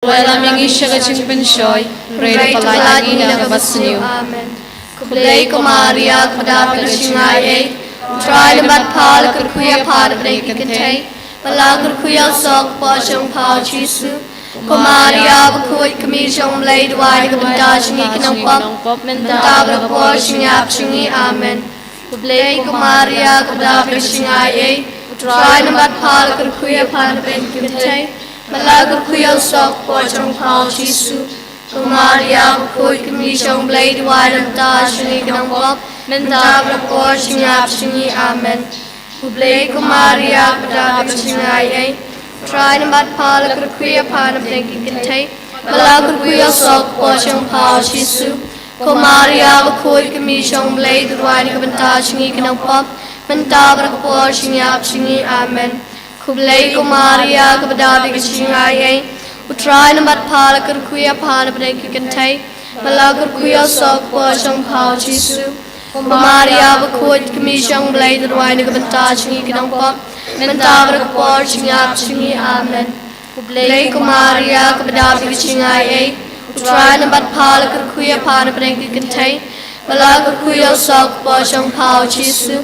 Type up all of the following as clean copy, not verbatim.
Kuala mengisha kacing penshoy, rei palagi na kabasniu. Amen. Kublay ko Maria, kadapit singay, try na bat pal kuya par break kantay, malagur kuya sok po siyang pao Jisu. Ko Maria, bakuy kami siyang blade wide kabandaj ni kinangpop, mentabra po siyang singi. Amen. Kublay ko Maria, kadapit singay, try na bat pal kuya par break kantay, malagur kuya sok po siyang pao Jisu. Ko Maria, bakuy kami siyang blade wide kabandaj ni kinangpop, mentabra po siyang singi. Amen. Kublay ko Maria, kadapit singay, try na bat pala kuya pana blinking kantay, malagur kuya sok po siyang pao Jisu. Ko Maria, bakuy kami siyang blade wide kabandaj ni kinangpop, mentabra po siyang singi. Amen. Kublay ko Maria, kabadabi singay, try na bat pala kuya pana blinking kantay, malagur kuya sok po siyang pao Jisu. Ko Maria, bakuy kami siyang blade wide kabandaj ni kinangpop, mentabra po siyang singi. Amen. Kublay ko Maria, kabadabi singay, try na bat pala kuya pana blinking kantay, malagur kuya sok po siyang pao Jisu.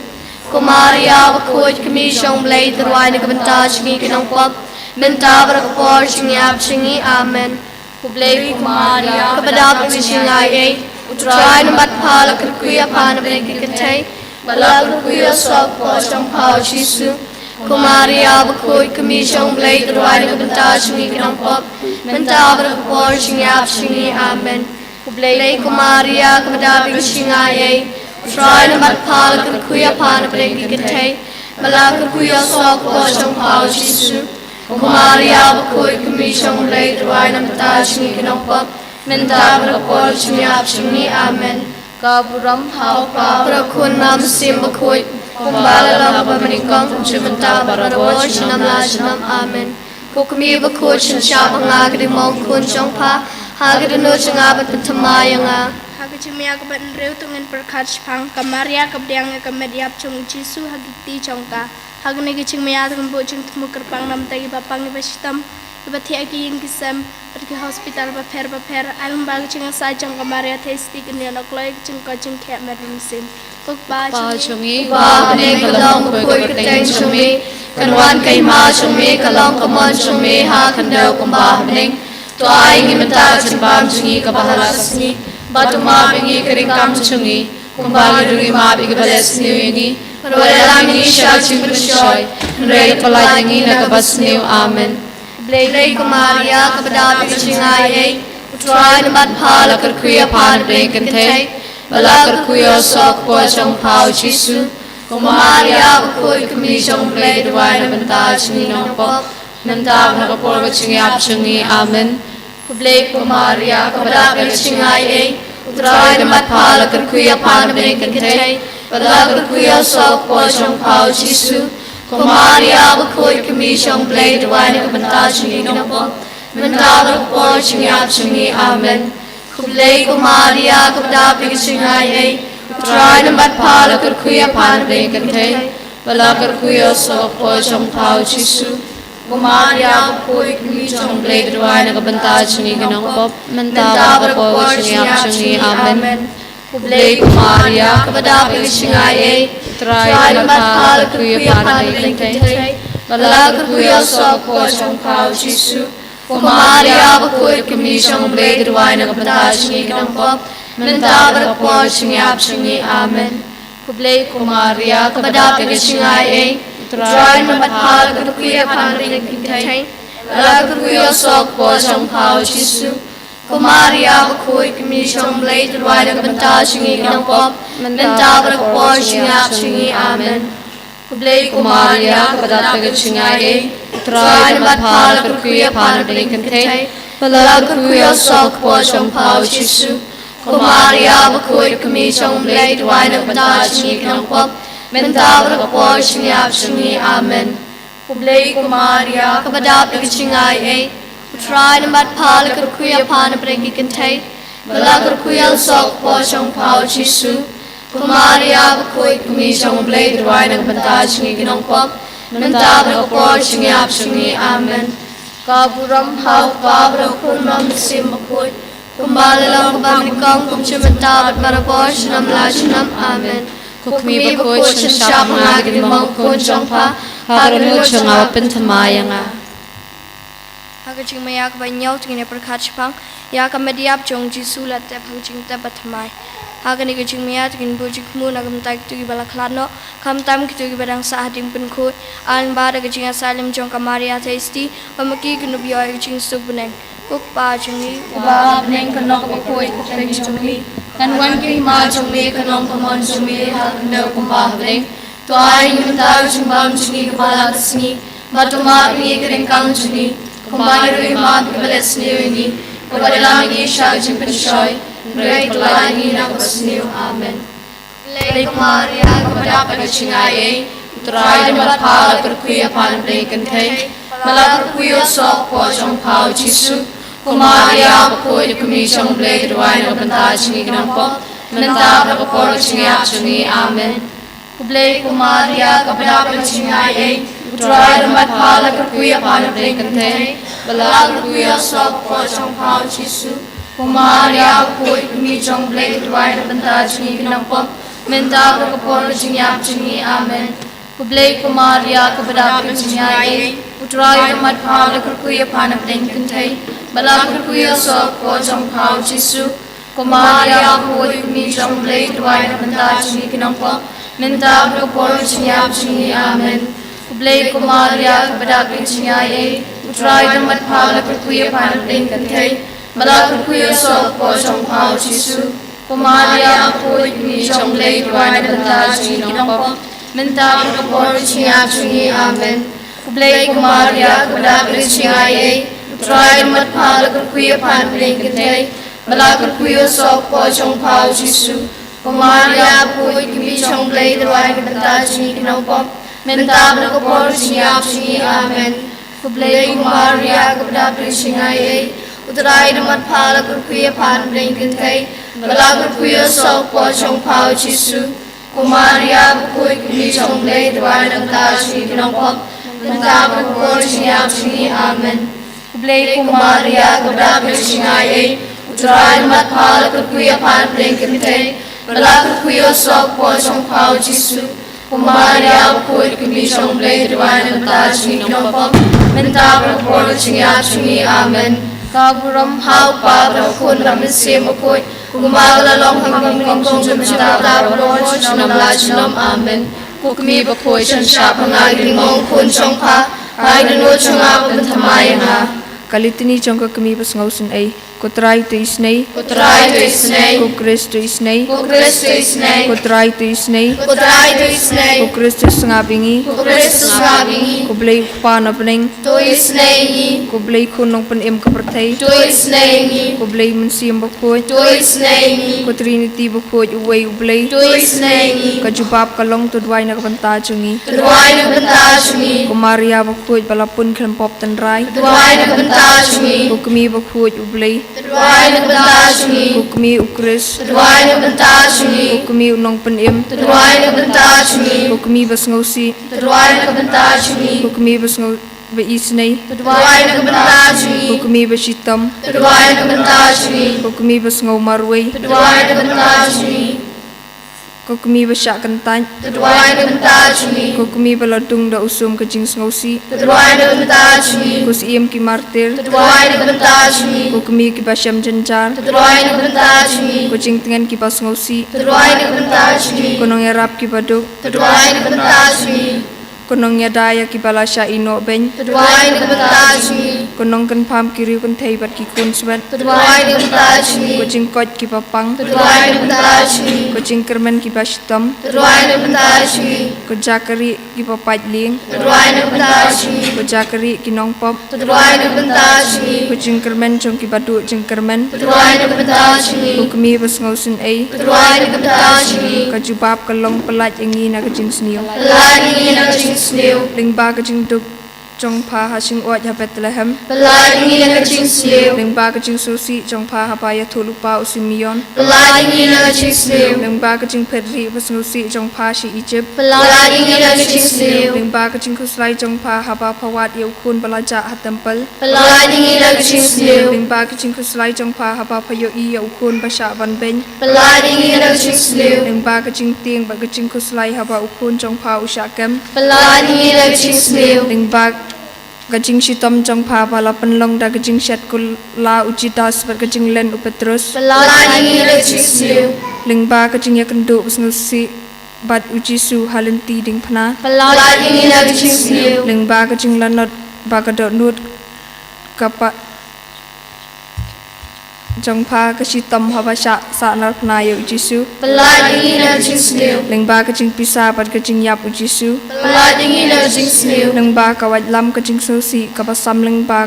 Ko Maria, bakuy kami siyang blade wide kabandaj ni kinangpop, mentabra po siyang singi. Amen. Kublay ko Maria, kabadabi singay, try na bat pala kuya pana blinking kantay, malagur kuya sok po siyang pao Jisu. Ko Maria, bakuy kami siyang blade wide kabandaj ni kinangpop, mentabra po siyang singi. Amen. Kublay ko Maria, kabadabi singay, try na bat pala kuya pana blinking kantay, malagur kuya sok po siyang pao Jisu. Ko Maria, bakuy kami siyang blade wide kabandaj ni kinangpop, mentabra po siyang singi. Amen. Kaburam hau pa. Prakun nam sim bakuy, kumbala lang pamanikang mentabra po siyang sinam. Amen. Kukumi bakuy siyang pangagad mong kun siyang pa, hagad ano siyang abat patamaya nga. Hagi cimia kabat nreu tungin perkat pang kamaria kabdiang kamediap chung Jisu hagiti chongka. Hagi negi cimia tungin bo chung temu kerpang nam tagi bapang ibasitam ibati agi yin kisam pergi hospital baper alum bagi chung sajang kamaria testi kenyan okloi chung kacung kek medicine. Kuk ba chungi ba ne kalong bakuy kateng chungi, kanwan kay ma chungi kalong kamon chungi ha kandau kumbah ning. Tuai ngi mental cimbam chungi kabahalas ni, batu ma bingi keringkam chungi, kumbali dungi ma bingi bales niwingi, wala ngi sya chimpenshoy, rei palayangi na kabas niw. Amen. Blay ko Maria, kabadabi singay, try na bat pala kuya pan blinking kantay, balakar kuya sok po siyang pao Jisu. Ko Maria, bakuy kami siyang blade wide kabandaj ni kinangpop, mentab na kapolwa singap singi. Amen. Kublay ko Maria, kabadabi singay, try na bat pala kuya pan blinking kantay, balakar kuya sok po siyang pao Jisu. Ko Maria, bakuy kami siyang blade wide kabandaj ni kinangpop, mentab po singap singi. Amen. Kublay ko Maria, kabadabi singay, try na bat pala kuya pan blinking kantay, balakar kuya sok po siyang pao Jisu. Ko Maria, bakuy kami siyang blade wide kabandaj ni kinangpop, mentab po singap singi. Amen. Kublay ko Maria, kabadabi singay, try na bat pala kuya pan blinking kantay, balakar kuya sok po siyang pao Jisu. Ko Maria, bakuy kami siyang blade wide kabandaj ni kinangpop, mentab po singap singi. Amen. Kublay ko Maria, kabadabi singay, try na bat pala kuya pan blinking kantay, balakar kuya sok po siyang pao Jisu. Ko Maria, bakuy kami siyang blade wide kabandaj ni kinangpop, mentab po singap singi. Amen. Kublay ko Maria, kabadabi singay, try na bat pala kuya pan blinking kantay, balakar kuya sok po siyang pao Jisu. Ko Maria, bakuy kami siyang blade wide kabandaj ni kinangpop, mentab po singap singi. Amen. Kublay ko Maria, kabadabi singay, try na bat pala kuya pan blinking kantay, balakar kuya sok po siyang pao Jisu. Ko Maria, bakuy kami siyang blade wide kabandaj ni kinangpop, mentab po singap singi. Amen. Kaburam hau pa, ram sim makoi kumbala lang kabang kumchimata marabos nam lajnam amen Kukmi bakoi chan shap ngagin mong kun jongpa harunu chungawa pintamayanga. Hagaching mayak ba nyaw tingin perkat pang ya kamediap jong jisu la te phangching te batmai hagani gaching maya tingin bujik mu nagam tak tu bala khlano kam tam ki tu badang sa hading pun khoi an ba da gaching asalim jong kamaria testi pamaki gnu biya gaching subneng kuk pa jingi ba neng kanok bakoi kuteng chungli kanwan ki ma chungli kanong kamon chungli hakndo kumba bring to ai nimta chumbam chungi kepala kesni batuma pi keringkang chungi kumbang rui ma bibalesni ini kepada lagi syag jimpen shoy Great Lani Nakosniu Amen. Lake Maria kepada pencingai Utrai dapat pala kerkuya pan berikan teh Malah kerkuya sok pojong pau Jisu Kumaria bakoi kumi jong blek ruai na benta jingi kenampo Mentap na kaporo jingi jingi Amen. Kublek Kumaria kepada pencingai Utrai dapat pala kerkuya pan berikan teh Malah kerkuya sok pojong pau Jisu Kumaria koi kumi jong blek ruai na benta jingi kenampo Mentap na kaporo jingi Amen. Kublek Kumaria kepada pencingai Utrai dapat pala kerkuya pan berikan teh Malah kerkuya sok pojong pau Jisu Kumaria koi kumi jong blek ruai na benta jingi kenampo Mentap na kaporo jingi Amen. Kublek Kumaria kepada pencingai Utrai dapat pala kerkuya pan berikan teh Malah kerkuya sok pojong pau Jisu Kumaria koi kumi jong blek ruai na benta jingi kenampo Mentap na kaporo jingi Amen. Kublek Kumaria kepada pencingai Utrai dapat pala kerkuya pan berikan teh Malah kerkuya sok pojong pau Jisu Kumaria koi kumi jong blek ruai na benta jingi kenampo Mentap na kaporo jingi Amen. Kublek Kumaria kepada pencingai Utrai dapat pala kerkuya pan berikan teh Malah kerkuya sok pojong pau Jisu Kumaria koi kumi jong blek ruai na benta jingi kenampo Mentap na kaporo jingi Amen. Kublek Kumaria kepada pencingai Utrai dapat pala kerkuya pan berikan teh Malah kerkuya sok pojong pau Jisu Kumaria koi kumi jong blek ruai na benta jingi kenampo Mentap na kaporo jingi Amen. Kaburam hau pa rakun ramin semakoi Kumagala long hanggang kong jumita tapos Namlajnom Amen. Kukmi bakoi chan shap Pangaging mong kun chong pa Ay nunod chong apang tamayan ha Kalitini jongka kami pas ngausin ay kutrai tu isnay Kutray to isnay kukris tu isnay Kukris to isnay kutrai tu isnay Kutray to isnay kukris tu ngabingi Kukris to ngabingi kublay pana pening To isnay ngi kublay kunong panim kapertay To isnay ngi kublay munsiyam bakoj To isnay ngi kutrinity bakoj uway ublay To isnay ngi kajubab kalong tudway na kapantajungi Tudway na bantajungi kumaria bakoj balapun kalampop tanray Tudway na bantajungi kukmi bakoj ublay Tudway na bantajungi kukmi ukris Tudway na bantajungi kukmi unong panim Tudway na bantajungi kukmi bas ngausi Tudway na bantajungi kukmi bas ngaw ba isnay Tudway na bantajungi kukmi bas hitam Tudway na bantajungi kukmi bas ngaw marway Tudway na bantajungi kukmi bas syak kantany Tudway na bantajungi kukmi baladung da usum kajing ngausi Tudway na bantajungi kus iem ki martir Tudway na bantajungi kukmi ki basyam janjar Tudway na bantajungi kucing tengan ki pas ngausi Tudway na bantajungi kunong yarap ki baduk Tudway na bantajungi kunong yadaya ki balasya ino beny Tudway na bantajungi kunong kan pam kiriu kan thaybat ki kun swet Tudway na bantajungi kucing kot ki papang Tudway na bantajungi kucing kermen ki bashitam Tudway na bantajungi kujakari ki papaj ling Tudway na bantajungi kujakari ki nong pop Tudway na bantajungi kucing kermen chong ki badu jeng kermen Tudway na bantajungi kukmi bas ngausin ay Tudway na bantajungi kajubab kalong pelaj ingi na kajing sniu Lani na kajing sniw lingba kajing duk jong pa hashing oat ha Bethlehem Beladingi na kaching sliu. leng ba kaching susi jong pa ha paya thulupa usimion Beladingi na kaching sliu. leng ba kaching pedri pasnusi jong pa shi Egypt Beladingi na kaching sliu. leng ba kaching kuslai jong pa ha ba phawat yeu khun balaja ha temple Beladingi na kaching sliu. leng ba kaching kuslai jong pa ha ba phayo i yeu khun basha ban ben Beladingi na kaching sliu. leng ba kaching tieng ba kaching kuslai ha ba ukhun jong pa usha kem Beladingi na kaching sliu. leng ba kaching shitom jong pa bala penlong da kaching shat kul la ujitas ba kaching len upetrus Beladingi na kaching sliu. leng ba kaching yakendu pasnusi bat ujisu halenti ding phna Beladingi na kaching sliu. leng ba kaching lanot ba kadot nut kapa jong pa kashitom habasha sa nar phna yu jisu Beladingi na kaching sliu. leng ba kaching pisa bat kaching yap ujisu Beladingi na kaching sliu. leng ba kawat lam kaching sosi kapasam leng ba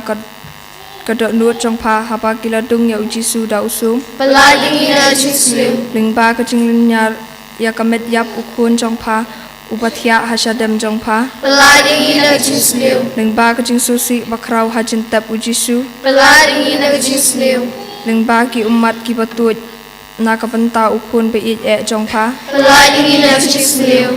kadot nut jong pa haba kiladung yu jisu da usum Beladingi na kaching sliu. leng ba kaching nyar ya kamet yap ukhun jong pa upathya hashadem jong pa Beladingi na kaching sliu. leng ba kaching sosi bakrau hajin tap ujisu Beladingi na kaching sliu. leng ba ki umat ki batut na kapanta ukhun be it e jong pa Beladingi na kaching sliu.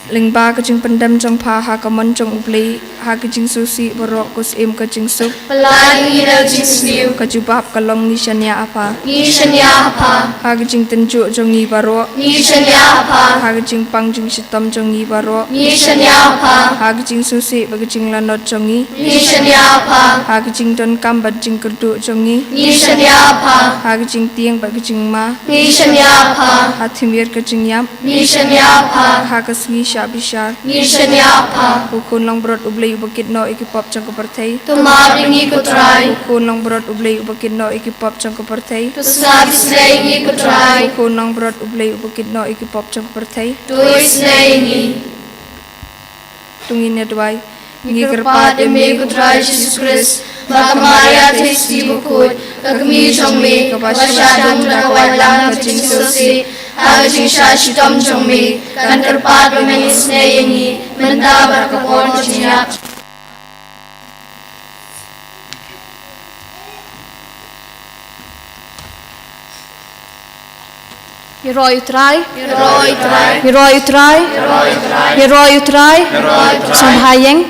leng ba kaching pendam jong pa ha kamon jong uplei ha kaching susi borok kus im kaching sup Beladingi na kaching sliu. kajubab kalong ni shania apa Ni shanya pa. ha kaching tenju jong ni baro Ni shanya pa. ha kaching pang jong sitam jong ni baro Ni shanya pa. ha kaching susi ba kaching lanot jong ni Ni shanya pa. ha kaching don kam ba jing kerdu jong ni Ni shanya pa. ha kaching tieng ba kaching ma Ni shanya pa. ha thimir kaching yam Ni shanya pa. ha kasgi sha bishar Ni shanya pa. ukhun long brot ublei ubakit no ikipop jong kaparthei Tumabingi ko try. ukhun long brot ublei ubakit no ikipop jong kaparthei Tusabi slayingi ko try. ukhun long brot ublei ubakit no ikipop jong kaparthei Tuloy slayingi. tungin ya duai Ngi kerpat eme ko try Jesus Christ. Baka Maria testi bukod. Kagmi chong me. Kapasyadong nakawalang kaching susi. Hagaching siya shitom chong me. Kan kerpat eme slayingi. Mendabar kapon chiyak. Heroi utrai, Heroi try. heroi utrai, heroi utrai, samhayeng.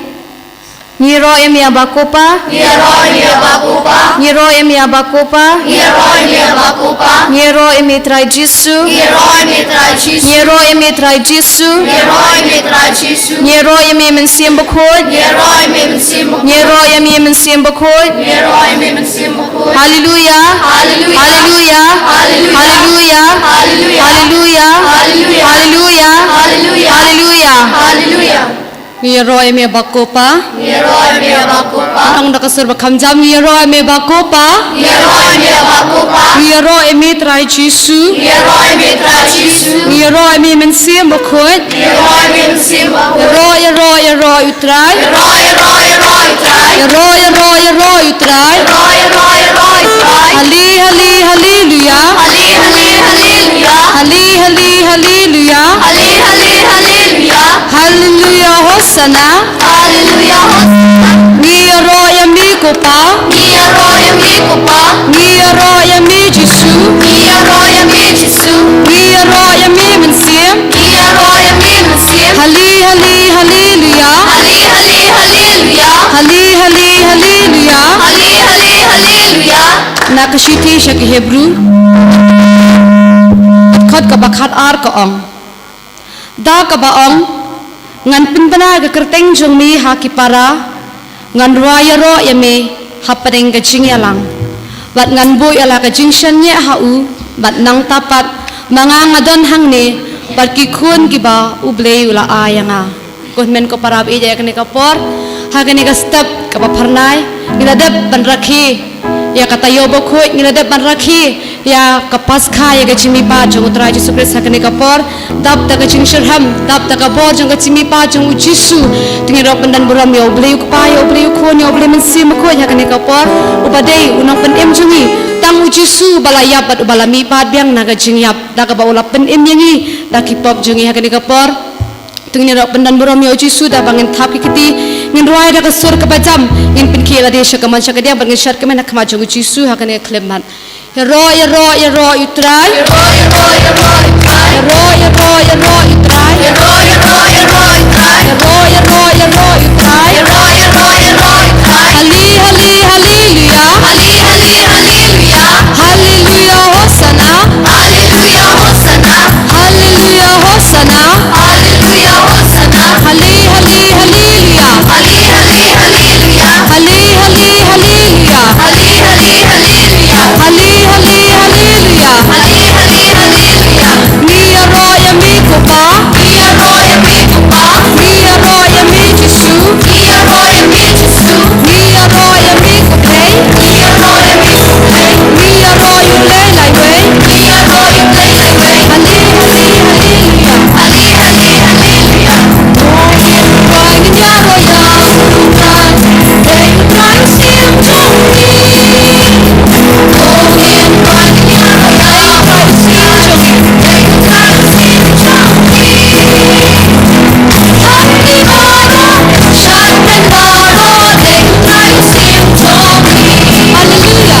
Niro emi abakopa, Heroi mi abakupa. niro emi abakopa, Heroi mi abakupa. niro emi trai Jisu, Heroi mi try Jesus. niro emi trai Jisu, Heroi mi try Jesus. niro emi mensim bakod, Heroi mi mensimu. niro emi mensim bakod. Heroi mi mensimu. Hallelujah, Hallelujah. hallelujah, Hallelujah. hallelujah, Hallelujah. hallelujah, Hallelujah. hallelujah, Hallelujah. hallelujah. Hallelujah. Niro emi abakopa, Heroi mi abakupa. ang nakasurba kamjam niro emi abakopa. Heroi mi abakupa. Niro emi trai Jisu, Heroi mi try Jesus. niro emi mensim bakod. Heroi mi mensimu. Yero utrai. Heroi try. Yero utrai. Heroi try. Hallelujah. Hallelujah. Hallelujah. Hallelujah. Hallelujah Hosanna. Hallelujah. Niro emi kopa. Heroi mi kupa. Niro emi Jisu. Heroi mi Jesus. Niro emi mensim. Heroi mi mensim. Hallelujah. Hallelujah. Hallelujah. Hallelujah. Nakashiti siya ke Hebrew. Khot ka bakhat ar ka ong. Da ka ba ong ngan pimpana ga kerteng jong mi ha ki para ngan raya ro ya me ha padeng ga jing yalang. Bat ngan boy ala ka jing shan nya ha u bat nang tapat mga ngadon hang ne bat ki khun ki ba uble ula ayanga. Kun men ko parab ija ka ni kapor ha ka ni ka step ka pa pharnai ngiladep ban rakhi ya kata yobo khoi ngiladep ban rakhi ya kapas kha ya gachimi pa jong utrai Jisu Kristus hakani kapor dap ta gaching shirham dap ta ka bor jong gachimi pa jong Jisu tingi ro pendan buram yo bleu pa yo bleu khon yo bleu mensim khoi hakani kapor ubadei unang pen em jungi tang Jisu balaya pat ubalami pat biang naga jing yap da ka ba ula pen em yangi da ki pop jungi hakani kapor tingi ro pendan buram yo Jisu da bangin thap ki kiti ngin ruai da kasur kapajam ngin pinki la desha kaman shakadia ban ngin shat kamen khama jogu jisu hakane khleman ya ro utrai ya ro utrai ya ro utrai ya ro utrai hallelujah hallelujah hosana hallelujah hosana hallelujah hosana hallelujah hosana hallelujah hallelujah hallelujah Mia roya mi kupa Mia roya mi kupa Mia roya mi jisu Mia roya mi jisu Mia roya mi kupay Mia roya mi kupay Mia roya le lai wei Mia roya le lai wei hallelujah hallelujah Roy nya roya Ran Dei ran sim chung ni Hallelujah.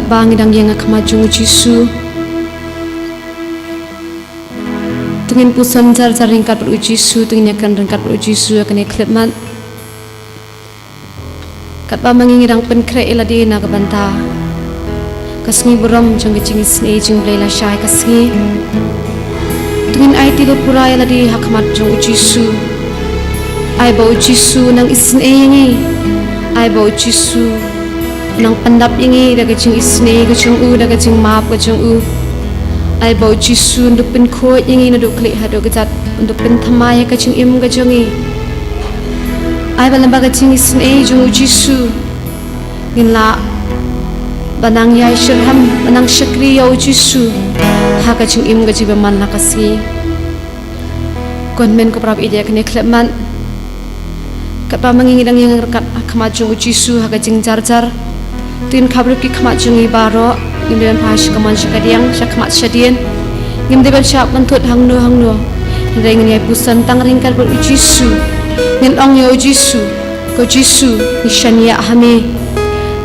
bang idang yang akamajung Jisu tengin pusan jar ringkat ber Jisu tengin akan ringkat ber Jisu akan iklipman kat ba mangingirang penkre iladi na kabanta kasngi buram jang gicing isne jing blela shai kasngi tengin ai tilu purai iladi hakamajung Jisu ai bau Jisu nang isne yangi ai bau Jisu nang pandap yangi daga jing isne gacung u daga jing map gacung u ai bau Jisu untuk pen ko yangi na duk klik hado gajat untuk pen thamaya gacung im gajongi ai balam baga jing isne jung Jisu ngin la banang yai shirham banang shakri ya Jisu ha gacung im gaji beman nakasi konmen ko prab ide kene klepman kat pa mangingidang yang rekat kamajung Jisu ha gajing jar tin kabrup ki kamajung ibaro ngimden pash kaman shakadiang shakmat shadien ngimden shap mentut hangno hindai ngin yai pusan tang ringkar ber Jisu ngin ong yo Jisu ko Jisu nishania hame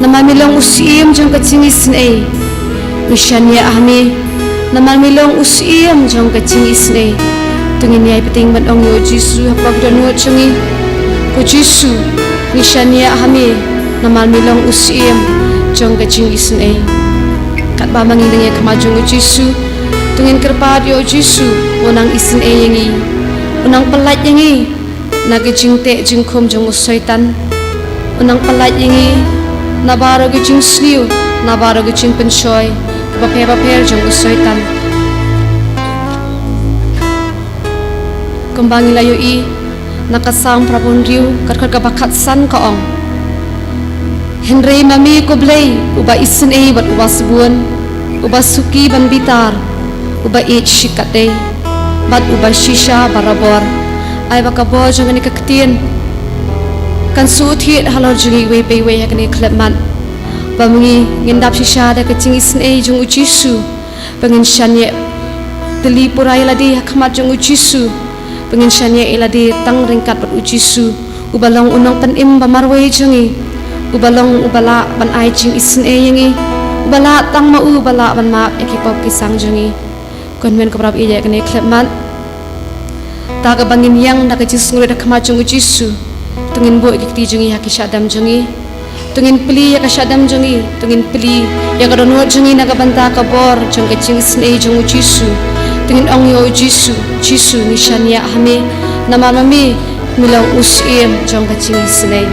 nama milong usim jong kacing isne nishania hame nama milong usim jong kacing isne tungin yai peting man ong yo Jisu hapag danu chungi ko Jisu nishania hame nama milong usim jong kacing isne kat ba mangindang ya kamajung Jisu tungin kerpad yo Jisu onang isne yangi onang pelat yangi naga jingte jingkom jong usaitan onang pelat yangi nabaro gijing sliu nabaro gijing penshoy baper jong usaitan kembang ilayo i nakasang prabon riu karkar bakat san kaong Henry mami ko blay uba isin bat uba subun uba suki ban bitar uba it shikate bat uba shisha barabor ay baka bo jong ni kaktin kan suthi halor jungi we pe we hakni klepman bamungi ngendap shisha da kacing isin jong Jisu pengin shanye teli purai ladi hakmat jong Jisu pengin shanye iladi tang ringkat bat Jisu ubalong unang panim bamarwe jungi ubalong ubala ban ai jing isin yangi ubala tang ma ubala ban ma ekipop kisang jungi konmen ko prab ije kene klepman taga bangin yang naga jisngure da kamajung Jisu tungin bo ikti jungi haki syadam jungi tungin peli ya kasyadam jungi tungin peli ya kadonot jungi naga banta kabor jong kacing isin jong Jisu tungin ong yo Jisu nishania hame nama mami milang usim jong kacing isin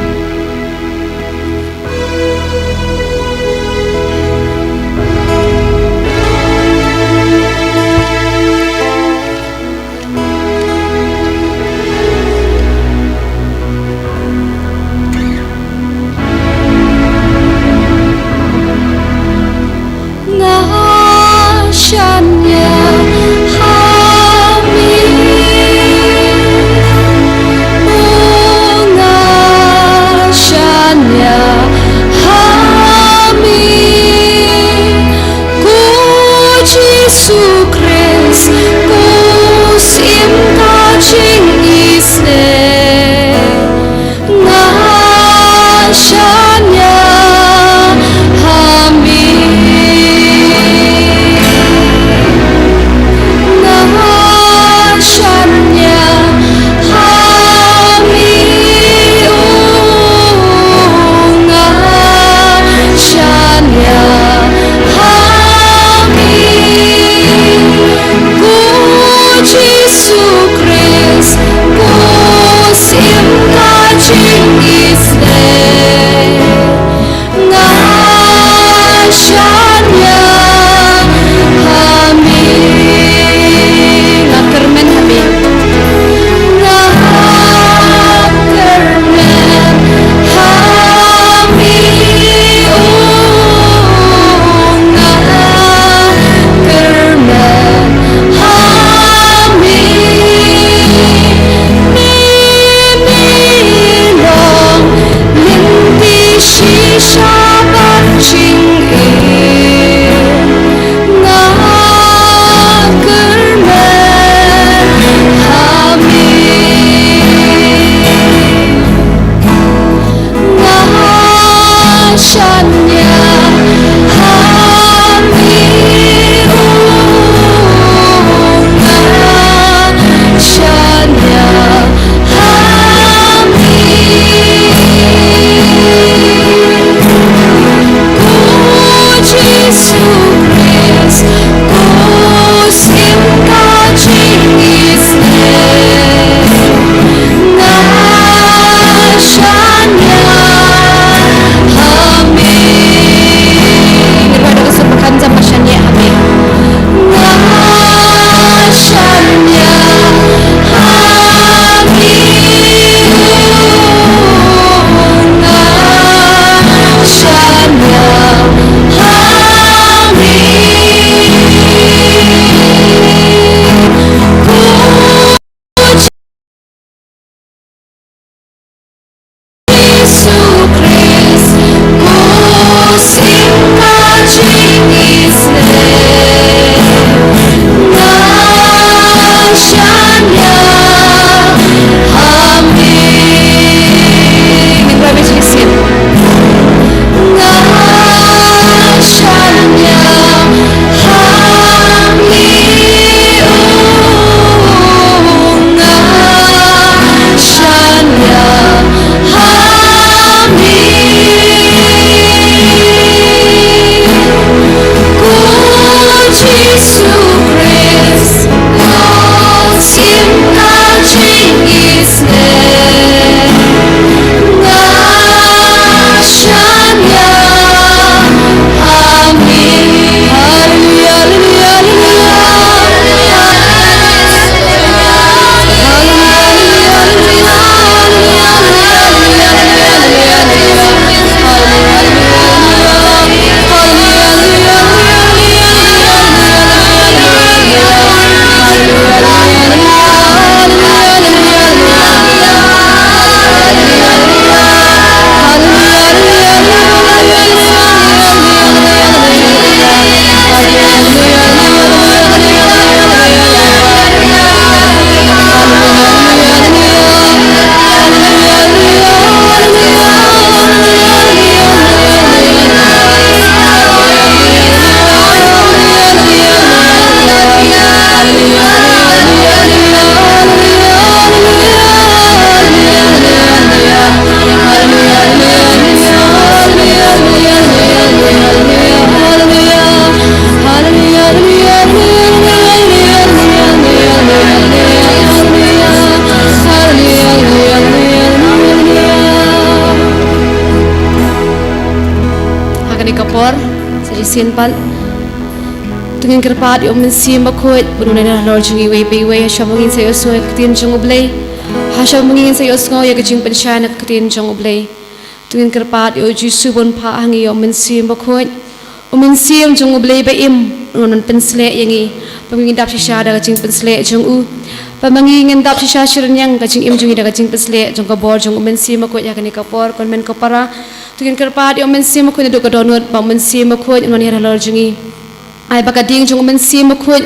Bunga kapor sa sinpan tungin kerpat yo men sim bakoi bunun na lord jungi we be we ha shamungin sa yo so tin jung ublay ha shamungin sa yo so ya kaching pensya na tin jung ublay tungin kerpat yo jisu bon pha hangi yo men sim bakoi men sim jung ublay ba im nun pensle yangi pamingin dap sha da kaching pensle jung u pamangin dap sha shirnyang kaching im jungi da kaching pensle jung ka bor jung men sim bakoi ya kani kapor kon men kapara tungin kerpat yo men sim bakoi do ka donut pa men sim bakoi non ya lord jungi ai baka ding jung men sim bakoi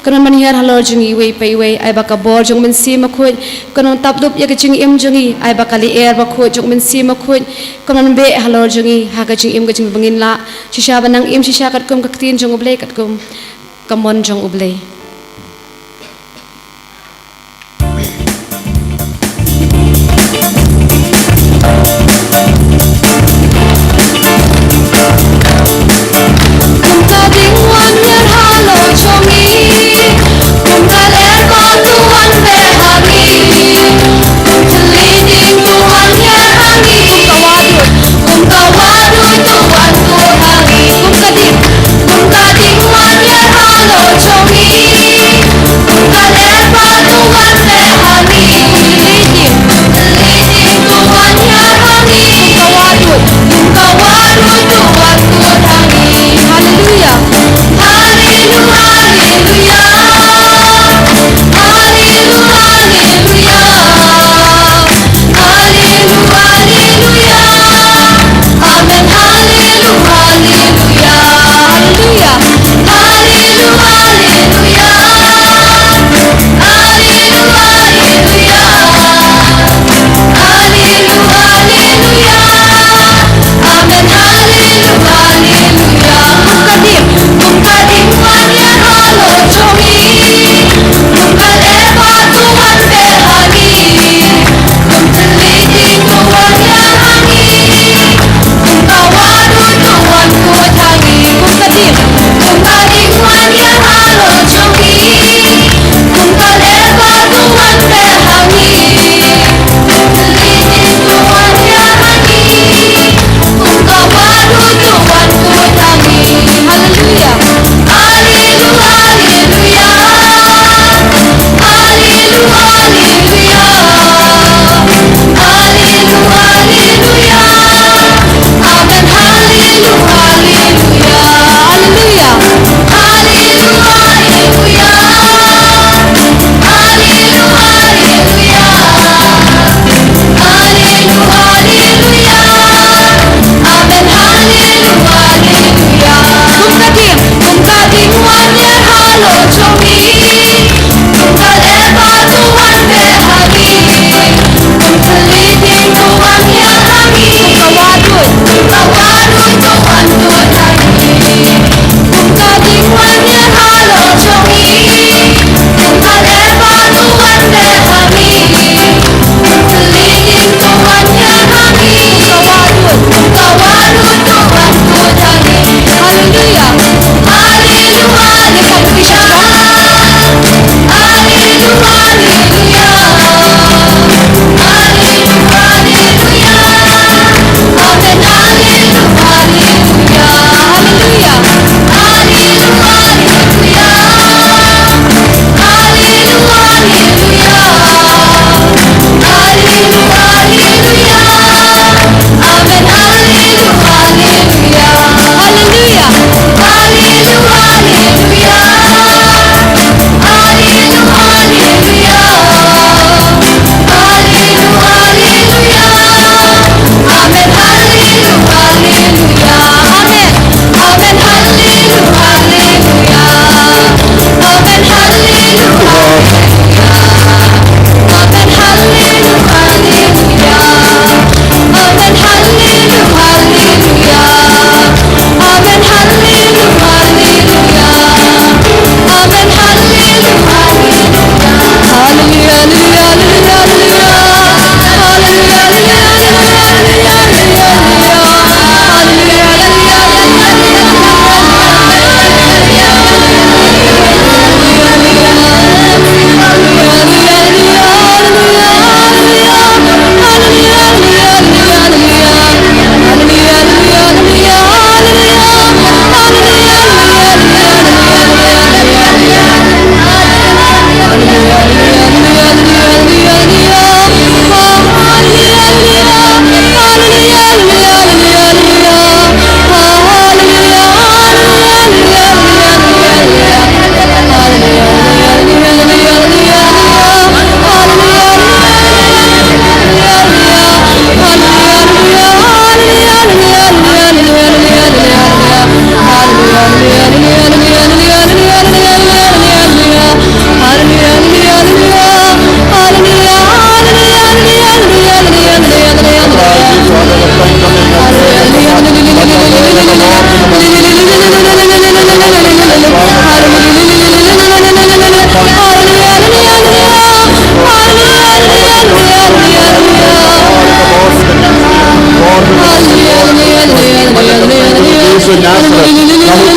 kanon man hiar halor jungi we pay we ai baka bor jung men sim bakoi kanon tap dup ya kaching im jungi ai baka li air bakoi jung men sim bakoi kanon be halor jungi ha kaching im kaching bangin la shisha banang im shisha kat kum kaktin jung ublay kat kum kamon jung ublay Kung kading wan yan halo chongi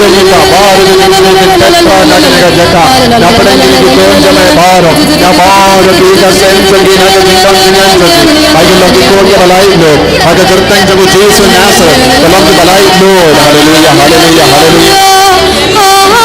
Tolita Baro Tetra Naganaga Jaka Napadangini Konjame Baro Nabaro Pika Sensagi Naga Jintang Sinyansagi Ayo Lagi Konya Balai Lord Aga Tertang Jago Jesu Nazareth Dalam di Balai Lord Hallelujah Hallelujah Hallelujah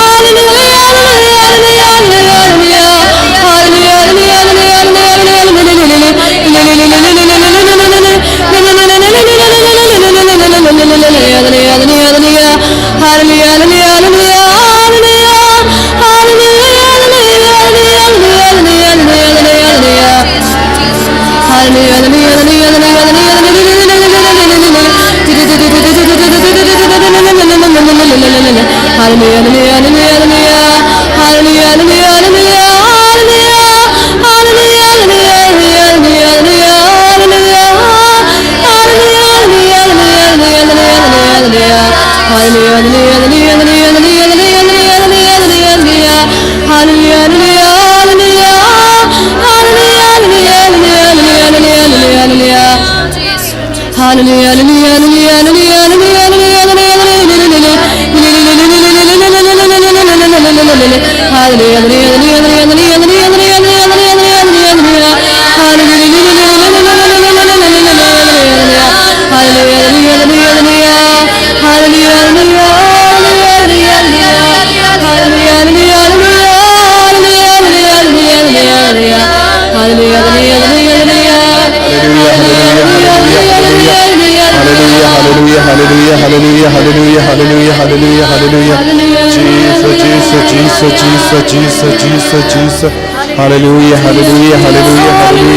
Jesus. Hallelujah, hallelujah, hallelujah, hallelujah,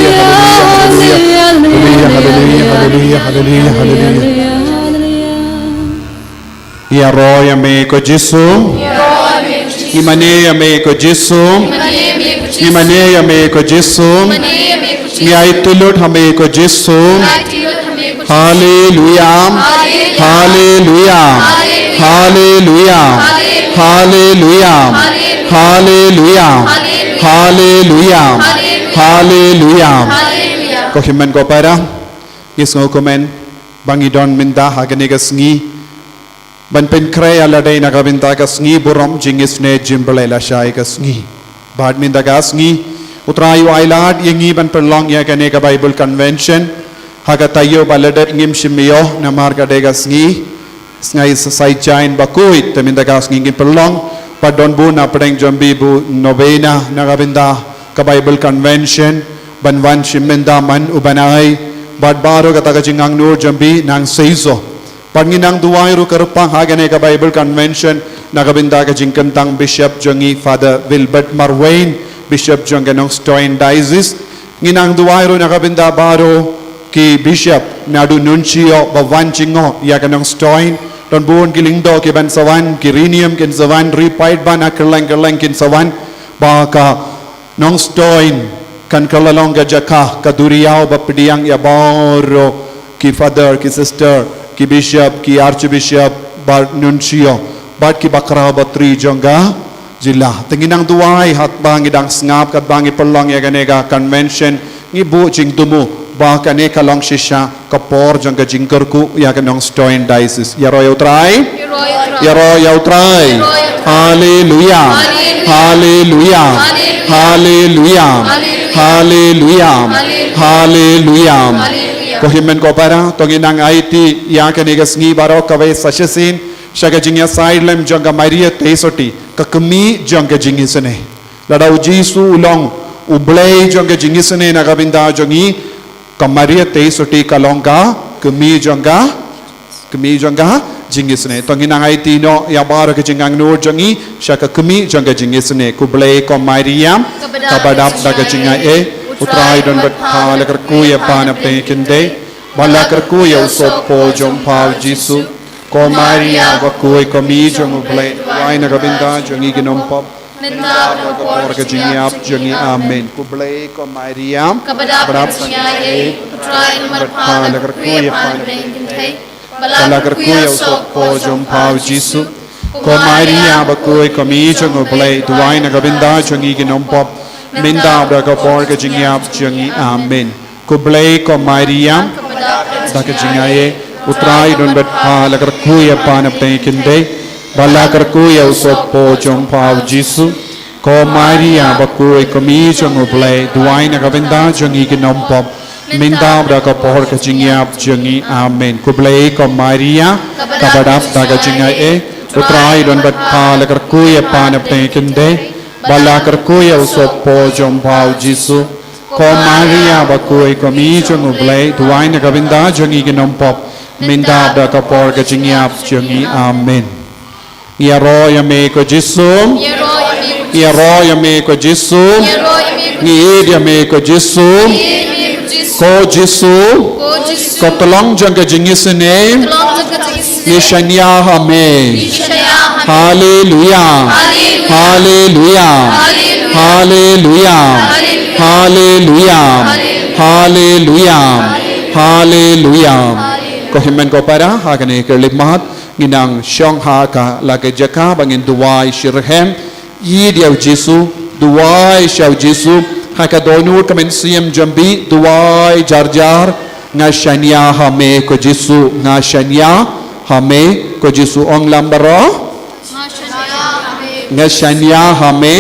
hallelujah, hallelujah, hallelujah, hallelujah. Ya roho ya meko Jesu, imane ya meko Jesu, imane ya meko Jesu, ya itulut hameko Jesu. Hallelujah, hallelujah, hallelujah, hallelujah, hallelujah, hallelujah, hallelujah. Kohiman ko para, yes ngokumen, bangidon minta haganigas ngi, ban pen kray aladay nakabinta kas ngi buram jingis ne jimbale la shay kas ngi, bad minta kas ngi, utrayo ailad yengi ban perlong ya kaneka Bible Convention. Hagatayo baladat ngim shimiyo na marga degas ngi ngay say jain bakuit tamindagas ngin perlong padon bu na pedeng jambi bu novena nagabinda ka Bible Convention banwan shiminda man ubanay badbaro kataga jingang nur jambi nang seizo panginang duway ru karupang hagane ka Bible Convention nagabinda ka jingkantang Bishop Jongi Father Wilbert Marwain Bishop Jonganong Stoin Diocese nginang duway ru nagabinda baro ki Bishop Nadu Nuncio Bawan Chingo Yaganong Stoin Don Buon Gilingdo ki Ban Sawan Kirinium kin Sawan Repied Ban Akerlang kin Sawan Baka Nong Stoin Kan Kalalong Gajaka Kaduriao Bapidiyang Yaboro ki Father ki Sister ki Bishop ki Archbishop Bar Nuncio Bat ki Bakra Batri Jonga Jila Tenginang duway hatbang idang ngap kat bangi perlong yaganega convention ngibu jing tumu Baka ne kalong shisha kapor jang ka jingkerku ya kanong Stoin Diocese ya royal try hallelujah hallelujah hallelujah hallelujah hallelujah kohimen ko para tonginang IT ya kanigas ngi baro kawai sashasin shaga jingya sidelem jang ka Maria Tesoti kakami jang ka jingisane ladau Jisu ulong ublay jang ka jingisane nakabinda jangi Kamaria Tesoti kalongka kemi jangga jingisne tonginang ai tino ya bara ke jingang nur jangi syaka kemi jangga jingisne kublai ko Maria kabadap daga jingai utrai don bat phala kerku ya pana pekinde bala kerku ya usopo jompau Jisu ko Maria bakui kemi jang ublai wai na gabinda jangi ginompop Nenda por ke jingiap jangi amen kublai ko Maria kabadap jingai utrai nomor kerku ya pana bala kerku ya usopo jompau Jisu ko Maria bakui kami jang ublai tuai na gabinda jangi ginompop minda braga por ke jingiap jangi amen kublai ko Maria daga jingai utrai don bet phala kerku ya pana pekinde bala kerku ya usopo jong pau Jisu ko Maria bakui kami jong ublay duai na kabenda jong ikinompop minta braka pohor kajingyap jongi amen kublay ko Maria kabadaf daga jingai utrai don bat pala kerku ya panap tengkende bala kerku ya usopo jong pau Jisu ko Maria bakui kami jong ublay duai na kabenda jong ikinompop minta braka pohor kajingyap jongi amen ya ro ya me ko Jisu ya ro ya me ko Jisu ni ya me ko Jisu ko Jisu ko tolong jaga jingis ne nishanya hame haleluya haleluya haleluya haleluya haleluya haleluya ko himen ko para hagane kerlimat nginang syong ha ka lage jaka bangin duwai shirhem yi diau Jisu duwai syau Jisu haka donur kamen siem jambi duwai jarjar ngashanya hame ko Jisu ngashanya hame ko Jisu ong lambaro ngashanya hame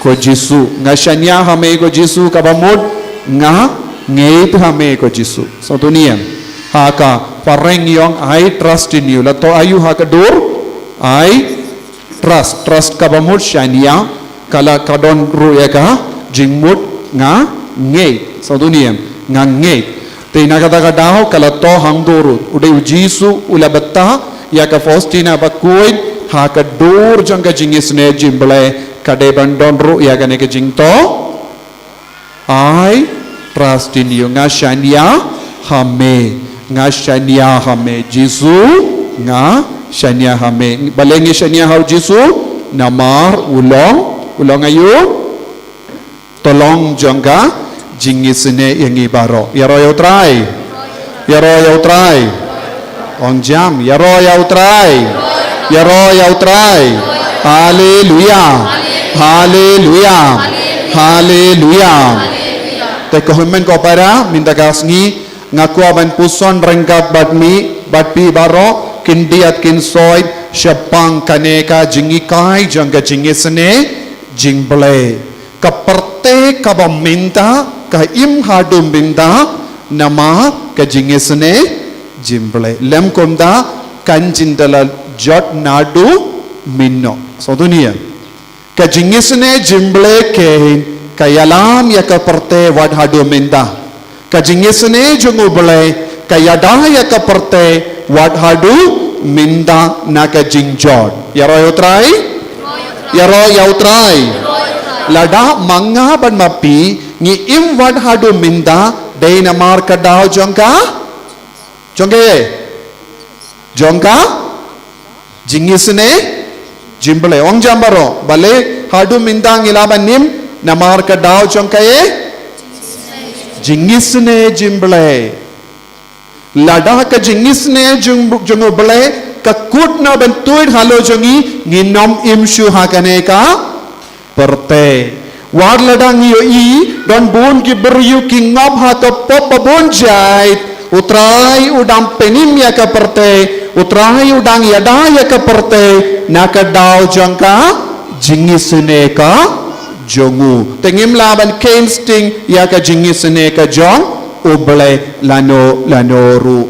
ko Jisu ngashanya hame ko Jisu kabamud nga ngeit hame ko Jisu so dunia haka pareng yong I trust in you lato ayu haka dur I trust kabamud shania kala kadon rueka jingmut nga ngei sa dunia nga ngei te nakatagadaw kalato hangdurut uday Jisu ulabata ya ka Faustina bakuid ha ka dur jang ka jingis ne jimble kade bandon ru ya ka ne ka jingto I trust in you nga shania hame Jisu nga shania hame balengi shania hau Jisu namar ulong ayu tolong jangka jingisne yang ibaro ya roya utrai on jam ya roya utrai haleluya haleluya haleluya te kohemen ko para minta kasngi ngaku aban puson rengkat batpi baro kindiat kinsoid syapang kaneka jingikai jangka jingisne jingble kaperte kabaminta ka imhadum binda nama ka jingisne jimble lem komda kanjindala jot nadu minno so dunia ka jingisne jimble ke kayalam ya kaperte wadhadu minda ka jingisne junguble kayada ya kaperte wadhadu minda na ka jingjod yaro yautrai lada manga ban mapi ngi im wad hadu minda deina mar kadao jongka jingisne jimble ong jambaro bale hadu minda ngilaban nim namar kadao jongka jingisne jimble lada ka jingisne junguble ka kutna ban tuid halo jongi nginom imshu hakane ka perte war ladang yo don bun ki beryu ki ngop ha to pop bun jait utrai udang penim ya ka perte utrai udang yada ya ka perte naka daw jangka jingisne ka jongu tengim laban kensting ya ka jingisne ka jong uble lanoru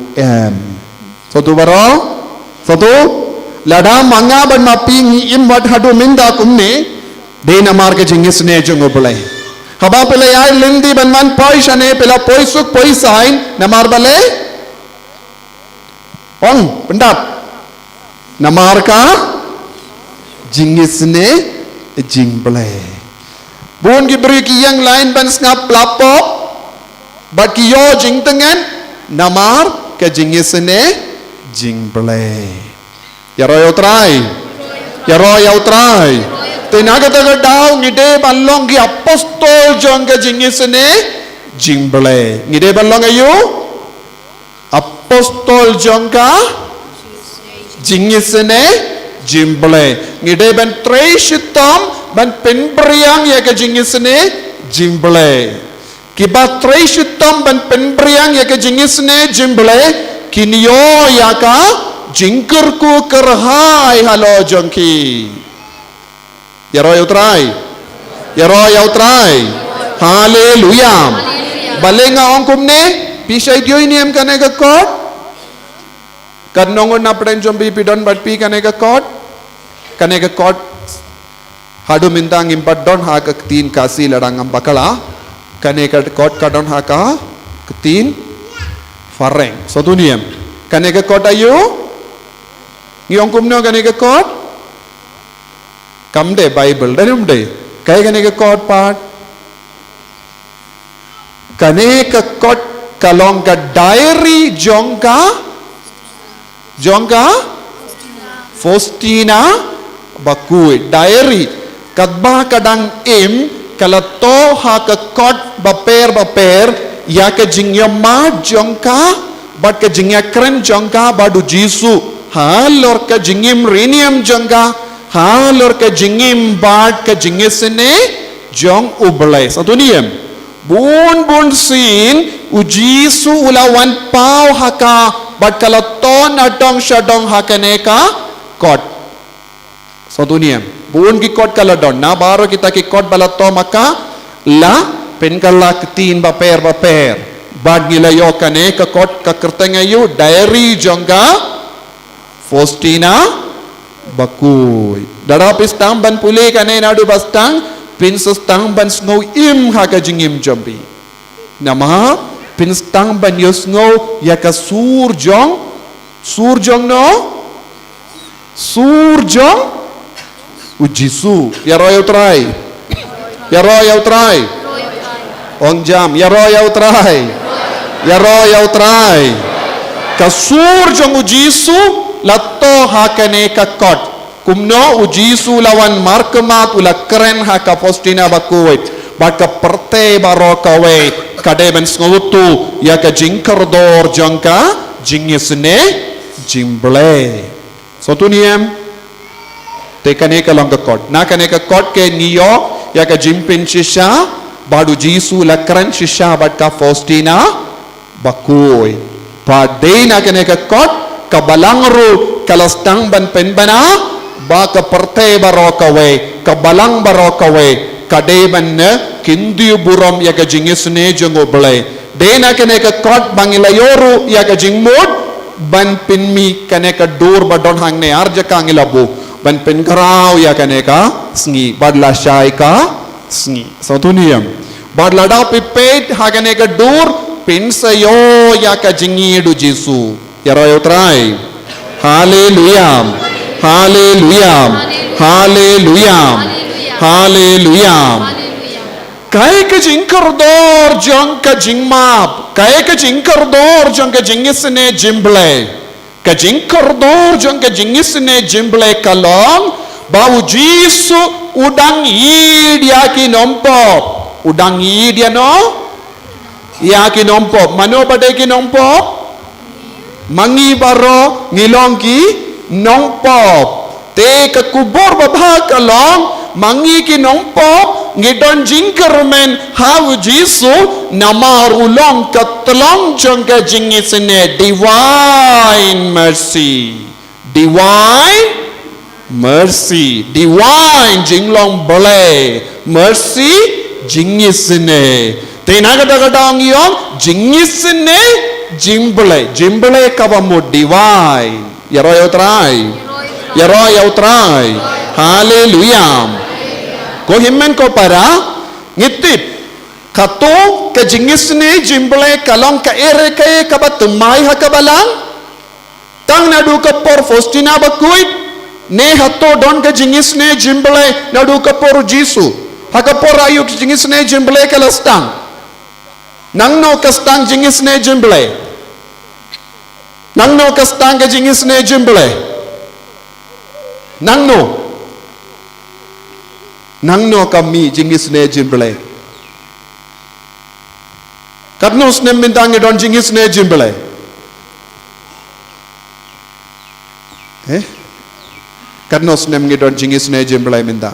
satu baro satu lada manga ban mapi im wat hadu minda kumne Dena marga jingis ne jungo bulai. Haba pela yai lindi banman poisa ne pela poisuk poisain namar bale. Ong pendap. Namar ka jingis ne jing bulai. Bun ki beri ki yang lain ban ngap lapop. Bat ki yo jing tengen namar ka jingis ne jing bulai. Ya royo try. Tenaga daw ngide balong ki apostol jongga jingisne jingble ngide balong ayu apostol jongga jingisne jingble ngide ban treshitam ban penbriang ya ka jingisne jingble kiba treshitam ban penbriang ya ka jingisne jingble kinyo ya ka jingkerku kerhai halo jongki. Ya roy utrai. Ya roy utrai. Haleluya. Balenga ongkum ne pisai dio ini em kane ka kot. Kad nongon na pren jombi pidon bat pi kane ka kot. Kane ka kot hadu mintang impat don ha ka tin kasi ladangam bakala. Kane ka kot kadon ha ka tin fareng. Satu niam. Kane ka kot ayu ngiongkum no kane ka kot. Kam de Bible danum de. Kay kane ka kot part. Kane ka kot kalong ka diary jongka Faustina bakui diary kadba kadang kalato ha ka kot baper ya ka jingya ma jongka bat ka jingya kren jongka badu jisu halor ka jingim riniam jongka halor ka jingim bat ka jingisene jong ublay satu niam bun sin ujisu ulawan pau haka bat kalaton adong syadong hakane ka kot satu niam bun ki kot kaladon na baru kita ki kot balato maka la pen kala ketin baper bad gilayo kane ka kot ka kertengayu diary jongga Faustina bakui darapis tang ban puli kane nadu bastang pinsus tang ban snow im haka jingim jombi nama pins tang ban yos snow yaka surjong ujisu ya royal try on jam ya royal try ka surjong ujisu lato hakane ka kot kumno ujisu lawan markemat ula keren haka Faustina bakuit baka perte baro kawe kade ben ngutu ya ka jingkerdor jangka jingisne jimble sotu niem tekane ka lang ka kot na kane ka kot ke niyo ya ka jimpin shisha badu jisu la keren shisha baka Faustina bakuit pade na kane ka kot kabalangru kalastang ban penbana baka perte barokawe kabalang barokawe kadeban ne kindu buram ya ka jingisne jongoble dena kene ka kot bangilayoru ya ka jingmod ban pinmi kene ka dur badon hangne arja kangilabu ban penkarau ya kene ka sngi badla shai ka sngi satu niam badla da pipet ha kene ka dur pinsayo ya ka jingi du jisu ya royo try haleluya kai ka jingkerdor jong ka jingmap kai ka jingkerdor jong ka jingisne jimble ka jingkerdor jong ka jingisne jimble kalong bau jisu udang idia ki nompo udang idia no ya ki nompo mano bade ki nompo mangi baro ngilong ki nongpop te ka kubor babha kalong mangi ki nongpop ngidon jingkermen haw jisu namar ulong katlong jongka jingisne divine jinglong bole mercy jingisne te nagadagadaong yong jingisne jimble kabamu divine ya royal try haleluya ko himmen ko para ngitip kato ke jingisne jimble kalong ka ere kay kabatumay hakabalang tang nadu ka por Faustina bakuit ne hato don ka jingisne jimble nadu ka por jisu hakapor ayu jingisne jimble kalastang nangno kastang jingisne jimble nangno kastang ka jingisne jimble nangno kami jingisne jimble kadno snem mintange don jingisne jimble kadno snem nge don jingisne jimble minta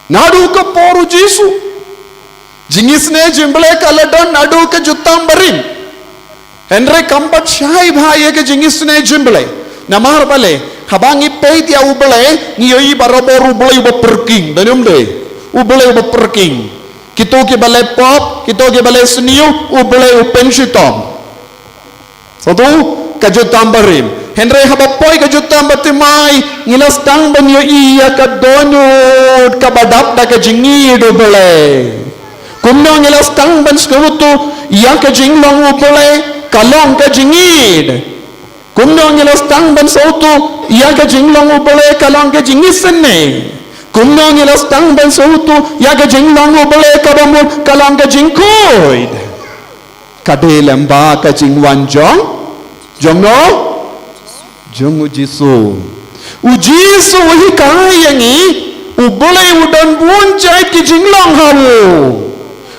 nadu ka poru jisu jingisne jimble kaladon nadu ka jutam barim Henry kampat syai bahaya ke jingis ne jimble. Namar bale. Habangi peit ya ubele. Ngiyoi barobor ubele uba perking. Danum de. Ubele uba perking. Kito ke bale pop. Kito ke bale seniu. Ubele upensitom. Satu. Kajutam barim. Henry habapoi kajutam batimai. Ngilas tang banyo iya kadonut. Kabadap da ke jingid ubele. Kumno ngilas tang ban skutu. Iya ke jinglong ubele. Kalong ke jingid. Kumno ngilas tang ban sautu. Iya ke jinglong ubele kalong ke jingisene. Kumno ngilas tang ban sautu. Iya ke jinglong ubele kabamut kalong ke jingkoid. Kade lemba ke jingwan jong. Jong no? Jong ujisu. Ujisu hi kayangi. Ubele udan buncai ke jinglong hawu.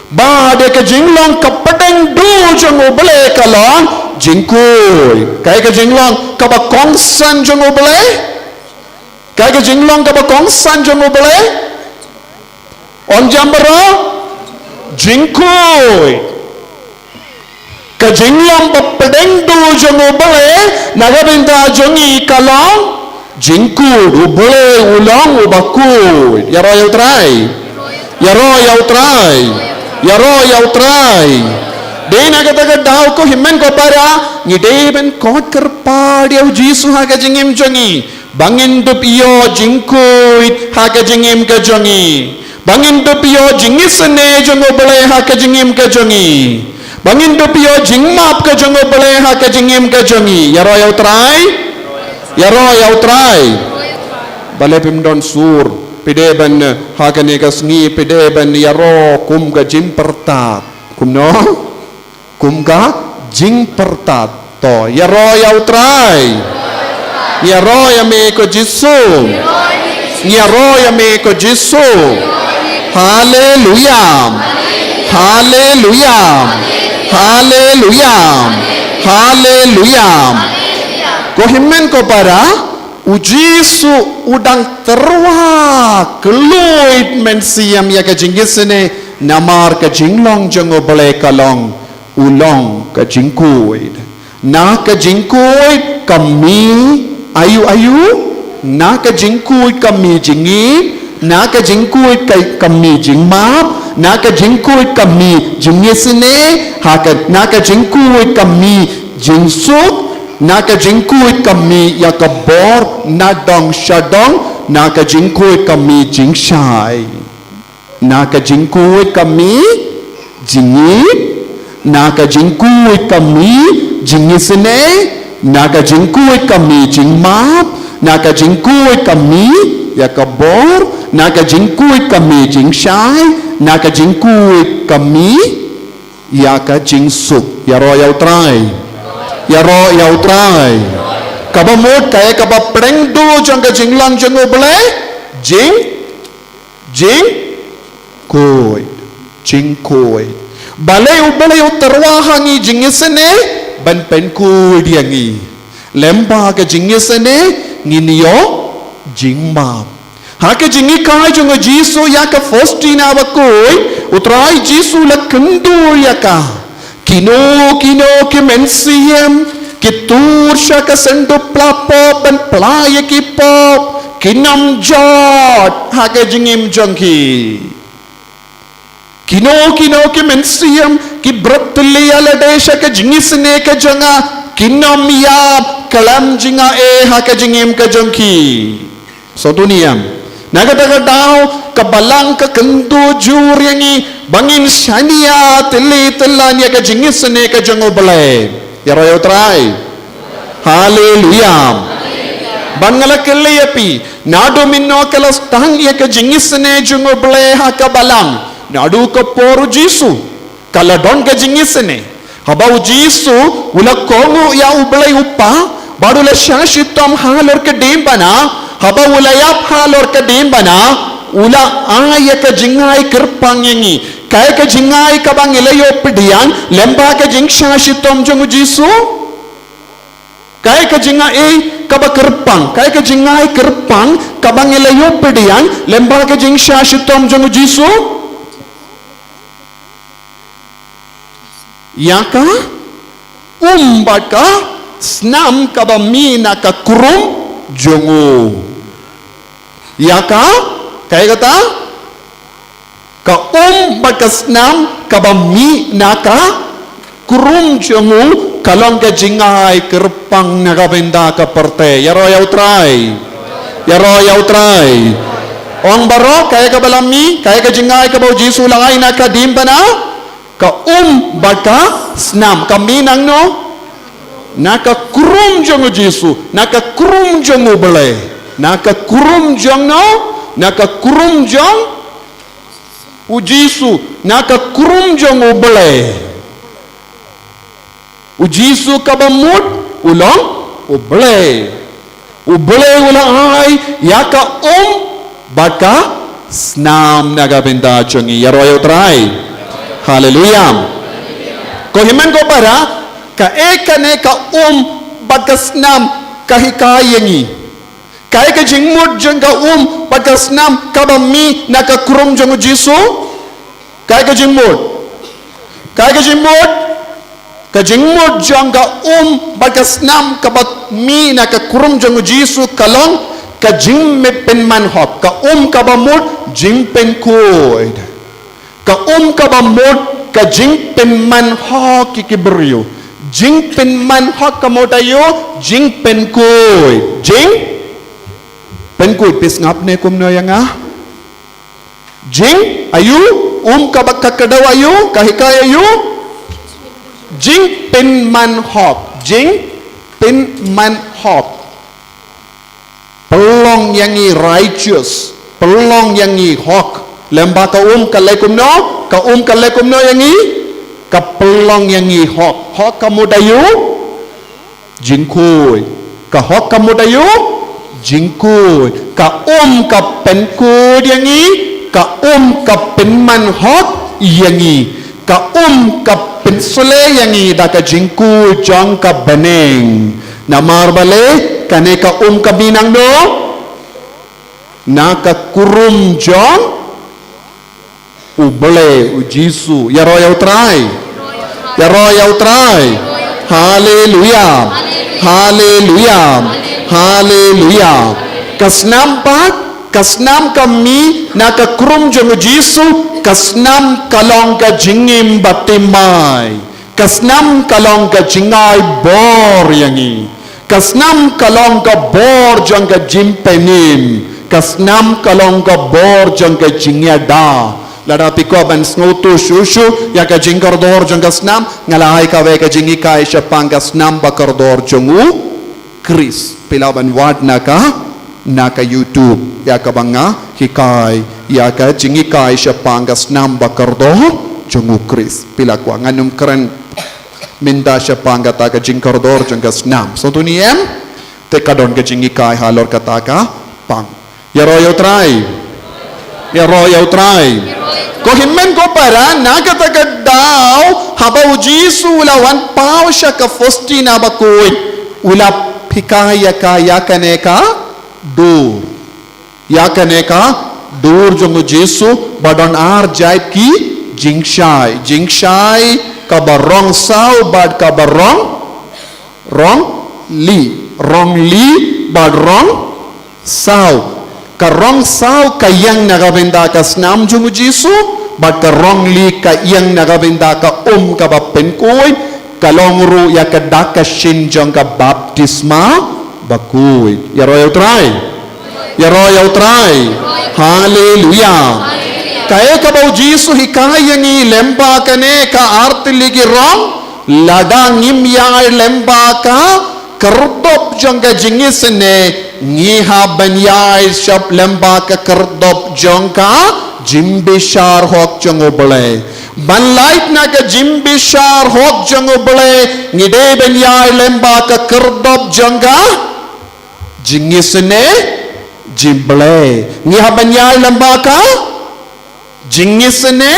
Bade ke jinglong kapateng du jong ubele kalong jingkuy. Kaya ke jinglong kaba kongsan jong ubele. Kaya ke jinglong kaba kongsan jong ubele. On jambara jingkuy. Ke jinglong kapateng du jong ubele nagabinda jongi kalong jingkuy. Ubele ulang ubakuy. Yaro yaw try. Yaro yaw try. Yaro yaw try. Dena kata daw ko himmen ko para ngide ben kot kerpa dia jisu haga jingim jongi. Bangin dup iyo jingkuit haga jingim ke jongi. Bangin dup iyo jingisene jongo bele haga jingim ke jongi. Bangin dup iyo jingmap ke jongo bele haga jingim ke jongi. Yaro yaw try. Yaro yaw try. Bale pimdon sur. Pideben hakane kasngi pideben yaro kum ga jim pertat kum no kum ga jing pertat to yaro yau try yaro ya me ko jisu yaro ya me ko jisu hallelujah hallelujah hallelujah hallelujah ko himmen ko para ujisu udang terwa keluit mensiam ya ke jingisene namar ke jinglong jongo bele kalong ulong ke jingkuit na ke jingkuit kami ayu na ke jingkuit kami jingi na ke jingkuit kami jingmap na ke jingkuit kami jingisene hakat na ke jingkuit kami jingsuk naka jingkuit kami ya kabor nadong syadong naka jingkuit kami jingshai naka jingkuit kami jingit naka jingkuit kami jingisene naka jingkuit kami jingmap naka jingkuit kami ya kabor naka jingkuit kami jingshai naka jingkuit kami ya ka jingsuk ya royal try yaro yau try kaba mut kaya kaba preng du jang ka jinglang jang ubele jing koi bale ubele u terwahangi jingisene ban pen ku diangi lemba ka jingisene nginiyo jingma ha ka jingi kai jang jisu ya ka fostina bakoi utrai jisu la kendu ya ka Kino ke mensiam kitur syaka sendu plapo ben playa kipop kinam jod haga jingim jongki kino ke mensiam ki bratli ala desha ke jingisne ke jonga kinam yap kalam jinga haga jingim ke jongki so duniam naga daw kabalang ka kendu juriangi bangin shania tili telanya ka jingisne ka jango bale yaro yo try hallelujah bangala kelle yapi nadu minno kala stang ya ka jingisne jango bale ha ka balang nadu ka poru jisu kala don ka jingisne habau jisu ula kongu ya ubale uppa badula shashitam halor ka dembana habau ula yap halor ka dembana ula aya ka jingai kerpangengi kaya ka jingai ka bang ilayo pidian lemba ka jingsha shitom jong jisu kaya ka jingai ka ba kerpang kaya ka jingai kerpang ka bang ilayo pidian lemba ka jingsha shitom jong jisu yaka baka snam kabami nakakurum jongo. Ya ka? Kaya kata? Ka baka snam kabami nakakurum jongo kalong ka jingay kerpang nakabenda ka parte. Yaro yaw try. Ang baro kaya ka balami, kaya ka jingay ka ba Jisu langay nakadimba na? Ka baka snam kami nang no? Nakakurum jongo Jisu, nakakurum jongo bale, nakakurum jong no, nakakurum jong u Jisu, nakakurum jongo bale. U Jisu kabamut ulang u bale ulang ay yaka baka snam nagabenda jongi yaro ayo try. Hallelujah. Ko himan ko para ka ekane ka baka snam kahikayangi. Kaya ka jingmud jeng ka baka snam kabami nakakurum jong Jisu. Kaya ka jingmud jeng ka baka snam kabami nakakurum jong Jisu kalong ka jing me pen man hop ka kabamud jing pen koid ka kabamud ka jing pen man ho kikibriyo jing pen man ho kamodayo jing pen koid pis ngap ne kum no yang jing ayu kabakakadaw ayu kahikay ayu jing pen man hop pelong yang i righteous, pelong yang i hok, lembah ka kalekum no yang i ka pelong yang i hok kamu dayu jingkuy, ka hok kamu dayu jingkuy, ka ka penkud yang i, ka ka penman hok yang i, ka ka pensole yang i da ka jingkuy jang ka beneng, namar bale kaneka kabinang do nakakurum jong ubole ujisu yaro yaw try. Hallelujah. Kasnam kami nakakurum jong ujisu kasnam kalong ka jingim batimay kasnam kalong ka jingay bor yangi kasnam kalong ka bor jang ka jimpenim kasnam kalong ka bor jang ka jingyada ladapi ko ban snotu shushu ya ka jingkardor jang kasnam ngalahay ka we ka jingikay siya pang kasnam bakardor jangu Chris pilaban wad naka YouTube ya ka banga hikay ya ka jingikay siya pang kasnam bakardor jangu Chris pilakwa nganum keren minda siya panggata ka jingkardor jang kasnam so tuniem te kadon ka jingikay halor kataka pang yaro yaw try ko himen ko para nakatagad daw habaw Jisu ulawan pao siya ka fosti na bakuit ulap hikaya ka yakaneka dur jang Jisu badon ar jait ki jingshai kabarong saw bad kabarong li bad rong saw karong saw kayang nagabenda ka snam jungu Jisu bad karong li kayang nagabenda ka ka bapenkoy kalongru ya kadaka shinjong ka baptisma bakuy yaro yaw try. Hallelujah. Kaya kabaw Jisu hikaya ni lemba kane ka artiligi rong ladang imyay lemba ka kerdop jong ka jingisene ngiha banyay shop lemba ka kerdop jong ka jimbishar hok jong obole banlait na ka jimbishar hok jong obole ngide banyay lemba ka kerdop jong ka jingisene jimble ngiha banyay lemba ka jingisene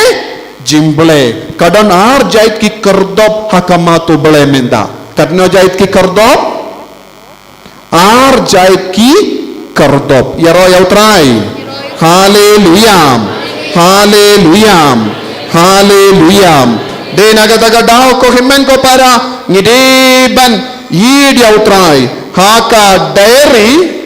jimble kadon ar jait ki kerdop hakamato bale menda kadno jait ki kerdop ar jait ki kerdop yaro yaw try. Hallelujah. De nagadaga daw ko himen ko para ngideban yidi autrai haka diary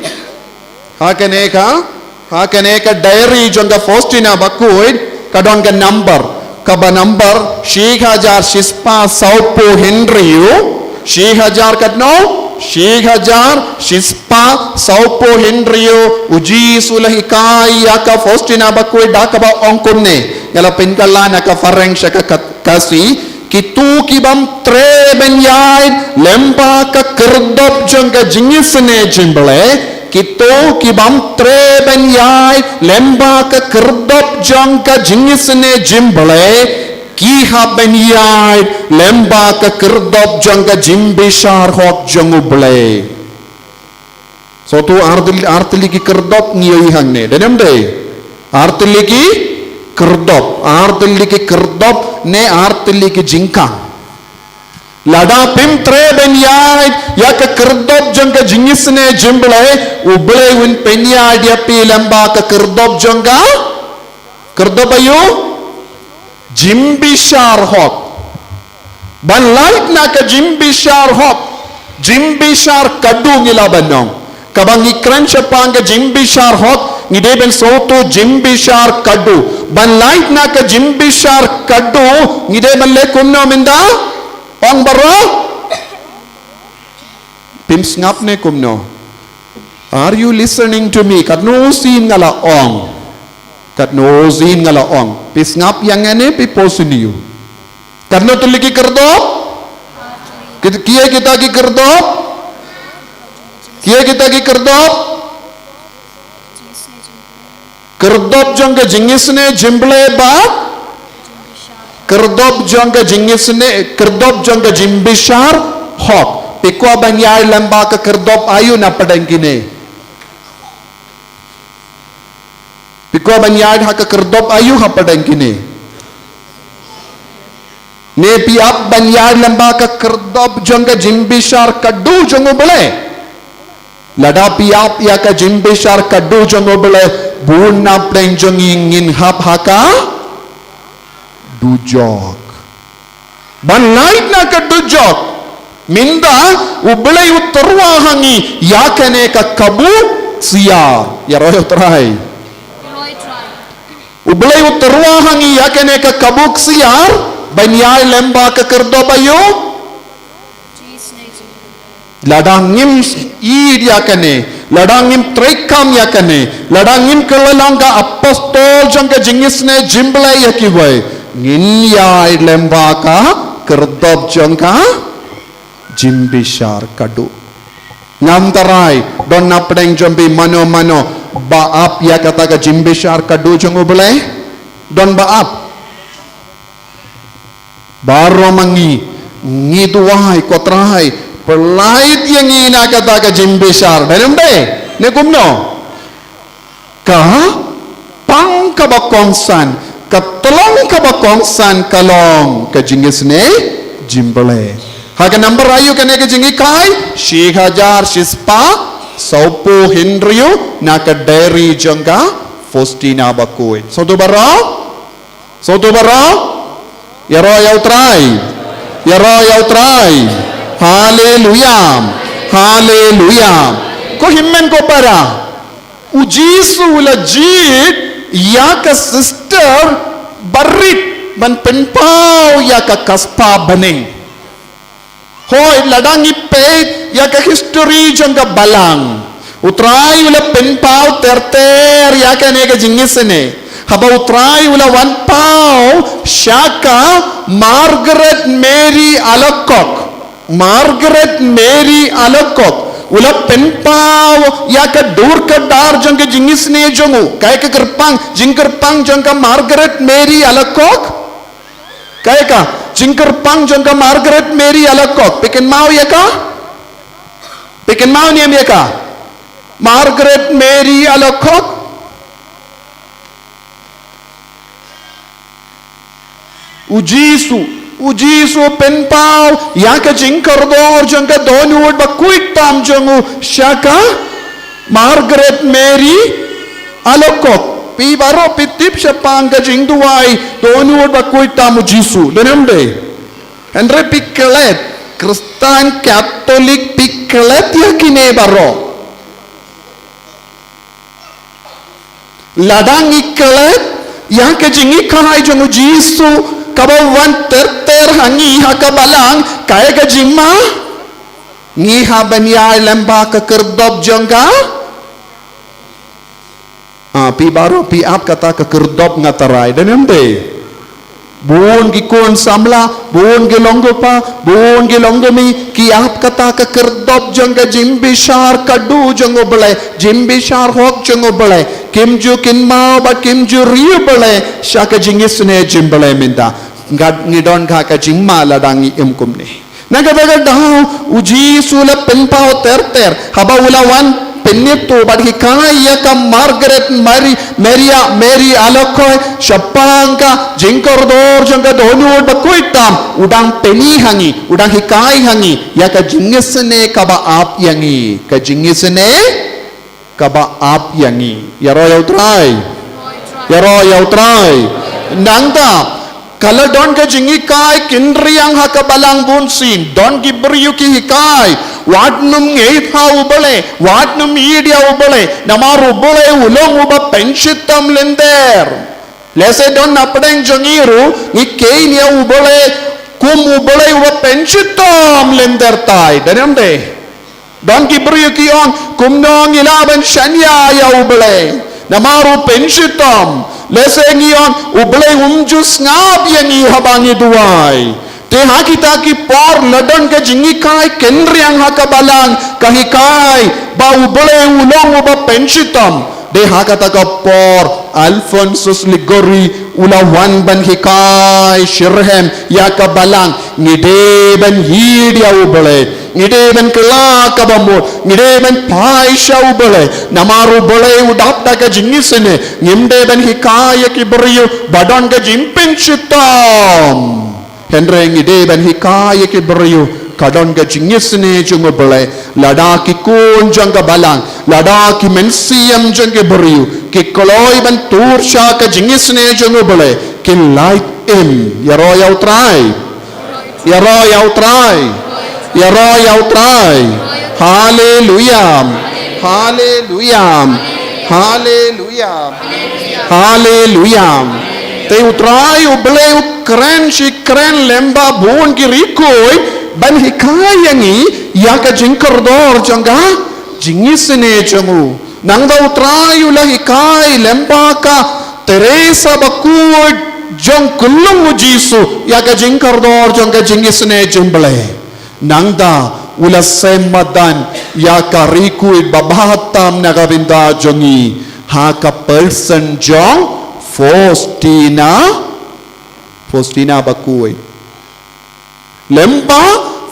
hakaneka diary jonga Faustina bakuid kadon ka number kaba number 6000 shispa saupo Henryu 6000 kadno 6000 shispa saupo Henryu uji sulahikai yaka Faustina bakuid dakaba ongkunne ngala pinkalana ka fareng shaka kasi kitu kibam treben yaid lemba ka kerdop jonga jingisne jimble kitu kibam treben yaid lemba ka kerdop jonga jingisne jimble kiha ben yaid lemba ka kerdop jonga jimbishar hok jonguble so tu artili ki kerdop ngiyoi hangne denem de artili ki kerdop ne artili ki jingka lada pim treben yaid yak kerdop jonga jingisne jimble uble un penya dia pi lamba ka kerdop jonga kerdop ayu jimbishar hok ban light na ka jimbishar hok jimbishar kadu ngila banong kabang ikran chapanga jimbishar hok ngideben soto jimbishar kadu ban light na ka jimbishar kadu ngideben le kumno minda ong baro pim snap ne kumno are you listening to me kadno sin ngala ong pi snap yang ane pi posiniu kadno tuliki kerdo kiye kita ki kerdop kerdop jonga jingisne jimble ba kerdop jonga jimbishar hok pikwa banyai lamba ka kerdop ayu na padangkine pikwa banyai ha ka kerdop ayu ha padangkine ne piap banyai lamba ka kerdop jonga jimbishar kaddu jongo bole lada piap ya ka jimbishar kaddu jongo bole bunna pleng jongingin hap haka dujok ban night na ka dujok minda ublay utarwa hangi yakane ka kabu siya yaroy utray ublay utarwa hangi yakane ka kabuk siyar banyay lemba ka kerdo bayo ladangim id yakane ladangim trekam yakane ladangim kelalanga apostol jangka jingisne jimble yakiwai ngin yai lemba ka kerdop jangka jimbishar kadu namtarai don napdeng jombi mano baap ya kata ka jimbishar kadu jongo bole don baap baro mangi ngiduai kotrai pelait yang ina kata ka jimbishar benem be ne kumno ka pang ka bakongsan ka tolong ka bakongsan kalong ka jingisne jimbole haga number ayu kane ka jingi kai 6000 shispa saupo Henryu na ka diary jonga Faustina bakoi soto baro yaro yautrai haleluya ko himmen ko para ujisu lajit ya ka sister barit ban penpau ya ka kaspa baning hoy ladangi pe ya ka history jonga balang utrai ula penpau terter ya ka ne ka jingisene haba utrai ula wan pau shaka Margaret Mary Alakok ula penpau ya ka dur ka dar jonga jingisne jongu kay ka jingkerpang jonga Margaret Mary Alakok kay ka jingkerpang jonga Margaret Mary Alakok pikin mau ya ka Margaret Mary Alakok ujisu penpau ya ka jingkardor jonga donwood bakuik tam jongu shaka Margaret Mary Alakok pi baro pitip siya ka jingduwai donwood bakuik tam ujisu denemde Andre piklet Kristen Katolik piklet yakine baro. Ladang iklet yang kejingi kahai jongu Jisu kabawan ter hangi hakabalang kaya kejima ngiha banyai lembah kekerdob jongga pi baru pi ap kata kekerdob ngatarai dan emde buon gikon samla buon gelonggo pa buon gelonggo mi ki ap kata kekerdob jongga jimbishar kadu jongo bele jimbishar hok jongo bele kimju kinmau ba kimju riu bele shaka jingisne jimbele minta ngad ngidon ka ka jingma ladangi imkumne nagadaga daw uji sula penpao ter haba ulawan penito bad hikaya ka Margaret Mary alokoy shapangka jingkordor jangka donur bakuitam udang peni hangi udang hikai hangi ya ka jingisne kaba ap yangi ka jingisne kaba ap yangi yaro yautrai nangta kalau don ke jingi kai kindriang hakabalang bunsin don gibriu ki hikai wadnum ngeit ha ubale wadnum idia ubale namaru ubale ulong uba penshitam lender lese don napdeng jongiru ni keinia ubale kum ubale uba penshitam lender tai danamde don gibriu ki on kumnong ilaban shanya ya ubale namaru penshitam lesengion ubleng umjus ngap yang habangi duai te hakita ki por ladon ke jingi kai kenriang hakabalang kahikai ba ubleng ulong uba penshitam de hakata ka por Alphonsus Ligori ulawan ban hikai shirhem yakabalang ngide ban hidia ubleng ngide ben kela kabamut ngide ben paisha ubole namaru bole udap da ka jingisene ngimde ben hikaya ki beriu badon ka jimpin shitam henre ngide ben hikaya ki beriu kadon ka jingisene jungo bole lada ki kun janga balang lada ki mensiam janga beriu ki koloi ben tursha ka jingisene jungo bole ki light in yaro yautrai Yaro yautrai hallelujah hallelujah hallelujah hallelujah te utrai uble ukren shikren lemba bon girikoi ban hikayangi yaka jinkordor janga jingisne jamu nangda utrai ula hikai lemba ka Teresa bakui jong kulung Jisu yaka jinkordor janga jingisne jumble nangda ula semadan yaka rikui babahatam nagavinda jongi haka person jong Faustina bakui lempa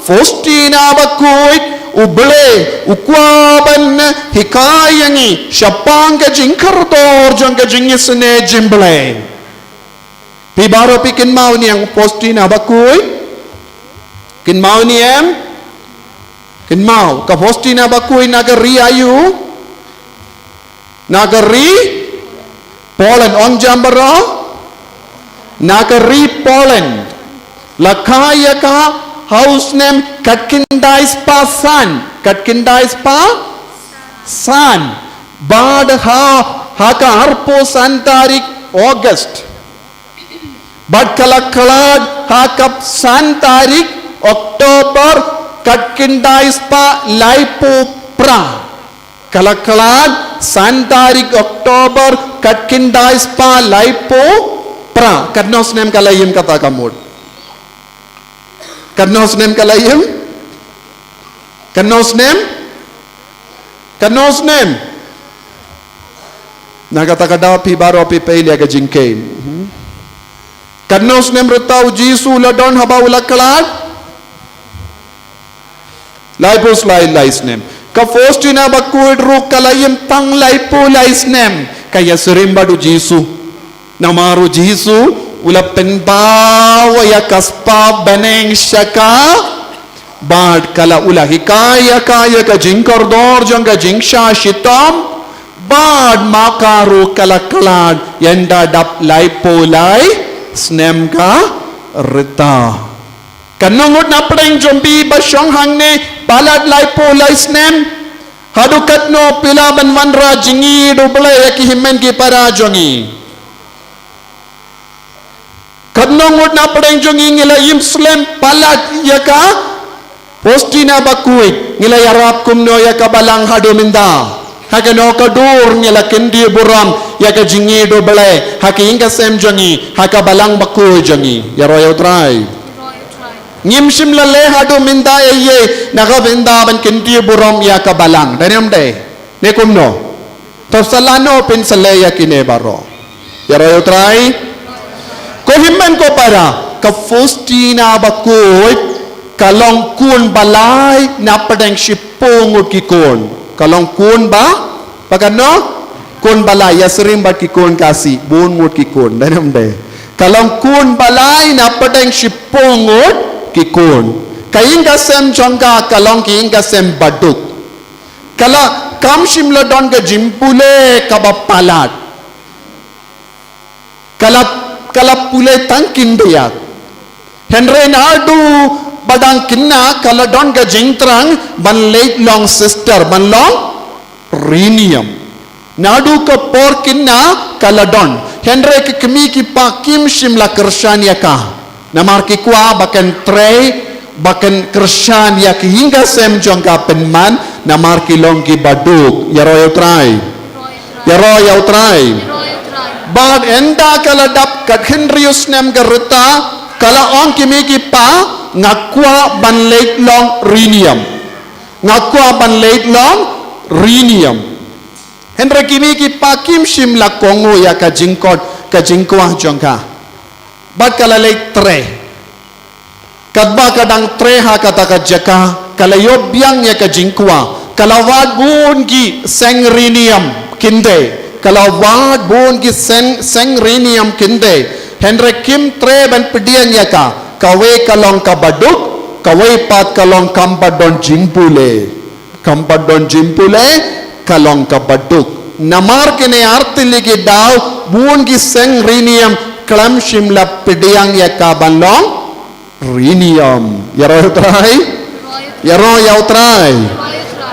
Faustina bakui uble ukwaban hikayangi shapanga jinkordor janga jingisne jimble pibaro pikin mau ni yang Faustina bakui kin mau ni kin mau ka Faustina bakui nagari ayu nagari Poland on jambara nagari Poland lakaya ka house name Katkindais pa san bad haka harpo santarik August bad kalak hakap santarik Oktober Katkindais pa laipo pra kalak santarik Oktober Katkindais pa laipo pra kadnos nem kalayim kata kamud kadnos nem kalayim kadnos nem nagata kadapi baro pi peli aga jingkain kadnos nem retau Jisu ladon haba ulaklat Laipos laisnem ka Faustina bakuid ru kalayim tang laipo laisnem kaya serimba du Jisu namaru Jisu ula penbawa ya kaspa beneng shaka bad kala ula hikaya kaya ka jinkordor janga jingsha shitam bad makaru kalaklad yanda dap laipo lai snem ka rita kanungot na preng jombi ba syong hang ne palat lai po lai snem hadukat no pila ban manra jingi do bela ya ki himen ki para jongi kanungot na preng jongi ngila imslem palat ya ka postina bakui ngila yarap kumno ya ka balang hado minda haka no kadur ngila kendi buram ya ka jingi do bela haki inga sem jongi haka balang bakui jongi ya royal try ngimsim lale hado minda ye naga binda ban kendi buram ya ka balang danam de ne kumno to salano pin sale ya kine baro ya royal try ko himman ko para ka postina bakui kalong kun balai na padang sipong ki kun kalong kun ba pagano kun balai ya sering bat ki kun kasi bun mut ki kun danam de kalong kun balai na padang sipong ki kun kaing kasem jongka kalong ki kasem baduk kala kam shimla don ga jimpule kabapalat kala pule tangkin dia henry nadu badang kinna kala don ga jingtrang ban late long sister ban long rinium nadu ka por kinna kala don henry ki kemi ki pakim shimla kershania ka namar ki kwa bakan tre bakan kershan ya ki hingga sem jongka penman namar ki long ki baduk ya royal try bad enda kala dap kat henrius nem gareta kala on kimi ki pa ngakwa ban late long rinium henry kimi ki pa kim shim la kongo ya ka jingkwa jongka bat kala late tre kadba kadang tre ha kata ka jaka kala yobyang ya ka jingkwa kala wad bun ki seng rinium kinde kala wad bun ki seng rinium kinde henry kim tre ban pedian ya ka kawe kalong kabaduk kawe pat kalong kambadon jimpule kalong kabaduk namar kene arti ligi daw bun ki seng rinium klam shimla pediang ya ka banlong rinium yaro yautrai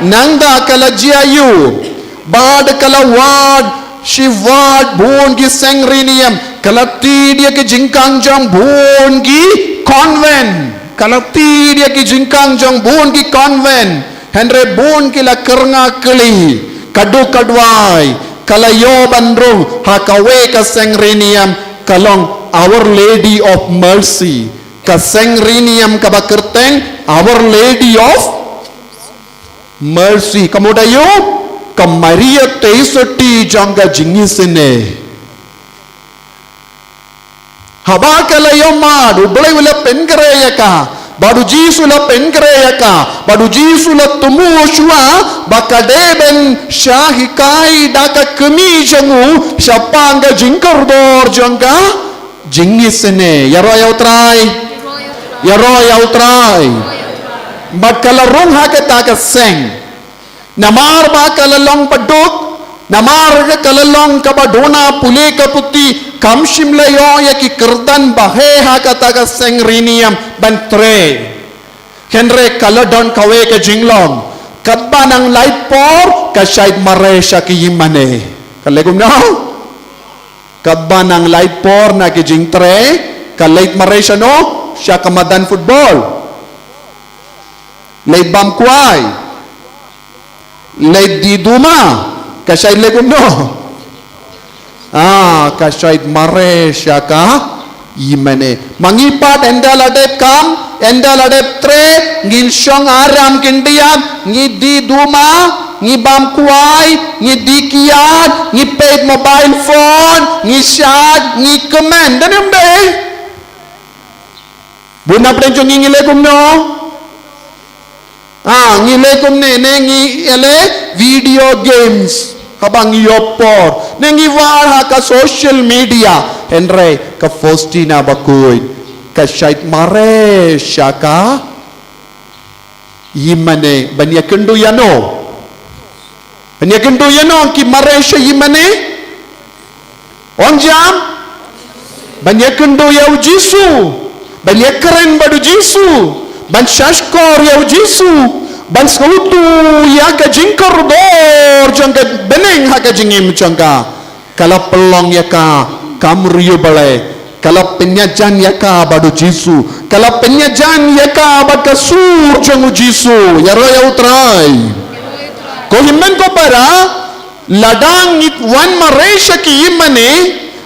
nangda kala jiayu bad kala wad shivad bun ki seng rinium kala ti dia ke jingkang jong bun ki convent kala ti dia ke jingkang jong bun ki convent henry bun ki la kernga keli kadu kadwai kala yo bandrung hakawe ka seng rinium kalong Our Lady of Mercy ka seng rinium ka bakerteng Our Lady of Mercy kamudayo ka Maria Teisoti jangga jingisene haba kala yoma du boleh wala pengreya ka badu jisu la pengreya ka badu jisu la tumuswa bakadeben syahikai daka kemi jangu syapanga jingkardor jangga jingisene yaro yautrai bakala rung hakata ka seng namar bakala long paduk namar ka kalalong kabadona puli ka puti kamshim layo ya ki kerdan bahe hakata ka seng rinium bantre henry kaladon kawe ka jinglong kadba nang laipor ka shaid maresha ki yimane kalegum na kadba nang laipor na ki jingtre ka late maresha no siya kamadan football late bamkwai late di duma kasyait legum no kasyait mare syaka yimane mangipat endal adep kam endal adep tre ngin syong aram kindiam ngidi duma ngibam kuai ngidi kiat ngipet mobile phone ngisyad ngikemen dan yung day bunap rin yung ngilegum no ngilegum ne ngi ele video games habang yopor nengi war ka social media henry ka fostina bakuy ka syait mare syaka yimane banyakendu yano ki mare sya yimane onjam banyakendu ya ujisu Banyak keren badu Jisu. Ban syashkor ya Jisu. Ban skutu ya ka jingkor dor jangka beneng ha ka jingim jangka. Kalau pelong ya ka kamriyo balai. Kalau penyajan ya ka badu Jisu. Kalau penyajan ya ka bad ka sur jangu Jisu. Ya roya utrai. Ko himmen ko para ladang it wan maresha ki imane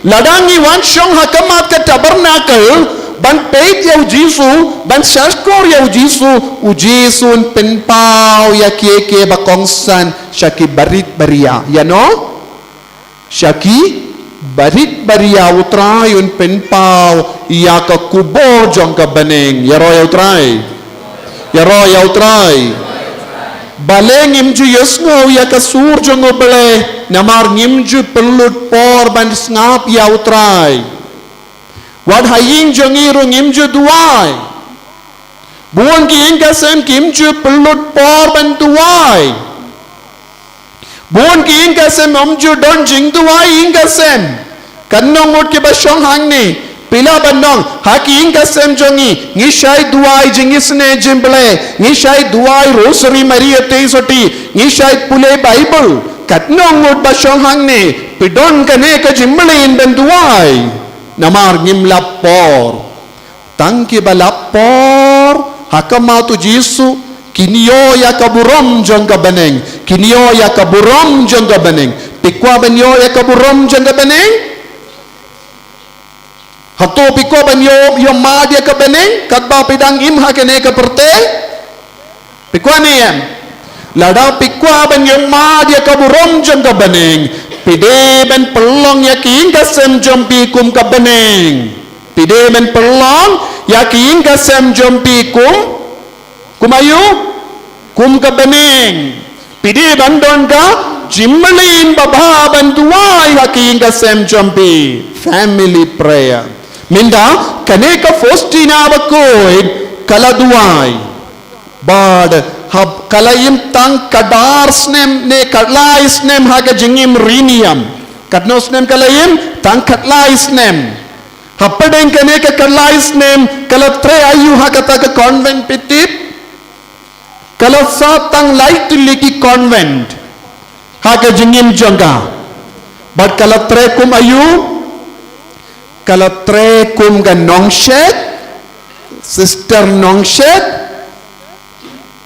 ladang i wan shong hakamat ka tabernacle ban peit ya Jisu ban syashkor ya Jisu ujisun penpau ya kieke bakongsan syaki barit baria ya no syaki barit baria utrayun penpau ya ka kubo jong ka beneng ya roya utrai ya roya utrai baleng imju yesno ya ka sur jong bale namar ngimju pelut por ban ngap ya utrai Wad haying jongiru ngimju duai. Buon ki ingkasem kimju pelut por ban duai. Buon ki ingkasem omju don jing duai ingkasem. Kanong mut ki basyong hang ni. Pila bandong haki ingkasem jongi ngishai duai jingisne jimble ngishai duai rosary maria teisoti ngishai pule bible katnong mut basyong hang ni pidon kane ka jimble in ban duai. Namar ngim lapor tangki balapor hakama tu Jisu kinio ya kaburom jong ka beneng kinio ya kaburom jong ka beneng pikwa banyo ya kaburom jong ka beneng hato pikwa banyo yo ma dia ka beneng katba pidang im hakene ka perte pikwa ni em lada pikwa banyo ma dia kaburom jong ka beneng pide ben pelong yakin kasem jompi kum ka beneng pide ben pelong yakin kasem jompi kumayu kum ka beneng pide bandon ka jimmelin baba bantuai yakin kasem jompi family prayer minda kaneka fostina bakoid kala duai bad hab kalayim tang kadar snem ne kadlai snem haga jingim riniam kadno snem kalayim tang kadlai snem hapadeng kane ka kadlai snem kala tre ayu haga ta ka convent pitip kala sa tang light liki convent haga jingim janga but kala tre kum ayu kala tre kum ga nongshet sister nongshet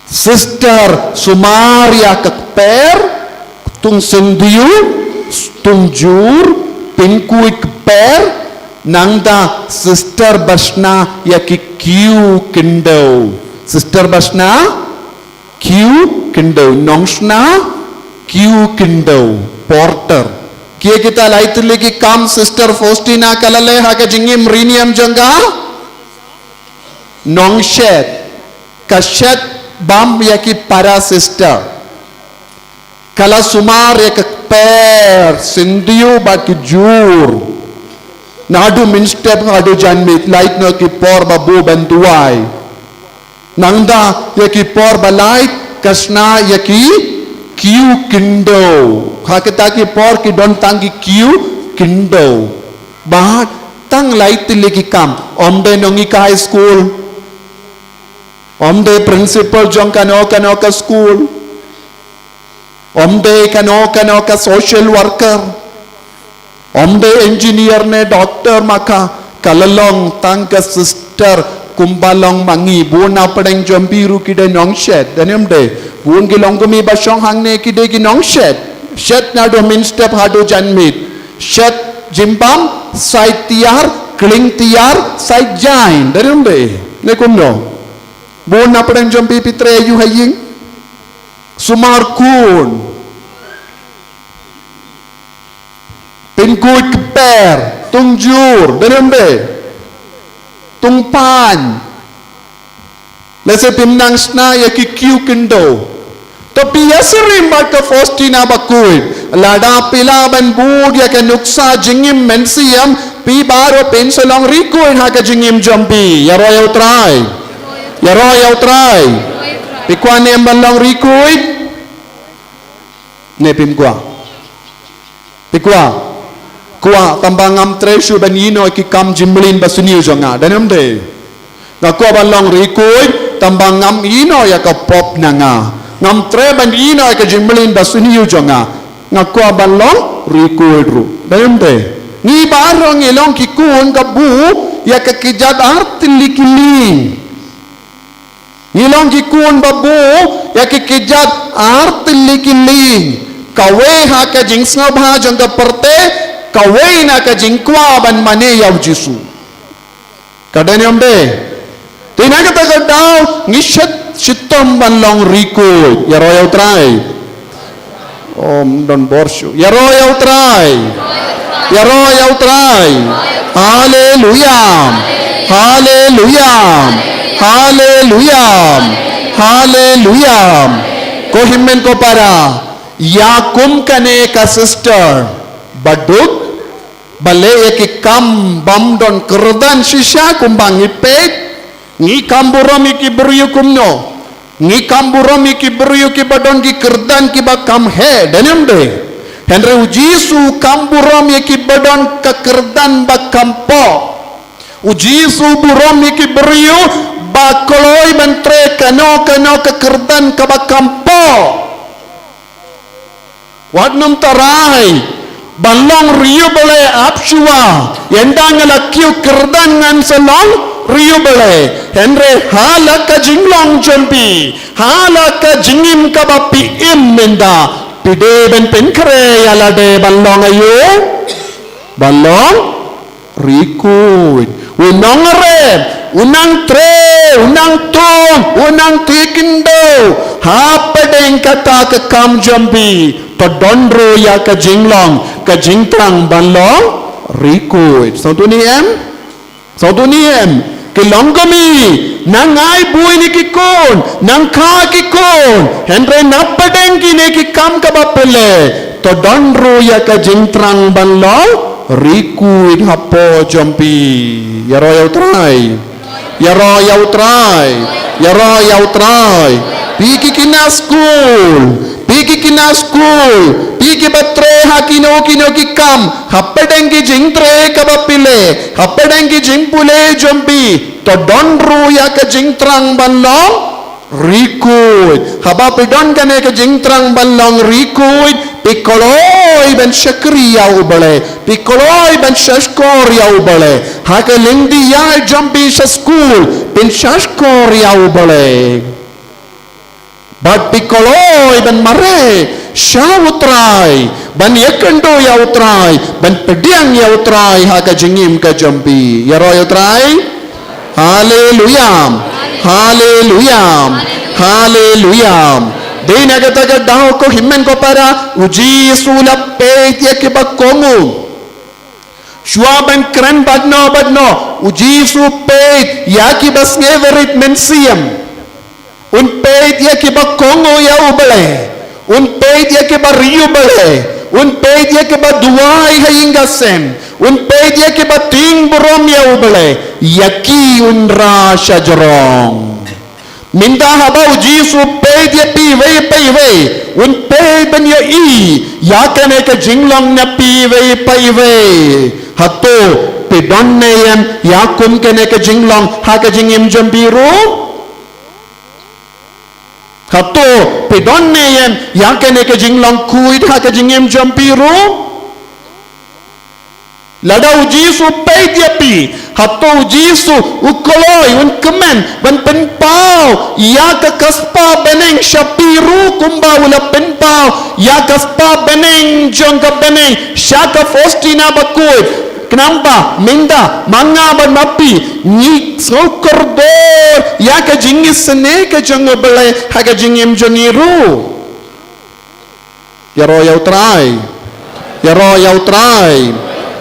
Sister Sumaria Kekper Tung Sendiu Tung Jur Pinkui Kekper Nangda Sister Basna Yaki Kiu Kendo Sister Basna Kiu Kendo Nongsna Kiu Kendo Porter Kia kita laitu lagi kam Sister Faustina Kalale Haka Jingim Riniam Jangga Nongshet Kashet Bam yaki para sister kala sumar yak per sindiu baki jur nadu minstep nadu janmit light no ki por babu bantuai nangda yaki por balait kasna yaki kiu kindo hakita ki por ki don tangi kiu kindo bahat tang light lagi kam omde nongi ka high school Omde principal jong kanoka school. Omde kanoka social worker. Omde engineer ne doctor maka kalalong tangka sister kumbalong mangi buna padeng jombiru kide nongshet danemde bun gilong gumi basyong hangne kide ki nongshet shet na do min step hado janmit shet jimbam side tiar kling tiar side jain danemde ne kumno Bun na padang jompi pitre yu haying sumar kun pinkut keper tungjur danemde tungpan lese pimnang sna ya ki kiu kendo tapi yaserim baka Faustina bakui lada pilaban bud ya ka nuksa jingim mensiam pi baro pensolong rikuin haka jingim jompi ya royal try ya royal try pikwan em balong rikuit ne pim kwa pikwa kwa tambangam treshu banino ki kam jimblin basuniu jonga danem de ngaku balong rikuy tambang ngam ino ya ka pop nanga ngam treban ino ya ka jimmelin basuni ujonga ngaku balong rikuy ru dayumte ni barong ilong kikun ka bu ya ka kijat artilikiling ilong kikun babu ya ka kijat artilikiling kawe ha ka jingsna bha jang ka perte kawe na ka jingkwa ban mane yaw jisu kadanyam de tinaga ta daw ngishat shitom banlong riko yaroyaw try don borsho yaroyaw try hallelujah hallelujah hallelujah hallelujah ko himmen ko para yakum kane ka sister baduk bale ki kam bam don kerdan shisha kumbang ipet ngi kamburam ki beryukum no ngi kamburam ki beryu ki badon ki kerdan ki bakam he danem de henry ujisu kamburam ki badon ka kerdan bakam po ujisu buram ki beryu bakoloi bentre kano ka kerdan ka bakam po wadnam tarai balong riu bale apshua yendang la kiu kerdan ngan salong riu bale henre hala ka jinglong jompi hala ka jingim ka bapi im menda pide ben pen kare yala de balong ayo balong rikuid unang re unang tre unang tong unang tikindo hapadeng kata ke kam jompi to dondro ya ka jinglong ka jingtrang banlong rikuid sauduni em kilong kami nangai bui ni kikon nang kha kikon henre napadeng kine ki kam ka bapele to dondro ya ka jingtrang banlong rikuid hapo jompi yaro yau try piki kina school piki batre hakino ki kam happedengi jingtre kabapile happedengi jingpule jombi to donru ya ka jingtrang banlong rikuid habapidon kane ka jingtrang banlong rikuid pikoloi ben shakri yau bale pikoloi ben shashkor yau bale haka lingdi ya jombi sa school ben shashkor yau bale but pikoloi ben mare syawutrai ban yakendo yautrai ban pediang yautrai haka jingim ka jombi yaro yautrai hallelujah hallelujah hallelujah dina kata daw ko himmen ko para uji sulap pe ke bakongu shuaban kran badno uji su pe yaki bas neverit mensiam un pe ke bakongu ya ubale un pe ke bariu bale un pe ke baduai haingasem un pe ke bating borom ya ubale yaki un ra shajarong minta haba uji su pe dia pi ve un pe ben ya i ya kane ka jinglong na pi ve hato pe donne yam ya kum kane ka jinglong ha ka jingim jambiru hato pe donne yam ya kane ka jinglong kuid ha ka jingim jambiru lada uji su pe dia pi hato uji su ukoloi un kemen ban penpau ya ka kaspa beneng shapiru kumba ula penpau ya kaspa beneng jong ka beneng shaka fostina bakui kenapa minda manga ban mapi ni sokordor ya ka jingis sene ka jong belai ha ka jingim joniru yaro yau try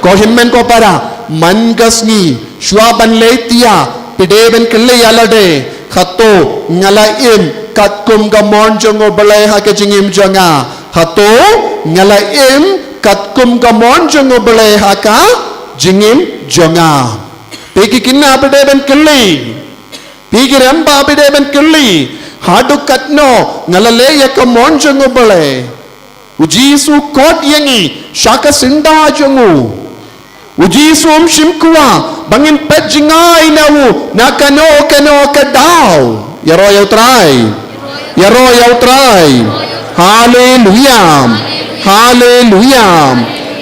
ko himmen ko para mangasni shuaban letia pideben kelle yalade khato ngalaim katkum gamon jongo balai ha ke jingim jonga hato ngalaim katkum gamon jongo balai ha ka jingim jonga piki kinna pideben kelle piki ramba pideben kelle hadu katno ngalale yakamon jongo balai uji su kot yangi shaka sinda jongo uji som shimkwa bangin pejingai nawu nakano kadau yaro yau try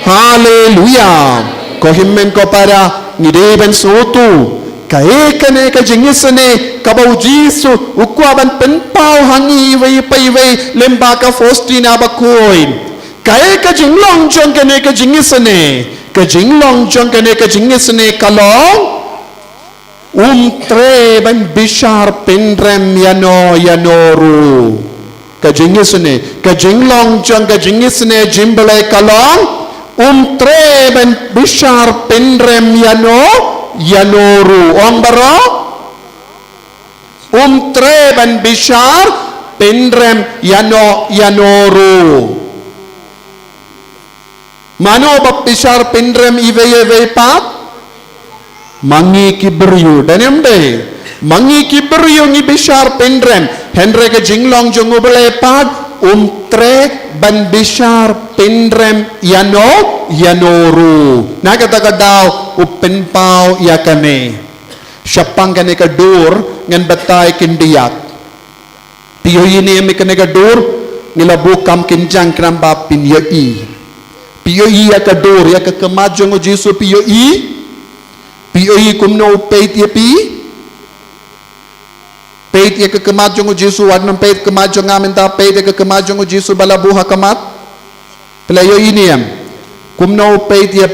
hallelujah ko himmen ko para ngideben sotu kaekane ka jingisane kabau jisu ukwaban penpau hangi wei pai wei lemba ka fostina bakoin kaeka jinglong jong kane ka jingisane ka jinglong jong kane ka jingisane kalong tre ban bishar pendrem yanoru ka jinglong jong ka jingisane jimbale kalong tre ban bishar pendrem yanoru ong baro tre ban bishar pendrem yanoru mano ba bishar pendrem ive pat mangi kibriyu danemde mangi kibriyu ni bishar pendrem henre ke jinglong jongo bele pat tre ban bishar pendrem yanoru nakatagadaw upen pau yakane syapang kane ka dur ngan batay kindiyak piyo yini emi kane ka dur nilabukam kinjang kramba pinyoi piyo ya ka dur ya ka kemajong o jisu piyo kumno peit ya peit ya ka kemajong o jisu wadnam peit kemajong amin ta peit ya ka kemajong o jisu balabuha kamat pelayo ini yam kumno peit ya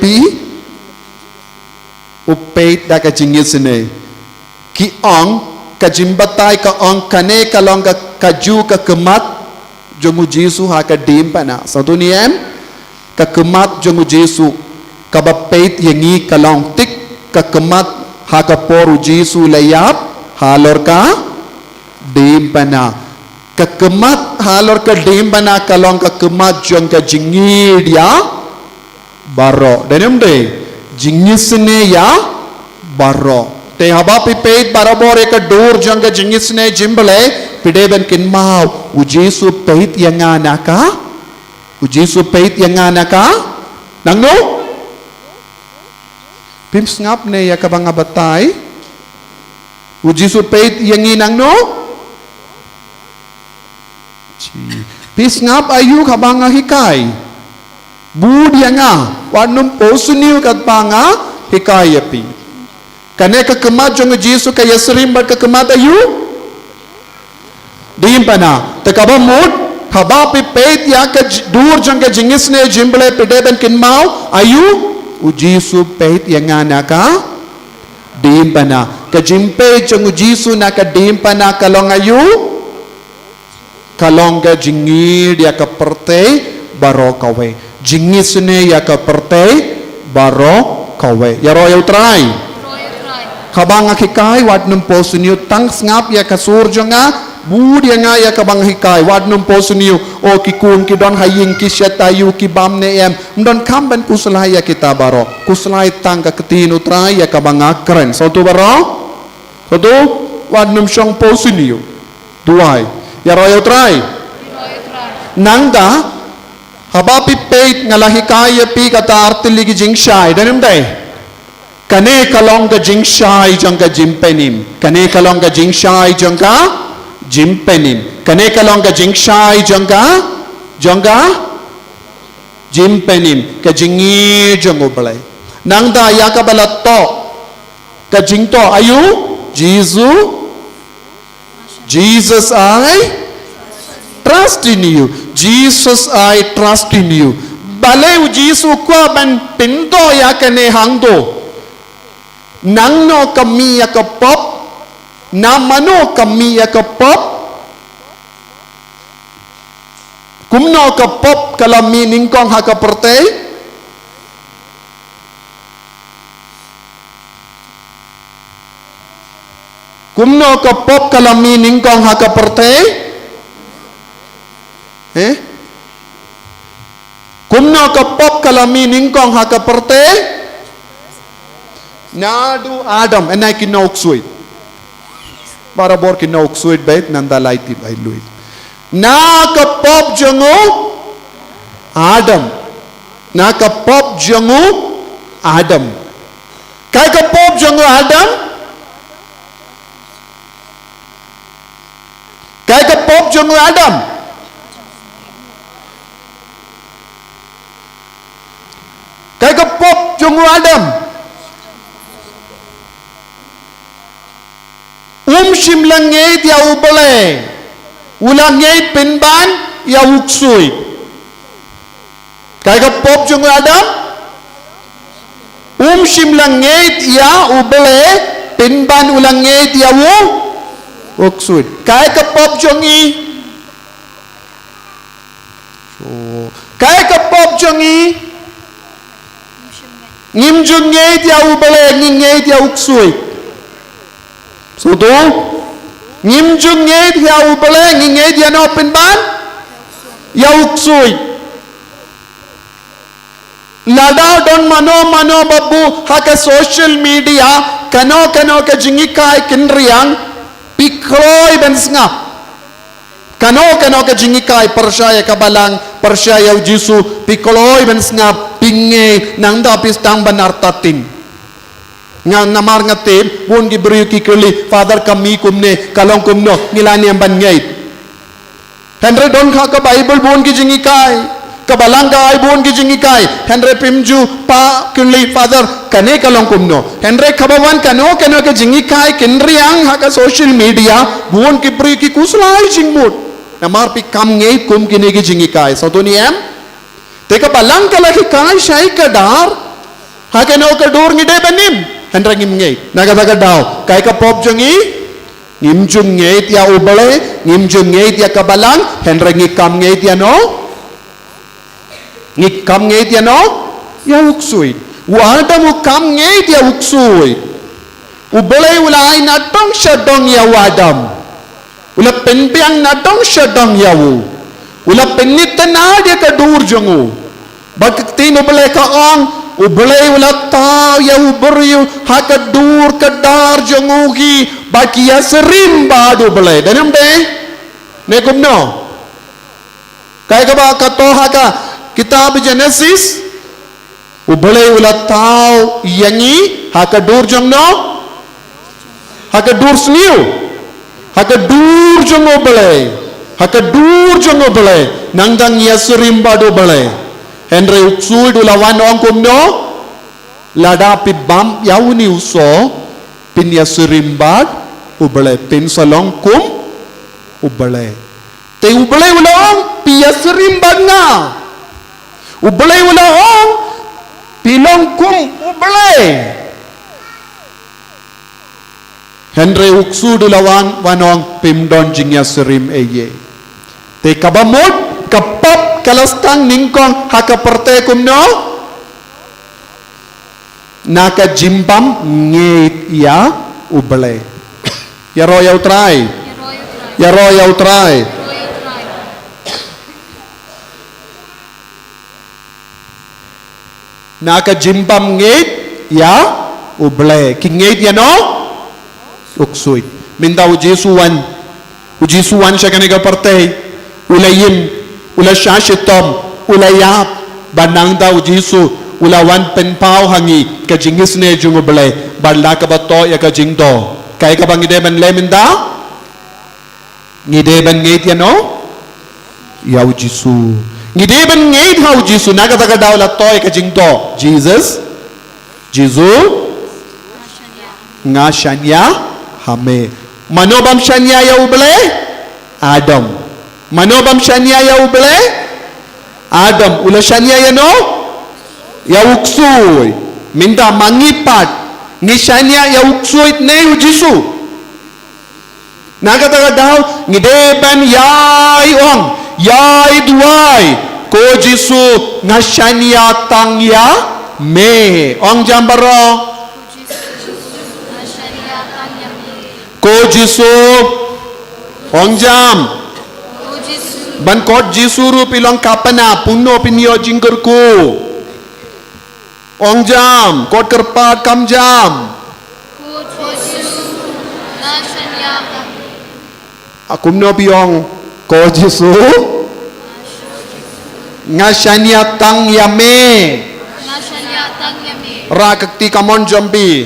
upeit da ka jingisne ki ong ka jimbatay ka ong kane kalong ka kaju ka kemat jongu jisu ha ka dimpana satu niyam ka kemat jongu jisu ka bapeit yangi kalong tik ka kemat ha ka poru jisu layap halor ka dimpana ka kemat halor ka dimpana kalong ka kemat jong ka jingid ya baro denem de jingisne ya baro te habapi peit barabore ka dur jong ka jingisne jimbale pideben kinmau ujisu peit yangana ka nangno pims ngap ne ya kabanga batay ujisu peit yangi nangno pis ngap ayu kabanga hikay budi nga wanum posuniu kat panga hikayapi kane ka kemat jong jisu ka yasrim bar ka kemat ayu dimpana takaba mut habapi peit ya ka dur jong ka jingisne jimbale pedeben kinmau ayu ujisu peit yangana ka dimpana ka jimpe jong jisu na ka dimpana kalong ayu kalong ka jingid ya ka perte baro kawe jingisne ya ka perte baro kawe yaro try kabang hikay wadnum posuniu tang ngap ya ka surjo nga budi nga ya kabang hikay wadnum posuniu o kikun kidon haying kisyatayu kibamne em mdon kamban kuslay ya kita baro kuslay tang ka ketinu try ya kabang keren satu baro satu wadnum syong posuniu duay yaro try nangda habapi peit ngalahikay pi kata artili ki jingshay danim day kane kalong ka jingshay jong ka jimpenim kane kalong ka jingshay jong ka jimpenim kane kalong ka jingshay jong ka jimpenim ka jingi jong ubalay nang da ya ka balat to ka jingto ayu Jesus I trust in you I trust in you balay Jesus ko ban pinto ya kane hangdo nangno kami ya kapop namano kami ya kapop kumno kapop kalami ningkong hakaperte kumno kapop kalami ningkong hakaperte kumno kapop kalami ningkong hakaperte nadu Adam enai kinok suit para bor kinok suit bait nanda laiti bai luit na kapop jongo Adam Kai ka pop jong Adam. Kai ka pop jong Adam. Kai ka pop jong Adam. Shim langit ya ubale. Ulangit pinban ya uksui. Kai ka pop jong Adam. Shim langit ya ubale pinban ulangit ya uksui. Kai ka pop jong I. Kai ka pop jong I. Ngim jong ngit ya ubale ngit ya uksui. So tu ngim jung ngait ya ubale ngait ya no pinban ya uksui lada don mano babu haka social media kano ka jingikai kinriang pikroi ben sngap kano ka jingikai percaya kabalang percaya Jisu pikroi ben sngap pinge nang da pistang banartatin nga namar nga tib buon gibriyo kikuli father kami kumne kalong kumno ngilani ang bangay Henry don ka Bible buon gijingikai kabalang ka ay buon gijingikai Henry pimju pa kuli father kane kalong kumno Henry kabawan kano ka jingikai kinriang haka social media buon gibriyo kikuslay jingmut namar pi kam ngay kum kinigi jingikai so to niyam te kabalang ka laki kai shay kadar haka no ka dur ngide banim Hendra ngim ngait nagadaga daw kai ka pop jongi ngim jung ngait ya ubale ngim jung ngait ya kabalang Hendra ngikam ngait ya no ngikam ngait ya no ya uksui wada mu kam ngait ya uksui ubale ulai natong syadong ya wadam ula penpiang natong syadong ya wu ula penitana dia ka dur jongu bakti no bale ka ong ubelai ulat tau ya uberiu haka dur kedar jongugi baki ya serimba do belai danam deh nekum no kai ka ba kato haka kitab Genesis ubelai ulat tau yangi haka dur jong no haka dur sniu haka dur jongo belai haka dur jongo belai nangdang ya serimba do belai Henry uksui du lawan ong kumno lada pibam yauni uso pin ya serimbat ubale pin salong kum ubale te ubale ulong pia serimbat nga ubale ulong pilong kum ubale Henry uksu du lawan wanong pimdon jingya serim eye te kabamot kapap kalastang ningkong haka perte kumno naka jimbam ngeit ya ubale ya royal try naka jimbam ngeit ya ubale king ngeit ya no uksui minta ujisuan siya kaniga parte ulayin ula syashitom ula yap banang daw Jisu ula wan penpau hangi kajingis ne jungo bele barla ka bato ya kajingdo kay ka bang ideban leminda ngideban ngait ya no yaw Jisu ngideban ngait haw Jisu nagataga daw la toy kajingdo Jesus Jisu nga shanya hame manobam shanya yaw bele Adam manobam shania ya ubele Adam ula shania ya no ya uksui minta mangipat ni shania ya uksui ne Jisu nagataga daw ngideban yai ong yai duai ko Jisu nga shania tang ya me ong jambaro ko Jisu ong jam ban kot Jisuru pilong kapana puno pinyo jingkerku ong jam kot kerpat kam jam akum no piong ko Jisu ngashania tang yame rakakti kamon jampi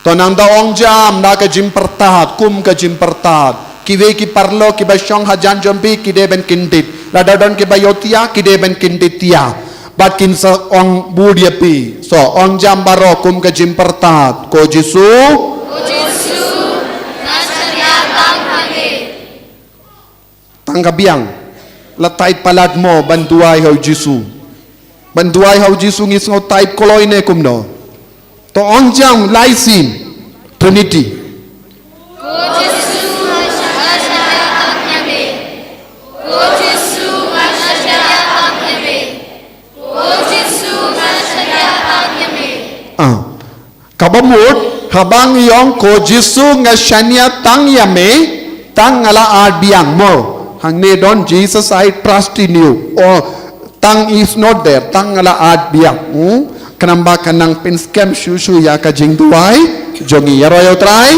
tonang daong jam na ka jim pertat kum ka jim pertat kiwe ki parlo ki ba syong hajan jampi ki de ben kintit ladadon ki ba yotia ki de ben kintit tia bat kin sa ong budia pi so ong jam baro kum ka jim pertat ko Jisu tanggabiang latait palad mo banduay hau Jisu banduay hau Jisu ngis ngau taip koloi ne kumno to ong jam laisin Trinity kabamut habang yong ko Jisu nga shania tang yame tang ala biang mo hang ne don Jesus I trust in you or tang is not there tang ala biang kanamba kanang pin scam shushu ya ka jing duai jongi yaro yaw trai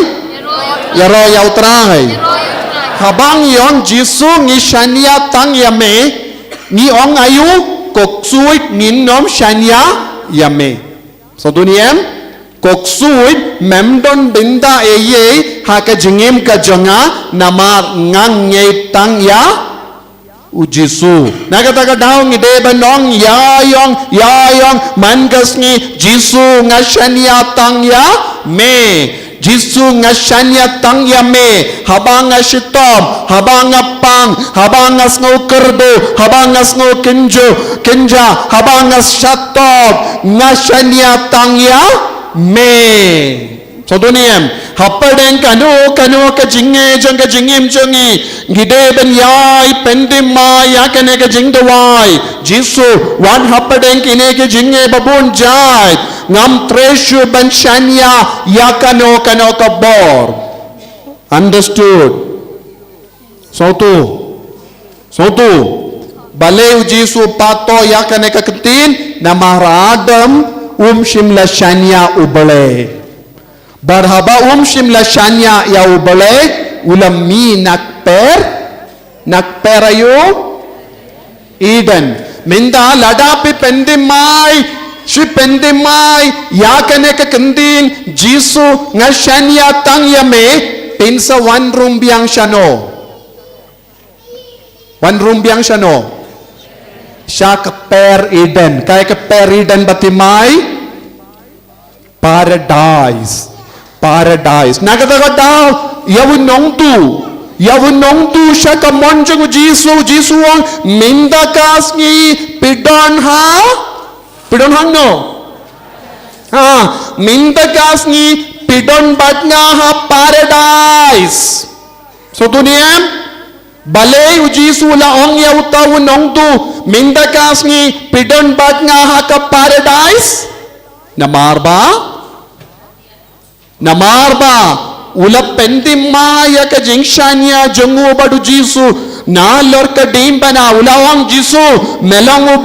habang yong Jisu ngi shania tang yame ni ong ayu kok suit nin nom shania yame so duniem kok suit memdon binda eye ha ka jingim ka jonga namar ngang nge tang ya Jisu nagataga daw ngi de banong yayong mangas ngi Jisu nga shania tang ya me Jisu nga shania tang ya me habang nga shitom habang nga pang habang nga snow kerdo habang nga snow kinja habang nga shatop nga shania tang ya me so duniem hapadeng kanu ka jinge jong ka jingim jongi gide ben yai pendima ya kane ka jingdawai Jisu wan hapadeng kine ka jinge babun jai ngam treshu ben shania ya kano ka bor understood so tu baleu Jisu pato ya kane ka ketin namaradam shimla shania ubale barhaba shimla shania ya ubale ulam mi nakper ayo Eden minda ladapi pendimai ya kane ka kendin Jisu nga shania tang yame pinsa one room biang shano siya ka per Eden kaya ka per Eden batimay paradise nagataga daw yawun nong tu siya ka monjang Jisu ang mindakas ngi pidon hang no mindakas ngi pidon bat nga ha paradise so duniem balay Jisu la ong yaw tawun nong tu mindakas ngi pidon bat nga ha ka paradise namarba ula pendimaya ka jingshania jongu badu Jisu na lor ka dimbana ula ong Jisu melong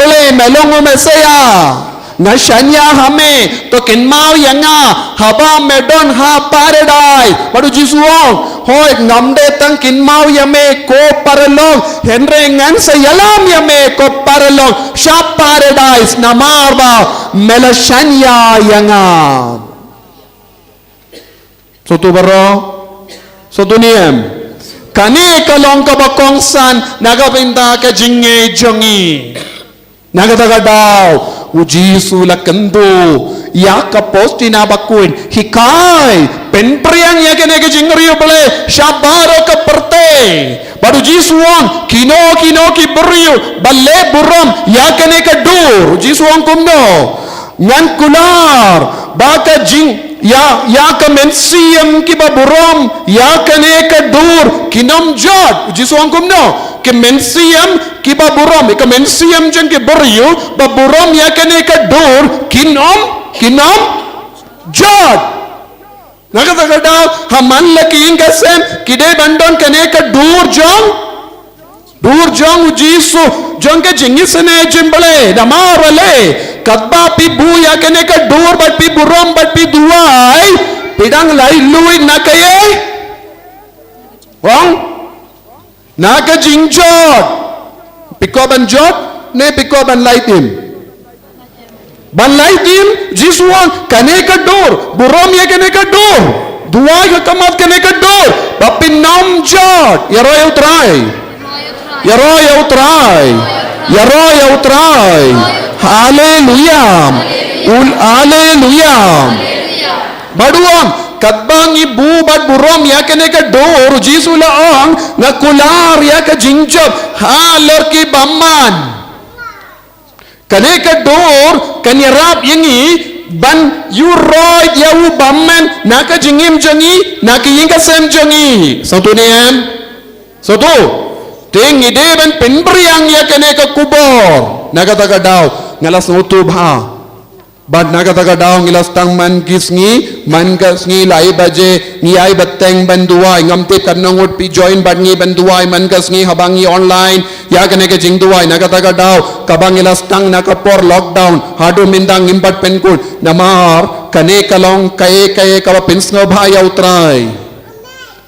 mesaya na shania hame to kinmao yanga haba medon ha paradise badu Jisu ong hoy ngamde tang kinmao yame ko paralog henre ngan sa yalam yame ko paralog sha paradise namarba mela shania yanga so tu baro so duniem kani kalong ka bakongsan nagabinda ka jinge jongi nagataga daw Jisu la kendo ya ka posti na bakuin hikai penpriang ya kene ke jingriyo bole shabaro ka perte baru Jisu ang kino ki beriyo balle buram ya kene ka dur Jisu ang kumno ngan kular baka jing ya ka mensiam ki baburam ya kene ka dur kinom jod Jisu ang kumno ke mensiam ki baburam ka mensiam jeng ki beriyo baburam ya kene ka dur kinom jod nagataga haman laking kasem kide bandon kene ka dur jong Jisu jong ka jingisane jimbale damarale kadba pi buya kene ka dur bat pi burom bat pi duai pidang lai lui nakaye wong naka jingjot pikoban jot ne pikoban laitim ban laitim jisuang kane ka dor burom ya kane ka dor duai ka kamat kane ka dor bapin nam jot yaro ya utrai yaro ya utrai yaro ya utrai haleluya haleluya baduang kadbang ibu bad burom ya kene ka dor jisula ang ngakular ya ka jingjab halor ki bamman kane ka dor kanyarap yangi ban yuroy yawu bamman naka jingim jangi naka yinga sem jangi satu niyam satu ting ide ban pinbriang ya kene ka kubor naka taga daw ngalas utub ha bad naga taga daw ngilas tang man kisngi man kasngi lai baje ngi ai bateng banduai ngamte kanangot pi join bad ngi banduai man kasngi habangi online ya kane ke jing duai naga taga daw kabang ngilas tang nakapor lockdown hadu mindang imbat penkul namar kane kalong kaye kaba pinsngo bhai utrai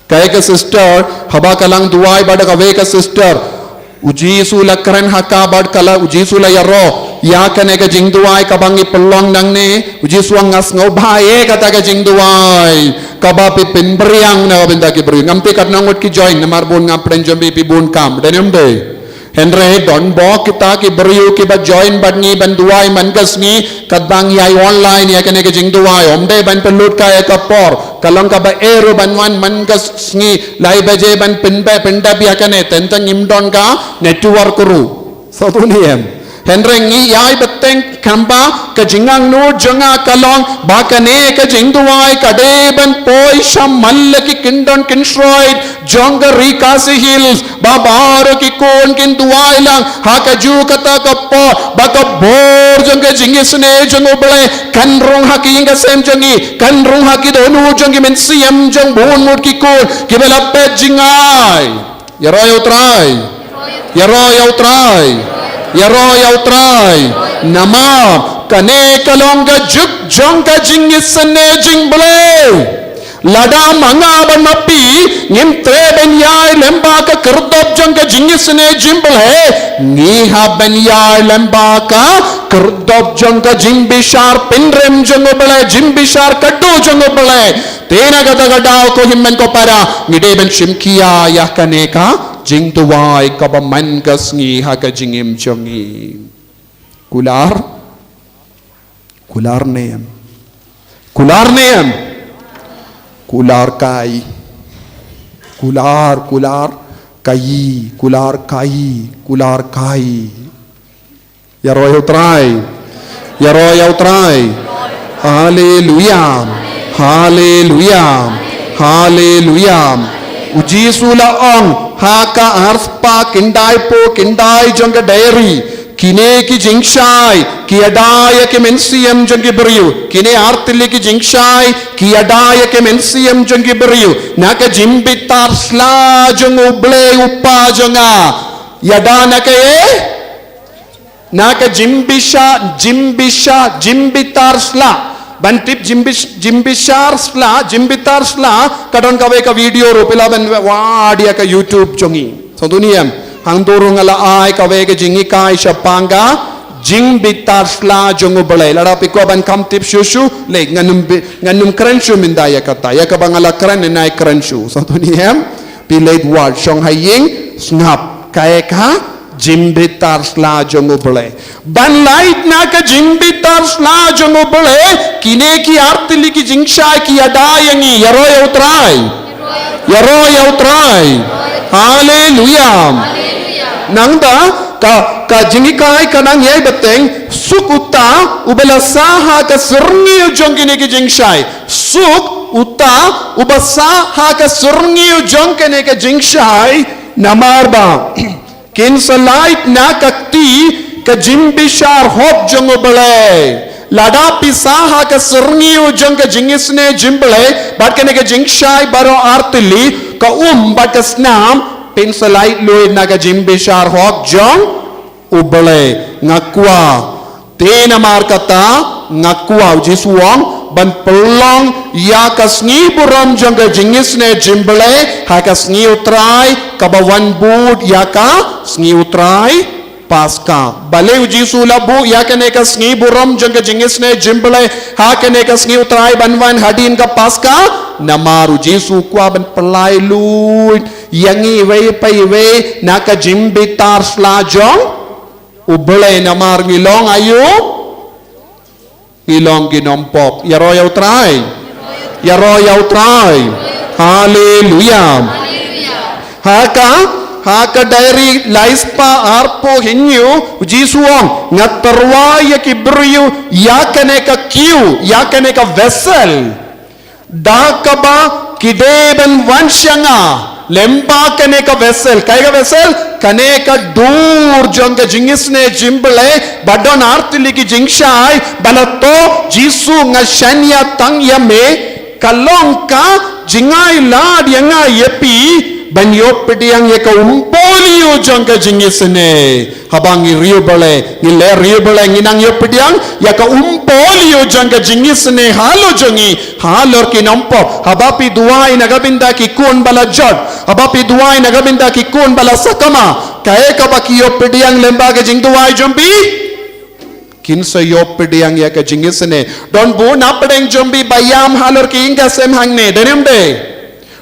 kaye ka sister haba kalang duai bad kave ka sister uji sula karen haka bad kala uji sula yaro ya kane ka jingduai kabangi pelong nang ne uji suang ngas ngau bhae kata ka jingduai kabapi pinbriang na kabinda ki bri ngamte kat nangot ki join namar bon ngam prenjombi pi bon kam denem de henre don bo kita ki beriu ki ba join badngi banduai mangasni kadbang yai online ya kane ka jingduai omde ban pelut ka ekapor kalang ka ba ero banwan mangasni lai baje ban pinbe pinda ya kane tentang imdon ka network kuru satu niem henreng ngi yai beteng kamba ka jingang nur janga kalong bakane ka jingduai kade ban poi sham mallaki kindon kinsroid jonga rikasi hills babar ki kon kin duai lang haka ju kata kappo baka bor jonga jingisne jongo ble kanrong haki inga sem jongi kanrong haki donu jongi men siam jong bon mut ki kon kibela pet jingai yaro utrai yaro utrai yaro utrai nama kane kalonga juk jongka jingisne jingble lada manga ban mapi ngim ben yai lemba ka kerdop jongka jingisne jimble ngiha ben yai lemba ka kerdop jongka jimbishar pinrem jongoble jimbishar kaddu jongoble tena gada gada ko himmen ko para ngide ben shimkia ya kane ka jing tuwai kabaman kasngi haka jingim jongi kular neyam kular kai kular kai yaro utrai hallelujah uji sula ong haka arspa kindai po kindai jonga dairy kine ki jingshai ki adaya ke mensiam jongi beriu kine artili ki jingshai ki adaya ke mensiam jongi beriu naka jimbitar sla jong uble upa jonga yadana ke naka jimbitar sla bantip jimbishar jimbitar sla kadon kawe ka video ro pila ban wadia ka YouTube jongi so duniam hang dorong ala ai kawe ka jingi kai shapanga jimbitar sla jongo balai lara piko ban kam tip shushu le nganum krenshu mindaya kata ya ka bangala kran nai krenshu so duniam pilait word shong haying snap kae ka jimbitar sla jongo bale ban light na ka jimbitar sla jongo bale kine ki artili ki jingsha ki adayangi yaro utrai hallelujah nangda ka jingikai kanang yai beteng suk uta ubela saha ka surngi jongkine ki jingshai suk uta ubasa ka surngi jongkine ki jingshai namarba kin salait na kakti ka jimbishar hop jongo bale lada pisaha ka surngi jong ka jingisne jimbale bat kene ka jingshai baro artili ka bat ka snam pin salait loy na ka jimbishar hop jong ubale ngakwa tena markata ngakwa jisuang ban pelong ya kasngi buram jong ka jingisne jimbale ha kasngi utrai kabawan bud ya ka sngi utrai Pasca. Baliw Jisu labu ya kene ka sngi buram jong ka jingis ne jimbale ha kene ka sngi utrai banwan hadin ka Pasca namaru Jisu kwa ban pelai lu yangi we pai we na ka jimbi tar sla jong ubale namar ngilong ayu ngilong ginompok ya ro ya utrai ya ro ya utrai haleluya haka diary laispa arpo hinyu Jisuong ngatarwa ya kibriyu ya kene ka kiu ya kene ka vessel dakaba kideben wanshanga lemba kene ka vessel kai ka vessel kane ka dur jong ka jingisne jimbale badon artili ki jingshai balato Jisu ngashanya tang yame kalong ka jingai lad yanga yepi banyo pediang ye ka umpolio jong ka jingisne habang iriyo bale ngile riyo bale nginang yo pediang ya ka umpolio jong ka jingisne halo jongi halor ki nampo habapi duai nagabinda ki kun bala jod habapi duai nagabinda ki kun bala sakama kae ka bakiyo pediang lemba ka jing duai jombi kinsa yo pediang ya ka jingisne don bu na pedeng jombi bayam halor ki inga sem hangne denem de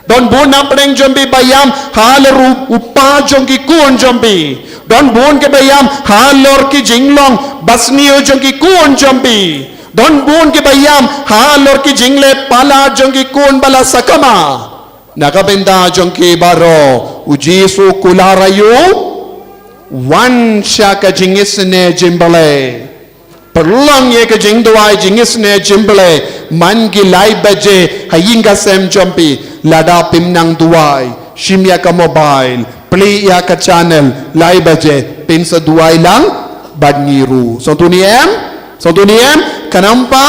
Don bun na pedeng jombi bayam halor upa jongki kun jombi. Don bun ke bayam halor ki jinglong basnio jongki kun jombi. Don bun ke bayam halor ki jingle pala jongki kun bala sakama. Nakabenda jongki baro ujisu kularayu wan shaka jingisne jimbale. Perlang ye ke jingduai jingisne jimbale man ki lai baje hayinga sem jombi. Lada pimnang duai shimya ka mobile play ya ka channel lai baje pin sa duai lang badngiru so tuniem kanampa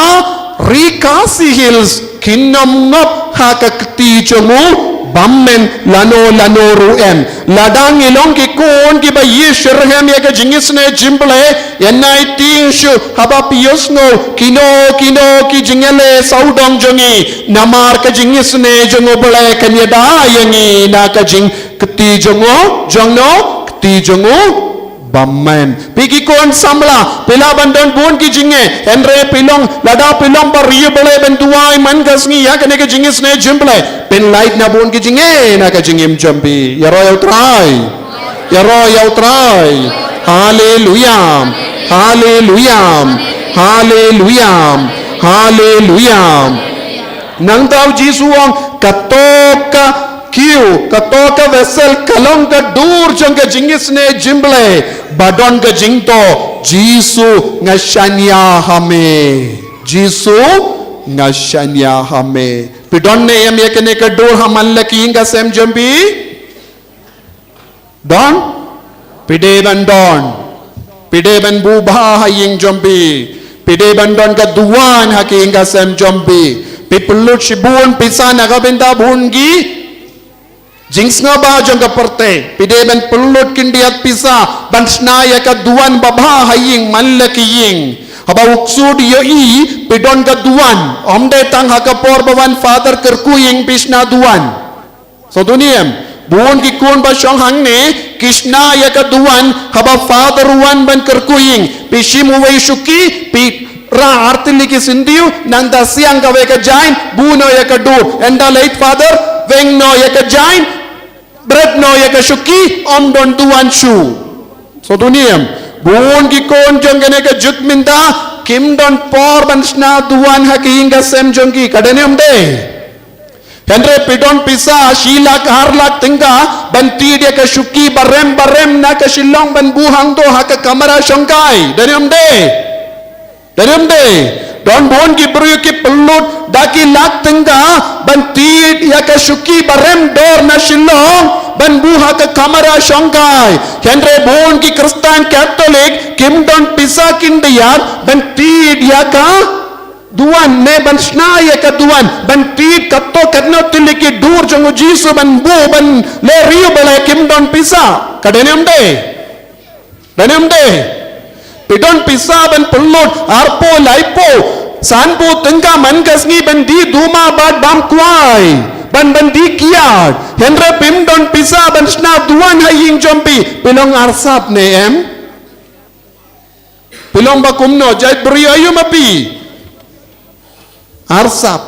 Rikasi Hills kinam ngop ha ka kti chomu bammen lano ruem ladang ilong ki kun ki bayi shirhem ya ka jingisne jimble enai tinshu haba piosno kino ki jingele saudong jongi namar ka jingisne jongo bole kanyada yangi na ka jing kti jongo jongno kti jongo bammen piki kon samla pila bandon bun ki jingeendre pilong lada pilong par riye bole bentuai man gasngi ya kane ka jingisne jimble pen light na bun ki jinge na ka jingim jambi ya ro ya utrai hallelujah nang tau Jisuang katoka kiu katoka vessel kalong ka dur jong ka jingisne jimble badon ka jingto Jisu ngashanya hame pidon ne yam yekene ka dur hamal ki inga sem jambi don pideban buba haying jambi pideban don ka duan haki inga sem jambi pipulut shibun pisa nagabinda bungi Jings nga ba jong kaperte pideben pelut kindiat pisa bansna ya ka duan babha haying malakiying haba uksud yo i pidon ka duan omde tang hakapor bawan father kerkuying pisna duan so duniem buon ki kun ba syong hangne kisna ya ka duan haba father wan ban kerkuying pishimu wei shuki pi ra artili ki sindiu nanda siang ka we ka jain buno ya ka du enda late father weng no ya ka jain bread no ya ka shuki om don tuan shu so duniem buon ki kon jong kene ka juk minta kim don por bansna tuan haki inga sem jong ki kadenem de Henry pidon pisa shila harlak tingga banti dia ka shuki barem na ka shilong ban buhang to haka kamera shongkai denem de don bon ki bru ki pelut daki lak tingga banti ya ka shuki barem dor na shilong ban buha ka kamera shongkai Henry bon ki Kristen Catholic kim don pisa kindiat banti dia ka duan ne ban snaya ka duan ban tit katto kadno tiliki dur jongo Jisu ban bu ban le riu bale kim don pisa kadenem de pidon pisa ban pulut arpo laipo sanpu tengka man kasngi ban di duma bad bam kwai ban di kiat Henry pim don pisa ban sna duan haying jompi pilong arsap ne em Pilong bakumno jait beri ayu mapi. Arsap.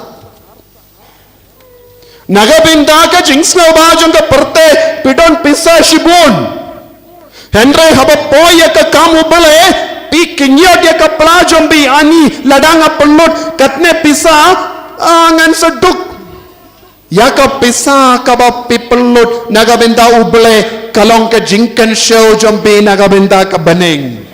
Nagabinda ka jingsna bajong ka perte pidon pisa shibun. Henry haba poya ka kamu bale pi kinyot ya ka plajom bi ani ladanga pelut katne pisa angan seduk. Ya ka pisa ka ba pi pelut nagabinda ubele kalong ka jingkan show jombi nagabinda ka baning.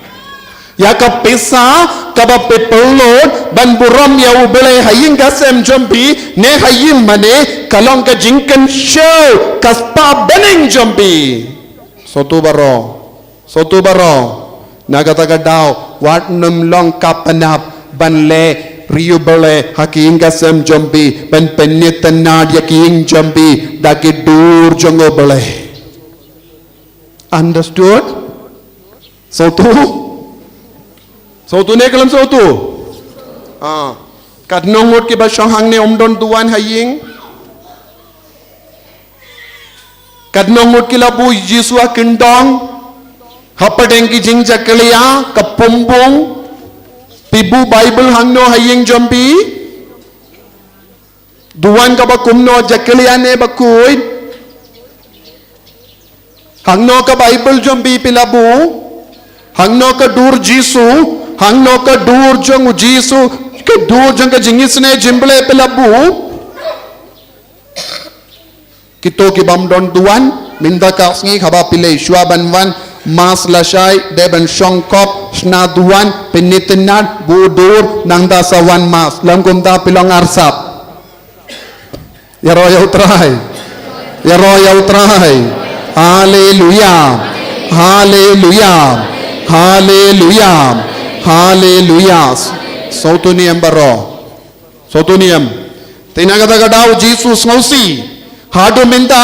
Ya ka pisa ka ba pi pelut ban buram ya ubele haying gasem jombi ne hayim mane kalong ka jingkan show kaspa baning jombi. Sotu baro nagatagadaw wat num long kapanap banle riubale haking gasem jombi ban penyetanad yaking jombi daki dur jongo bale. Understood? Sotu ne kalam sotu kat nongot ki ba shohang ne omdon tuan haying kat nongot ki labu Yesua kendong hapadeng ki jing jakaliya kapumbong pibu Bible hangno haying jombi duan ka ba kumno jakaliya ne ba kuy hangno ka Bible jombi pilabu hangno ka dur Jisu hangno ka dur jong Jisu ka dur jong ka jingis ne jimble pilabu kito ki bamdon duan minda ka sngi khaba pile shwaban wan mas lasai deben shongkop snaduan penitenat budur nangda sawan mas langkum ta pilong arsap ya roya utrai haleluya haleluya haleluya haleluya sautuniam baro sautuniam tinagada gadau Jesus ngausi hadu minta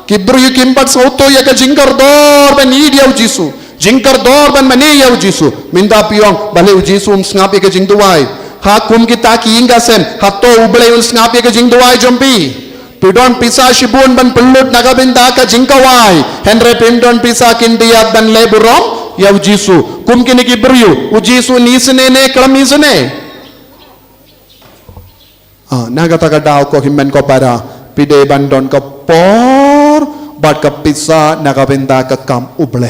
kibru yukimpat sauto ya ka jingkar dor ban idiau Jisu jingkar dor ban mani yau Jisu minta piong bale Jisu ngapi ka jingduai hakum kita ki ingasen hato uble ngapi ka jingduai jompi pidon pisa shibun ban pelut nagabinda ka jingkawai henre pindon pisa kindiat ban leburom yau Jisu kum kini kibru Jisu nisne ne klamisne nagata ka daw ko himmen ko para pide bandon ka por bat ka pisa nagabinda ka kam uble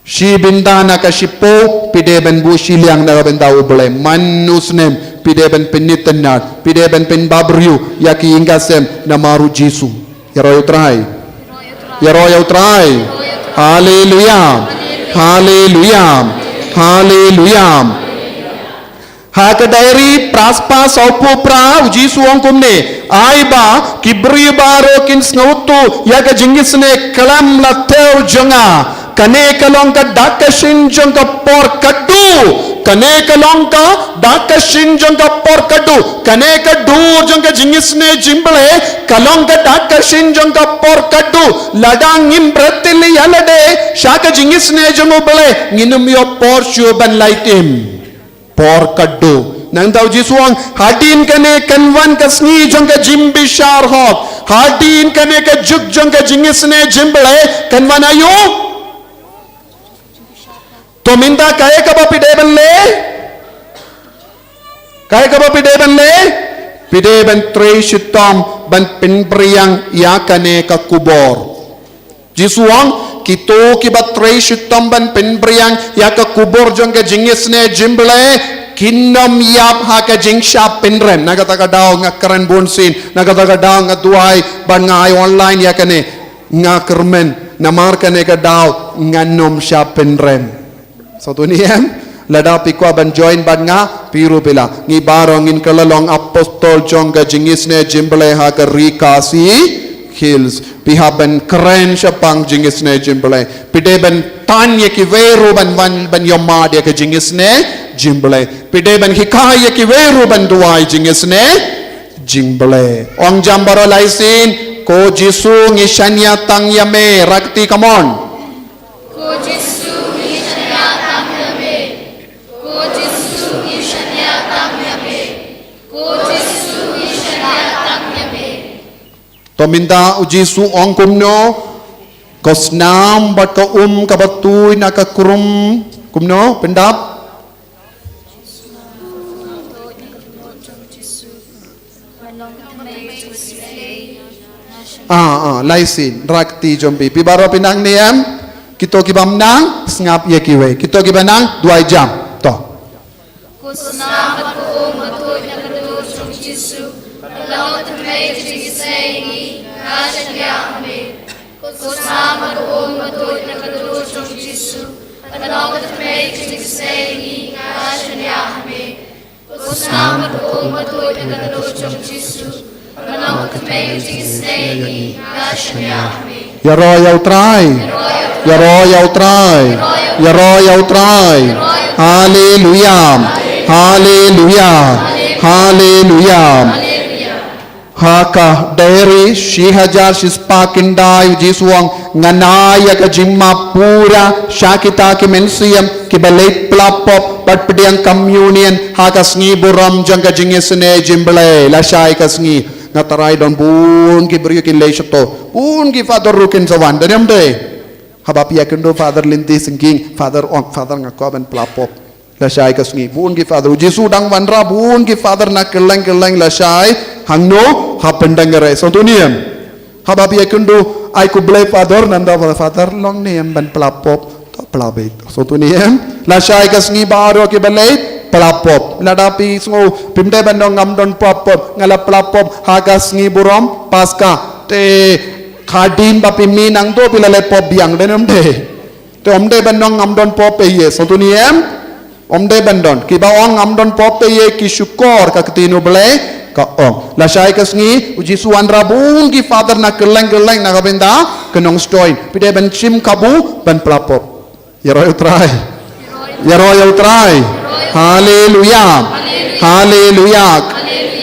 shi binda na ka shipo pide ban bu shiliang nagabinda uble manusnem pide ban penitenat pide ban pen babryu yaki ingasem namaru Jisu yaro utrai haleluya haleluya haleluya hakadairi praspa saupu pra Jisu angkumne aiba kibri baro kin snautu yaga jingisne kalam lateu jonga kane kalongka dakashin jonga por kaddu kane kalongka dakashin jonga por kaddu kane kaddu jonga jingisne jimble kalongka dakashin jonga por kaddu ladang im pratili yalade shaka jingisne jongo bale nginum yo por shuban laitim por kaddu nang daw Jisuang hadin kane kanwan kasni jong ka jimbi shar hok hadin kane ka juk jong ka jingisne jimble kanwan ayo to minda kaya ka ba pide banle pide ban tre shitam ban pinpriang yakane ka kubor Jisuang kito kibatre shitam ban pinpriang yaka kubor jong ka jingisne jimble kinnam yap ha ka jingsha pinrem nagataka daw nga karen bonsin nagataka daw nga duai ban nga ay online yakane nga kermen namar kane ka daw nga nom sha pinrem so to niyam lada pikwa ban join ban nga piru pila ngi barong in kalalong apostol jong ka jingisne jimble ha ka rikasi hills pihaban keren syapang jingisne jimble pideban tanya ki veru ban yoma dia ke jingisne jimble pideban hikaya ki veru ban duai jingisne jimble ong jambaro laisin ko Jisu ngishanya tang yame rakti come on ko Jisu ngishanya tang yame ko Jisu ngishanya tang yame ko Jisu ngishanya tang yame to minda Jisu ong kumno Kosnam bat ka ka batuy na ka kurum kumno pendap laisin rakti jompi pibaro pinang niam kito kibam nang sngap ye kiwe kito kibanang 2 jam to Kusnamat ko matuloy na kadulog sa Jesu. Malawat ang may sigisay nasa niya kami. Kusnamat ko matuloy na kadulog sa Jesu. Malawat ang may sigisay nasa niya kami. Kusnamat ko matuloy na kadulog sa Jesu. Malawat ang may sigisay nasa niya kami. Yaro yaw try Hallelujah Haka dari 1000 sispa kindai jisuang nganaya ka jimma pura syakita ki mensiam ki balai plapop patpediang communion haka sngi buram jangka jingisne jimble lasai ka sngi ngatarai don bun ki beriyo ki leishato bun ki father rukin sawan daniam de habap yakindo father linti singking father ngakoban plapop lasai ka sngi bun ki father jisu dang wanra bun ki father na keleng lasai hangno hapendangare sontuniam hababi yakundu ai ku blai father nanda father long niam ban pelapop to pelabek sontuniam la shai kasngi baro ke balai pelapop ladapi sngo pimde bandong ngamdon popop ngala pelapop hagasngi burom paska te khadin bapi minang to pilale pop biang denom de te omde bandong ngamdon pop ye sontuniam omde bandon ki bawang ngamdon pop ye ki syukur ka ketinu balai ka ong la shai kasngi uji suan rabung ki father na keleng na kabenda kenong stoin pide ben chim kabu ben plapop yaro try hallelujah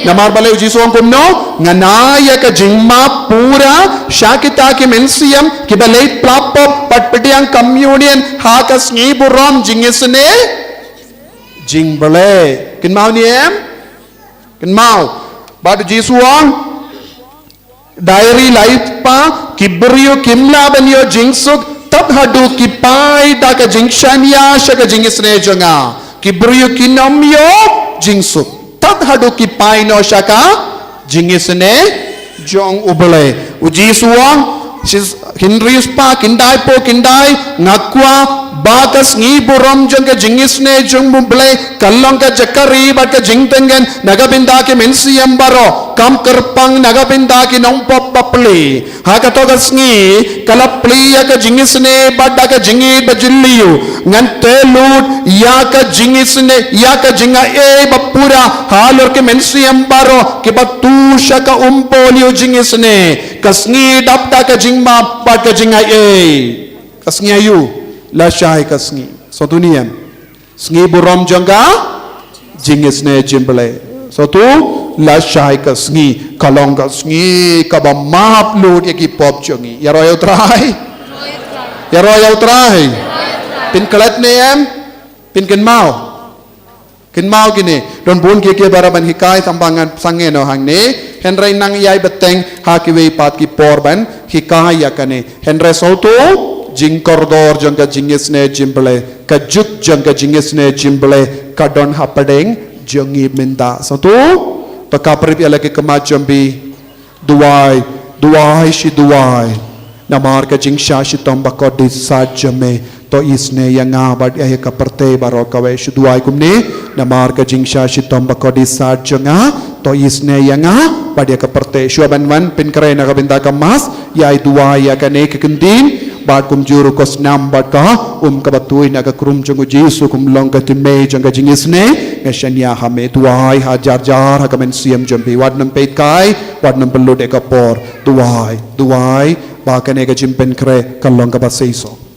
namar bale uji suan kumno nganaya ka jingma pura syakita ki mensiam ki bale plapop patpediang communion ha kasngi buram jingisne jingbale kinmau niem Kenmau, badu jisuang diary life pa kibrio kimla benyo jingsuk tab hadu kipai da ka jingshania shaka jingisne jonga kibrio kinomyo jingsuk tab hadu kipai no shaka jingisne jong ubale ujisuang Hinrius pa kindai ngakwa bakas ngi buram jong ka jingisne jong bumble kallong ka jakari bat ka jingtengen nagabinda ki mensiam baro kam kerpang nagabinda ki nongpop papli haka togas ngi kalapli ya ka jingisne bat da ka jingit bajilliu ngan telut ya ka jingisne ya ka jinga bapura halor ki mensiam baro ki batu shaka umpolio jingisne kasngi dapta ka jingma bat ka jinga kasngi ayu la shai kasngi so duniam sngi buram janga jingisne jimbale so tu la shai kasngi kalong kasngi kabam map lut yaki pop jongi yaro trai pin kalat nem pin ken mau gini don bun ki baraban hikai tambangan sange no hangne henry nang yai beteng hakiwe pat ki porban hikai yakane henry so tu jing koridor jangka jingisne jimbele kajuk jangka jingisne jimbele kadon hapadeng jangi minta satu pekaprip lagi kemajambi duai namar ka jingsha shitom bakodi sajame to isne yang abad ya kaperte baro kawe shuduai kumni namar ka jingsha shitom bakodi sajanga to isne yang abad ya kaperte shuabanwan pinkare na kabinda kamas ya duai ya kane kekendin bad kum juru kos nam bad ka kabatuin aga krum jungu jisu kum long ka timme janga jingisne ngashanya hame duai hajar jar hakamen siam jambi wad nam peit kai wad nam pelud ekapor duai bahkan ega jimpen kre kalong ka baseiso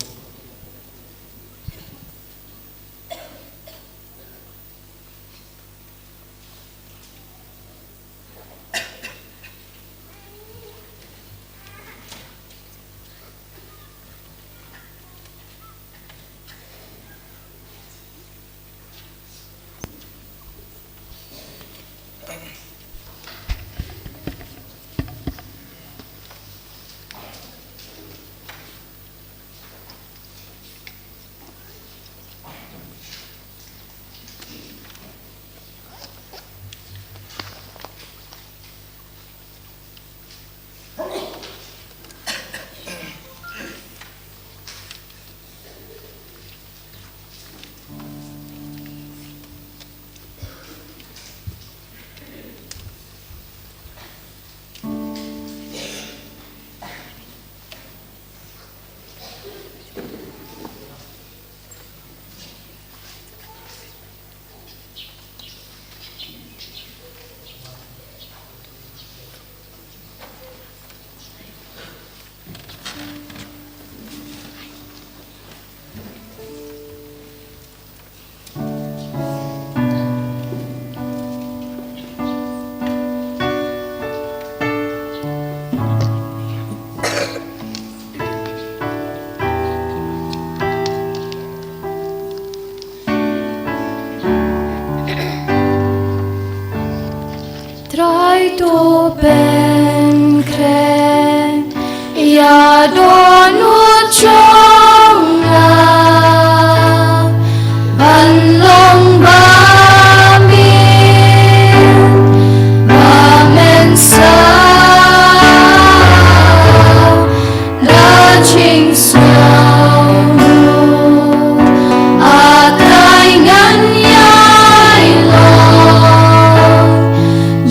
dono chonga ban long ba mi ba men sa da ching sao atrai ngan yai lo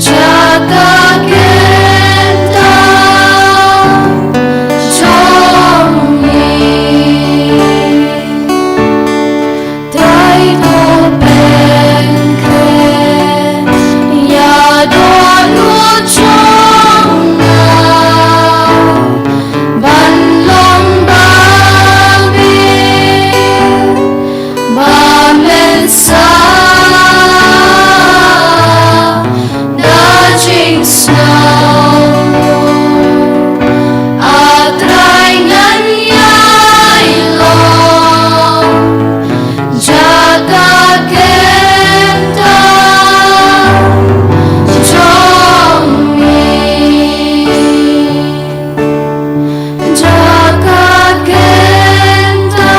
jaga kenta chongi dai do penke ya do nu chonga ban long ba bi ba men sa da ching sao atrai ngan yai lo jaga kenta chongi jaga kenta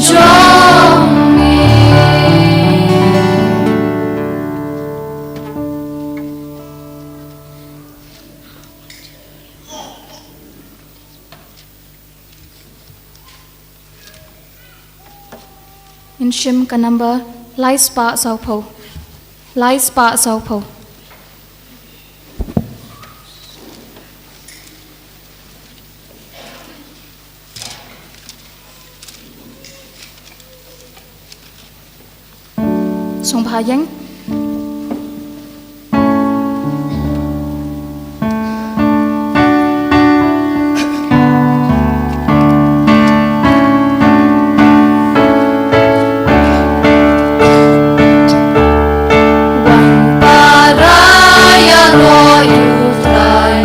chongi. In shim ka number lai spa saupo. Lai spa saupo. Song pa yang. Paraya royutai,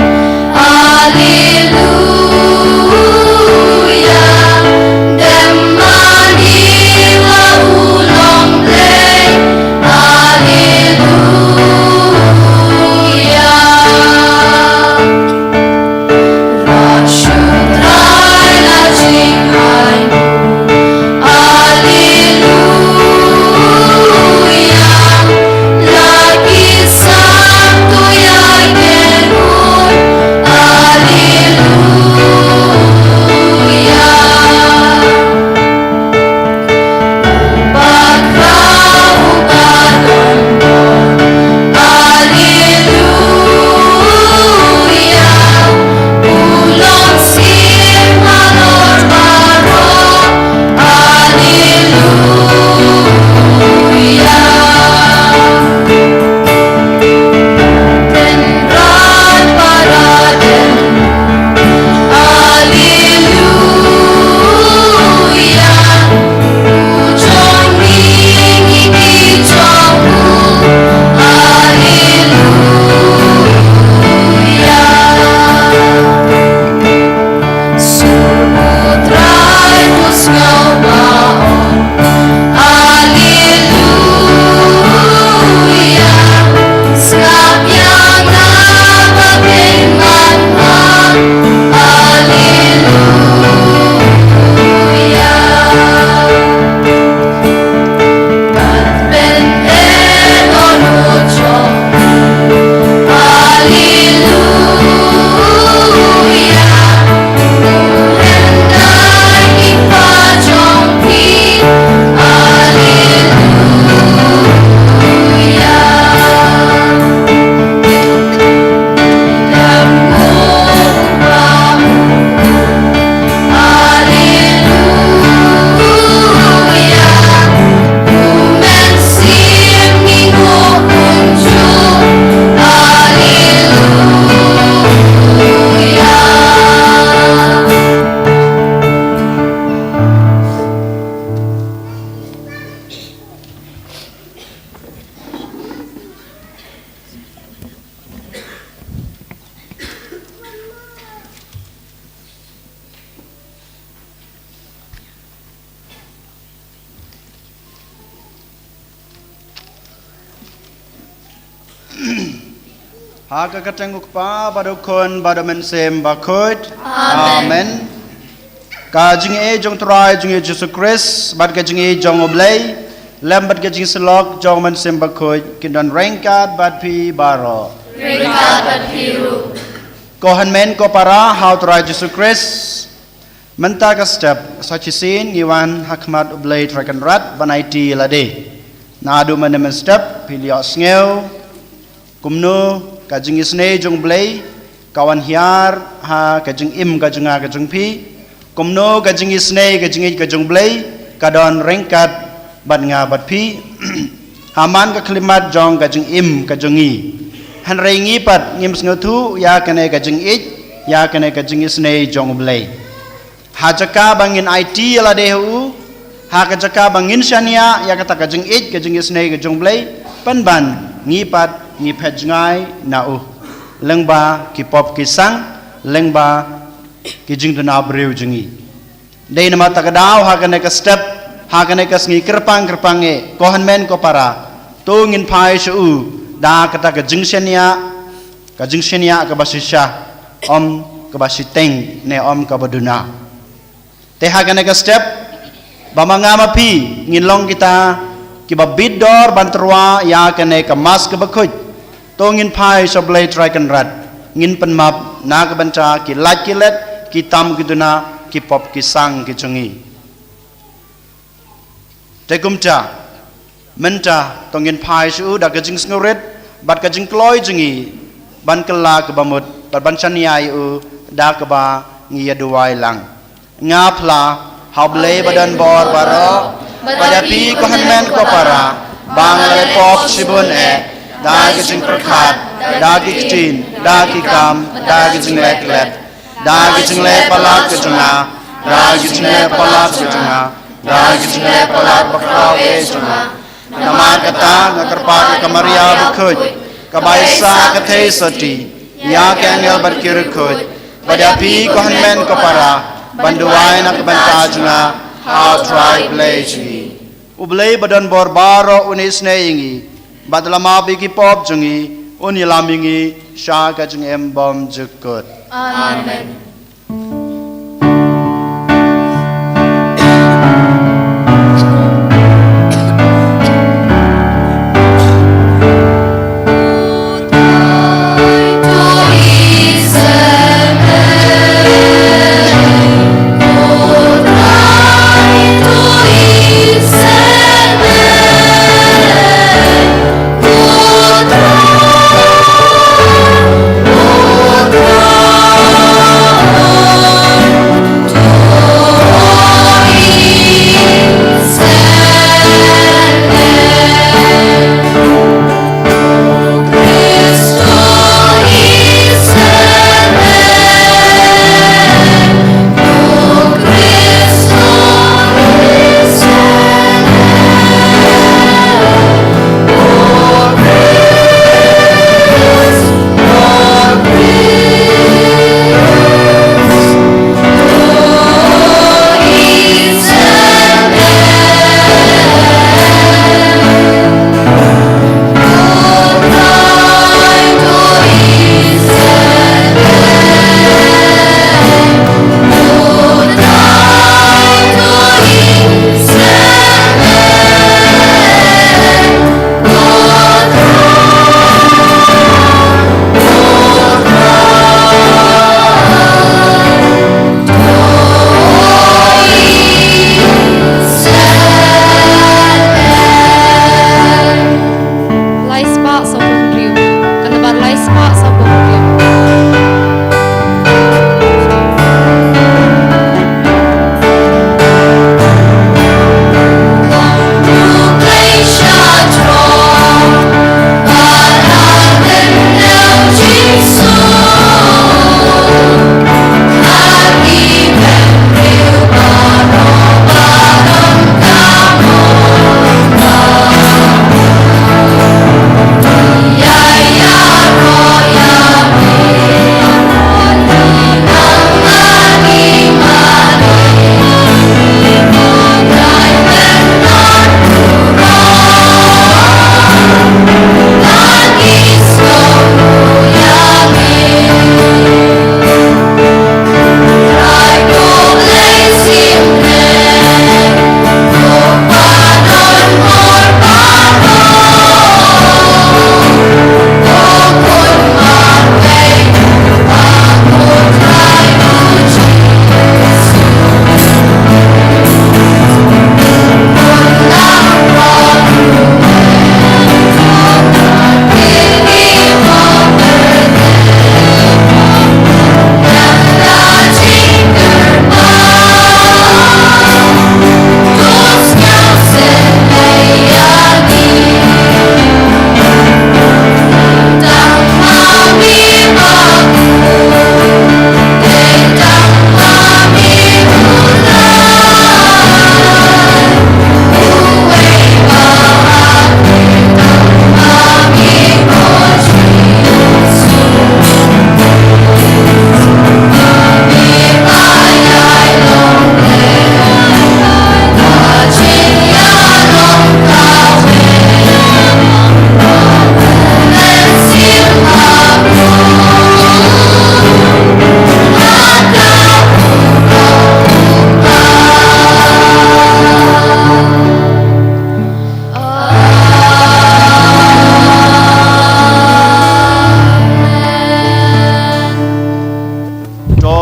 Alleluia. Demani la ulong play, Haka katenguk pa badukon badamen sem bakut. Amen. Kajing jong try jong Jesus Christ bad kajing jong oblay lambat kajing selok jong men sem bakut kindan rengkat bad pi baro. Rengkat bad piru. Kohan men ko para how try Jesus Christ menta ka step sachisin ngiwan hakmat oblay trakan rat banaiti lade. Nadu men step pilio sngew kumno kajing isne jong blay kawan hiar ha kajing im kajinga kajing pi kumno kajing isne kajing blay kadon rengkat bat nga bat pi haman ka klimat jong kajing im kajingi han rengi pat ngim sngotu ya kane kajing ya kane kajing isne jong blay ha jaka bangin IT la dehu ha ka jaka bangin shania ya kata kajing kajing isne kajing blay panban ngipat ngi pejngai nau lengba ki pop ki sang lengba ki jingdana breu jingi dei nama takadau hagane ka step hagane ka sngi kerpang e kohan men ko para to ngin phai shu da kata ka jingshenia ka basisha om ka basiteng ne om ka baduna te hagane ka step bamanga mapi ngin long kita ki babidor banterwa ya kane ka mas ka bakut tongin pai soblay trakan rat ngin penmap na kebanca ki lat ki let ki tam ki duna ki pop ki sang ki chungi tekumcha menta tongin pai su da ka jing sngoret bat ka jing kloy jingi ban kala ke bamut bat ban chaniai u da ka ba ngi yaduai lang ngapla hable badan bor baro badapi ko hanmen ko para bang le pop sibun dagi jing perkat, dagi kecin, dagi kam, dagi jing lek, dagi jing lek palat ke jengah, dagi jing lek palat ke jengah, dagi jing lek palat bakau ke jengah. Nama kata ngakerpak ke Maria berkut, kebaisa ke te seti, ya kengel berkirikut, badapi ko hanmen ko para, banduai nak banta jengah, how try play jingi. Ublay badan bor baro unis neingi. Badlama bigi pop jungi uni lamingi sha ka jung embom jukut. Amen. Oh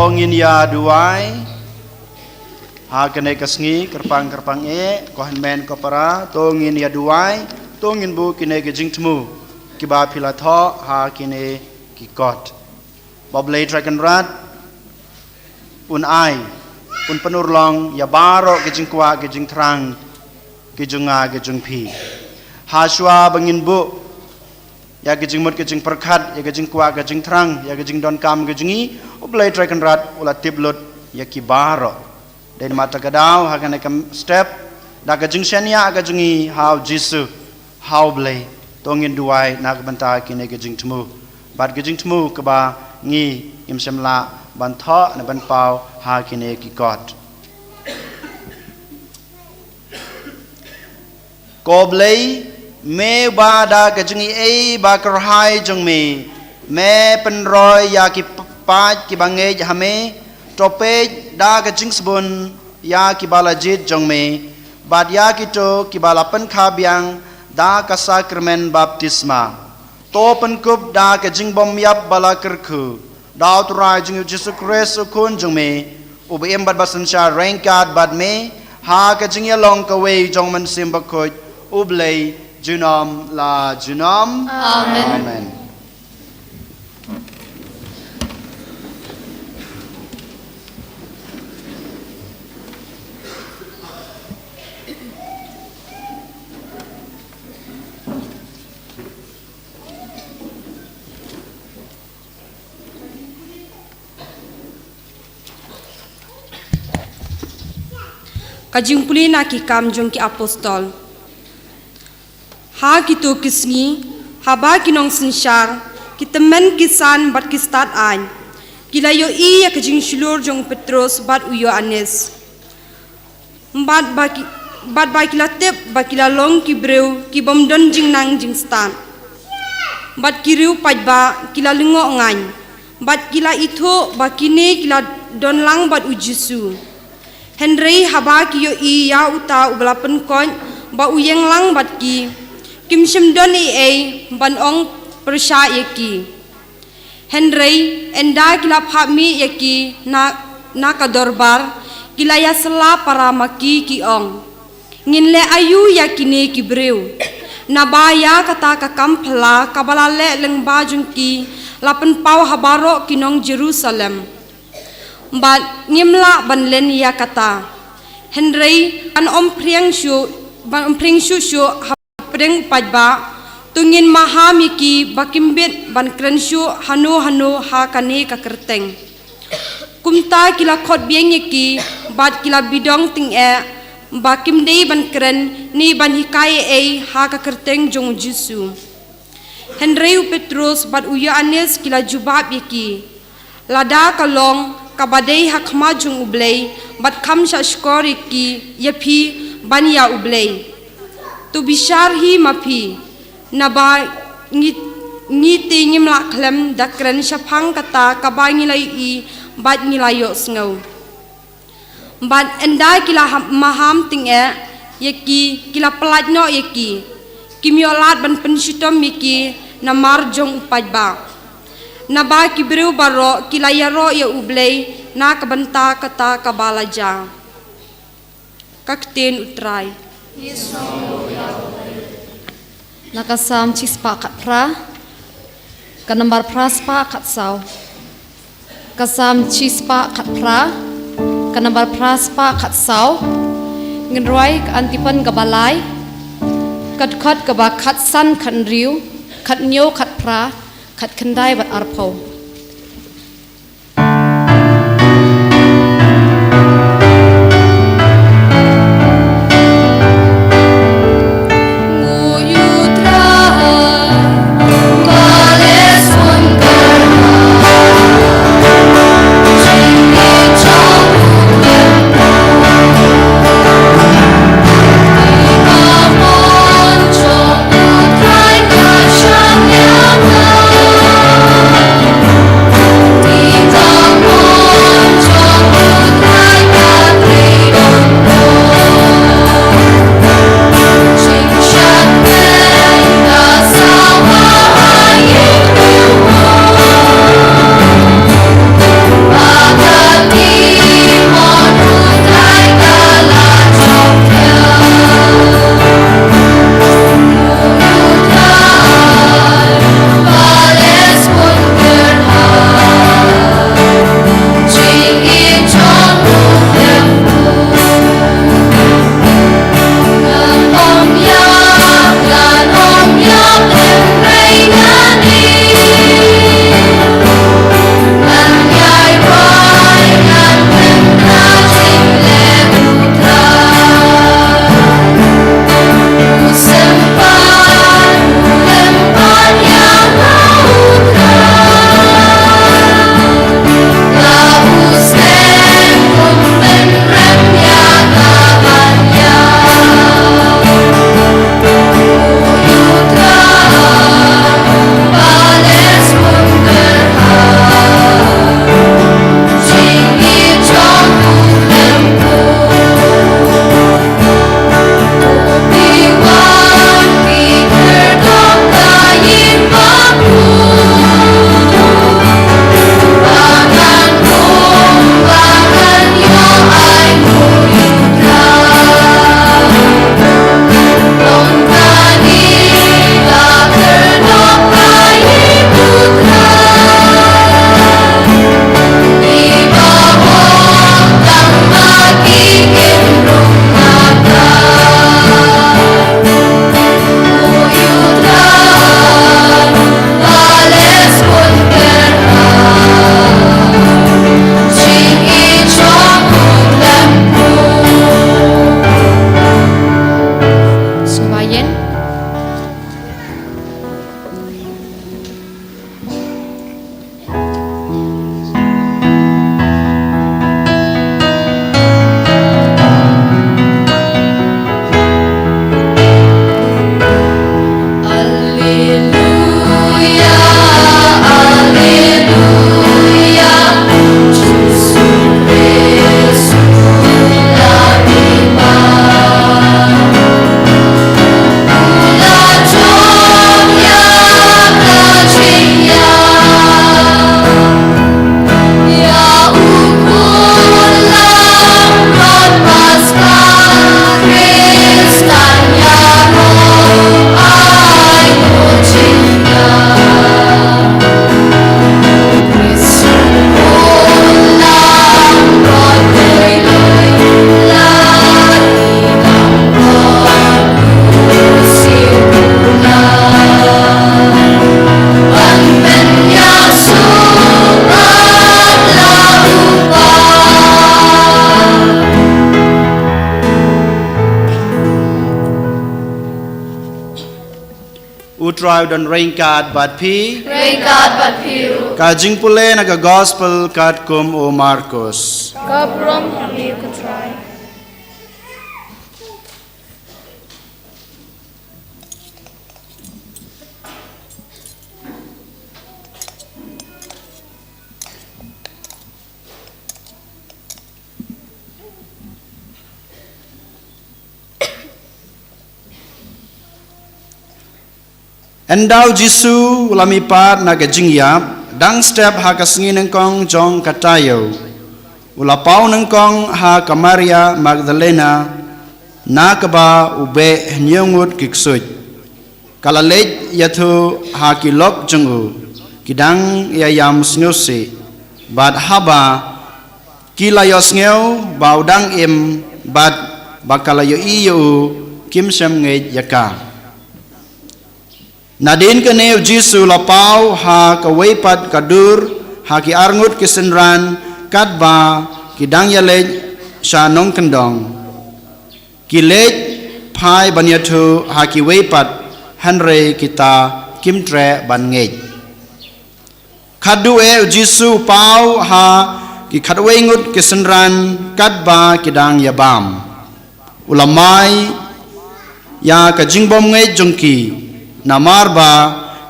tongin ya duai ha kene kasngi kerpang kohan men ko para tongin ya duai tongin bu kine ke jingtmu kiba pila tho ha kine ki kot boblei dragon rat un ai un penurlong ya baro ke jingkwa ke jingtrang ke junga ke jungpi ha shwa bangin bu ya ke jingmut ke jing perkhat ya ke jingkwa ke jingtrang ya ke jing don kam ke jingi boblei dragon rat ula tiblut ya ki baro dan mata kadau ha kane kam step da ke jing senia ke jingi how jisu how blei tongin duai nak banta kine ke jing tmu bad ke jing tmu ke ba ngi im semla ban tho na ban pau ha kine ki god ko blei me ba da ke jingi e ba kar hai jong me pen roi ya ki pa ki bange hame tope da ke jing sabun ya ki bala jit jong me bad ya ki to ki bala pen kha biang da ka sakramen baptisma to penkub da ka jingbom yap bala kerku da uturai jing Yesus Kristus kun jong me ubem bad basansha rengkat bad me ha ka jing yalong ka we jong man simbakoj ublei junom la junom amen Kajing puli na ki kam jong ki apostol. Ha kito kisngi, haba kinong sinsyar, kitemen kisan bat kistat an. Kilayo iya kajing shulur jong Petrus bat uyo anes. Bat ba kilatep ba kilalong ki breu ki bomdon jing nang jing stan. Bat kiriu pajba kilalingo ngan. Bat kila itu ba kini kila don lang bat ujisu. Henry haba ki yo i ya uta ublapen kon ba uyeng lang bat ki kim shim don i ban ong persya yaki Henry enda kila phami yaki na kadorbar kila ya sela para maki ki ong nginle ayu yakini ki breu na baya kata ka kampla kabalale leng bajung ki lapen pau habaro kinong Jerusalem Bat ngimla ban len ya kata Henry an om priang shu hapring pajba tungin mahamiki bakimbit ban krenshu hanu ha kane ka kerteng kumta kila khot bieng yaki bat kila bidong ting bakim dei ban kren ni ban hikai ha ka kerteng jong jisu Henry Petrus bat uya anes kila jubab yaki lada kalong kabadei hakma jung ublei bat kam sha skori ki yapi bania ublei tu bishar hi mapi naba ngi te ngim la klem dakran shapang kata kabangi lai I bat ngilayo sngo bat enda kila maham ting yaki kila pelatno yaki kimiolat ban penshitom yaki namar jong upajba Naba kibreu baro kilayaro ya ublei na kabanta kata kabalaja. Kakten utrai. Nakasam cispa katra, kanambar praspa katsau. Kasam cispa katra, kanambar praspa katsau. Ngenruai antipan kabalai, kat kaba katsan kanriu, katnyo katpra. Kat kendai bat arpau utrai dan ringkat bat pi Ringkat bat piu. kajing pule naga gospel kat kum o Markus. Kaprom kami kutrai. Endau Jisu ulamipat naga jingyap dang step ha kasngi nengkong jong katayo ulapau nengkong ha ka Maria Magdalena na kaba ube nyungut kiksuj kalalej yatu ha kilok jungu kidang yayam snyosi bad haba kilayos ngeu baudang im bad bakalayo iyo kim sem ngej yaka Nadin keneu Jisu lapau ha kawaipat kadur ha ki arngut kisenran katba kidang yalej sha nong kendong kilej phai banyathu ha ki waipat hanre kita kimtre ban ngej khadu e Jisu pau ha ki khadwengut kisenran katba kidang yabam ulamai ya ka jingbom ngej jongki namarba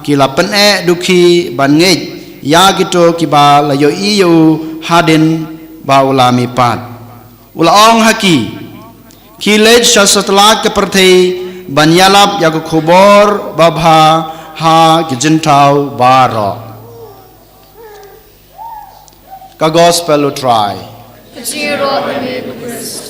kila pene dukhi ban ngej ya gitu kiba layo iyo hadin ba ulami pat ulaong haki kilej setelah keperti ban yalap ya kubor babha ha gijentau baro ka gospel try Keciro kami Christ.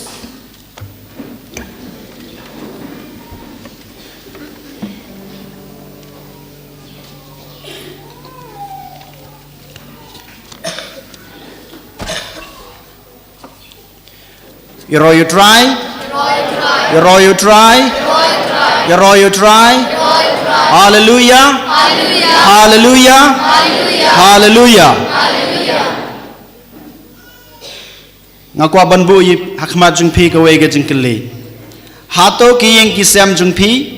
you try you try hallelujah hallelujah hallelujah ngakwa banbu yi hakmat jungpi ka wege jingkeli hato ki yang kisam jungpi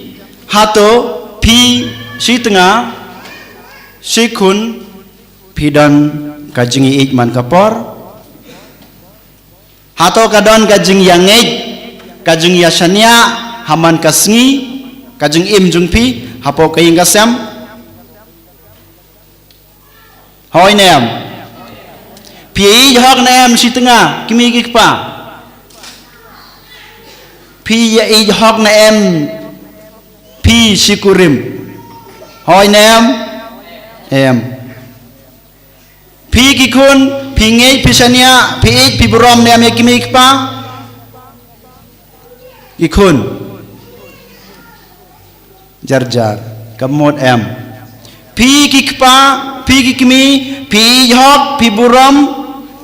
hato pi si tengah si kun pidan kajingi ikman kapor hato kadon kajing yang ngej kajing yasanya haman kasngi kajing im jungpi hapo kaying kasam hoi nem pi hok nem si tengah kimi kikpa pi ya hok nem pi sikurim hoi nem em pi kikun Pingay pisania piit piburom niam yakimik pa ikun jarjar kamot em pi kikpa pi kikmi pi hok piburom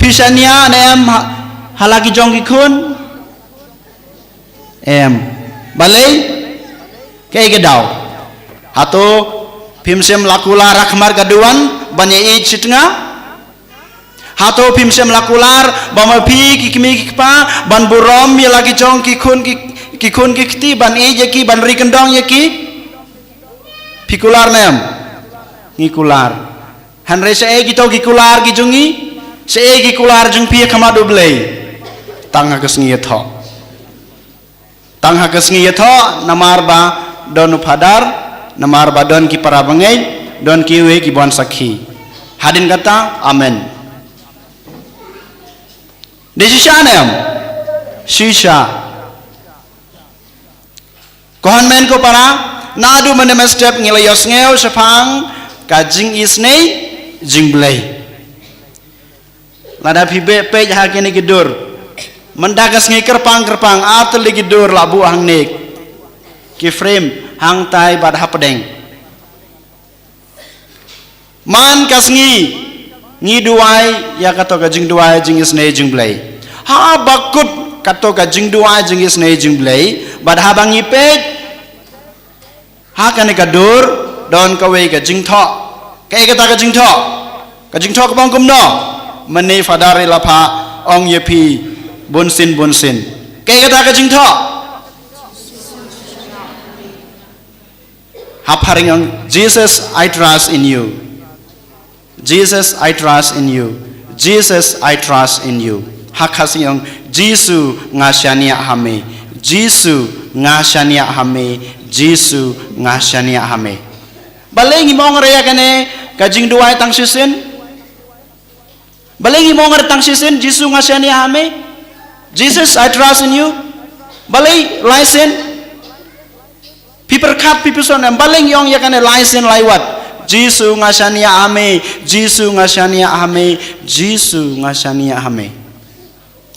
pisania niam halaki jong ikun em balai kay gedaw hato pimsem lakula rakmar gaduan banye it sitnga hato pimsem lakular bama pi kikmi kikpa ban burom ya lagi jong kikun kikti ban yaki ban rikendong yaki pikular nem ngikular hanre se gitu kikular kijungi se kikular jung pi kamadu blei tangha kesngi tho namar ba don padar namar ba don ki para bangai don ki we ki bon sakhi hadin kata amen Desisya nem, sisa. Kohan men ko para, nadu menemen step ngilayos ngeu sepang kajing isnei jingblay. Lada pibe pej hakini gidur, mendagas ngi kerpang atul li gidur labu hang nek, ki frame hang tai bad hapedeng. Man kasngi ngi duai ya kato ka jing duai jing isne jing blai ha bakut kato ka jing duai jing isne jing blai bad ha bangi pej ha kan ka dur don ka we ka jing tho ka ka jing tho ka bang kum no mani fadari lapha ong ye pi bonsin ka jing tho Haparing ang Jesus, I trust in you. Jesus, I trust in you. Jesus, I trust in you. Hakasi ang Jisu ngashania hame. Jisu ngashania hame. Jisu ngashania hame. Balengi mo ang reya kane kajing duway tang sisin. Balengi mo ang tang sisin Jisu ngashania hame. Jesus, I trust in you. Balay license. Piperkat pipuson ang baling yong ya kane license laiwat. Jisu ngashania ame, Jisu ngashania ame, Jisu ngashania ame.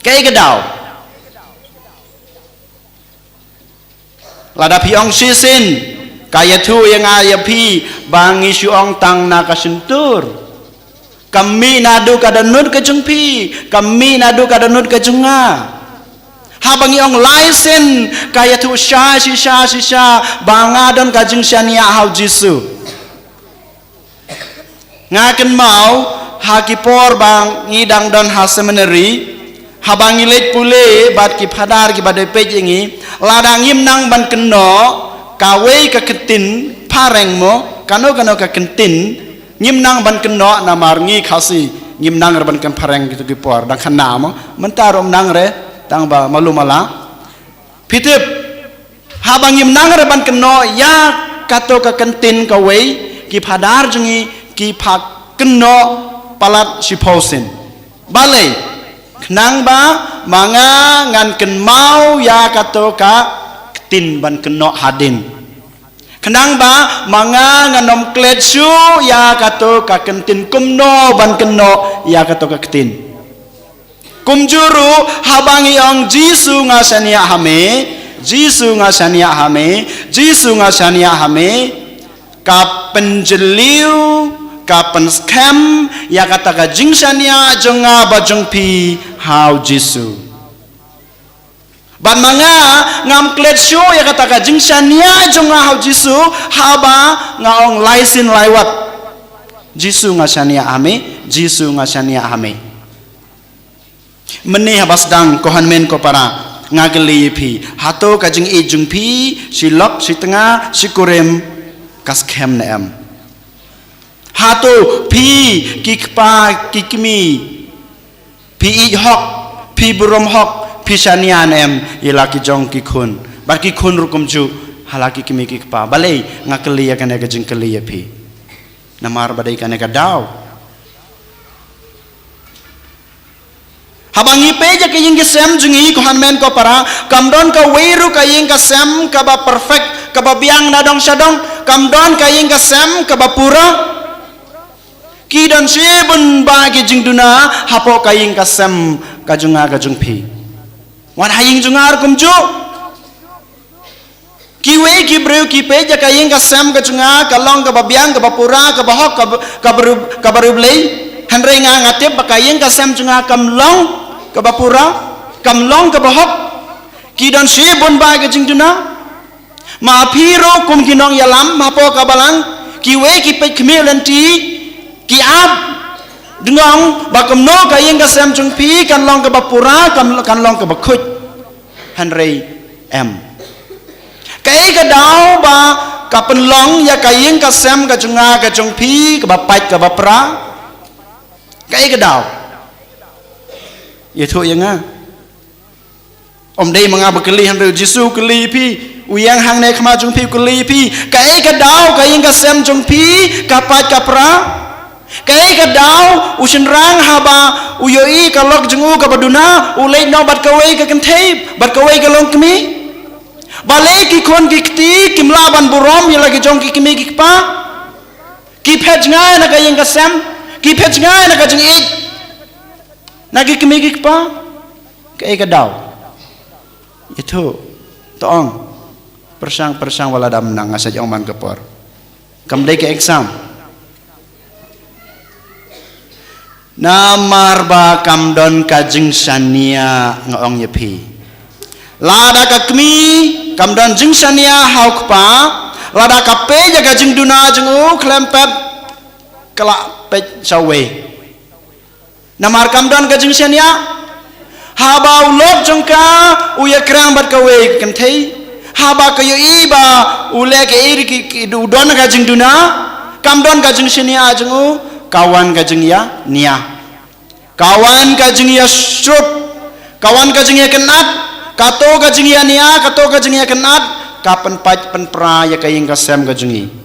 Kay gadaw. Lada piong sisin kaya tu yang ayapi bangi syuong tang nakasentur. Kami nadu kadanut kejengpi, kami nadu kadanut kejunga. Habang yung license kaya tu sha bangadon kajing syania hau Jisu ngaken mau hakipor bang ngidang don ha seminary habang ngilet pule bat ki phadar ki badai pejingi ladang yim nang ban keno kawe ka ketin pareng mo kano ka kentin yim nang ban keno namar ngi khasi yim nang ban kan pareng gitu ki por dang khana mo mentarom nang re tang ba malumala pitip habang yim nang reban keno ya kato ka kentin ka wei ki phadar jungi ki phak keno palat siposin balai knang ba manga ngan ken mau ya kato ka tin ban keno hadin knang ba manga nganom kletsu ya kato ka kentin kumno ban keno ya kato ka ketin kumjuru habangi ang Jisu ngashania hame, Jisu ngashania hame, Jisu ngashania hame, kapen jeliu, kapen scam, ya kata ka jingshania jonga bajong pi hau Jisu. Ban manga ngam kletsyo ya kata ka jingshania jonga hau Jisu, haba ngaong laisin laiwat. Jisu ngashania hame, Jisu ngashania hame. Meni habas dang kohan men ko para ngageli pi hato kajing ejung pi silok si tengah si kurem kas kem na em hato pi kikpa kikmi pi i hok pi burom hok pi shanian em ilaki jong kikun bar kikun rukum ju halaki kimi kikpa balai ngakeli ya kana kajing keli ya pi namar badai kana ka daw habang ipeja kaying kesem jungi kohan men ko para kamdon ka weiru kaying kesem ka ba perfect ka ba biang nadong syadong kamdon kaying kesem ka ba pura kidan sibun ba kijing duna hapo kaying kesem ka junga ka jungpi wan haying jungar kumju kiwe kibreu kipeja kaying kesem ka junga ka long ka ba biang ka ba pura ka ba hok ka baru blei hanre nga ngatip bakayeng kasem junga kamlong kabapura kamlong kabahok kidan sibon ba gajing duna ma piro kum kinong yalam mapo kabalang kiwe kipet kmilanti ki ab dengong bakamno kayeng kasem jung pi kanlong kabapura kanlong kabakut hanre em kay kadaw ba kapenlong ya kayeng kasem kajunga kajung pi kabapat kabapra kay kadaw ya tu yang nga om day mga bakali hanre Jisu kali pi uyang hang ne khama jung pi kali pi kay kadaw kayeng kasem jung pi kapat kapra kay kadaw usinrang haba uyoi kalok jungu kabaduna ulay no bat kaway kakantay bat kaway kalong kami balay ki kon kikti kimlaban burom yala ki jong kikimi kikpa kipej nga na kayeng kasem kipej nga na kajeng it nagi kimi kikpa kay kadaw itu toong persang wala dam nang asa jong man kapor kamday ke exam namar ba kamdon kajeng sania ngaong yepi lada kakmi kamdon jeng sania haukpa lada kape jaga jeng duna jeng klempet kelak pej sawe namar kamdon kajeng sania habau lok jengka uya krang bat kawe kentei haba kayo iba ule ke iri ki udon kajing duna kamdon kajing shania ajungu kawan kajing ya nia kawan kajing ya syut kawan kajing ya kenat kato kajing ya nia kato kajing ya kenat kapan pat pen pra ya kaying kasem kajingi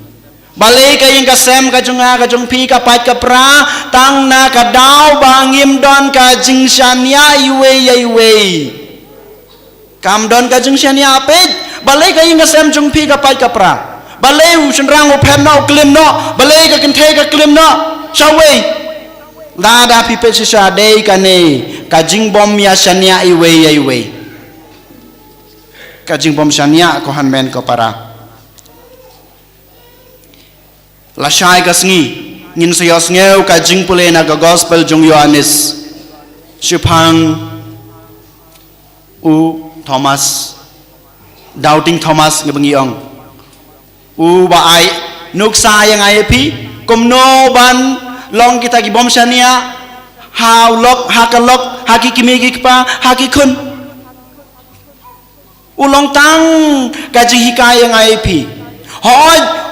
balai kaying kasem kajunga kajung pi kapat kapra tang na kadau bangim don kajing shania iwe kam don kajing shania apet balai kaying kasem jung pi kapat kapra balai usenrang upen no klim no balai ka kenthe ka klim no shawe lada pi pe sisa dei kane kajing bom ya shania iwe kajing bom shania ko hanmen ko para lasai kasngi ngin sayos ngeu kajing pule na ga gospel jung Yohanes Shupang u Thomas doubting Thomas ngebengi ong u ba ai nuksa yang ai pi komno ban long kita gi bom shania how lok hakalok haki kimigi pa haki kun ulong tang kajing hikai yang ai pi hoi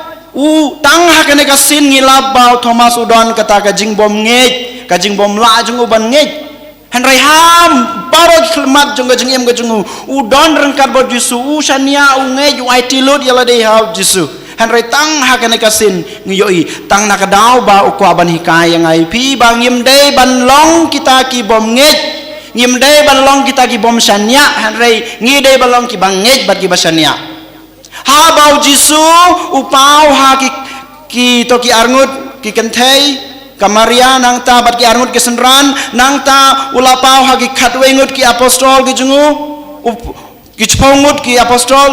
tang hakane kasin ngilap bau Thomas udon kata kajing bom ngej kajing bom la jung uban ngej hanrai ham baro kelmat jung kajing em kajing udon rengkat bot jisu shania ngej ai tilut yala dei hau jisu hanrai tang hakane kasin ngiyoi tang nakadau ba ukwa ban hikai yang ai pi bangim dei ban long kita ki bom ngej ngim dei ban long kita ki bom shania hanrai ngi dei ban long ki bang ngej bat ki basania ha bau jisu upau ha ki to ki arngut ki kenthei kamaria nang ta bat ki arngut ki senran nang ta ulapau ha ki khatwengut ki apostol ki jungu ki chpongut ki apostol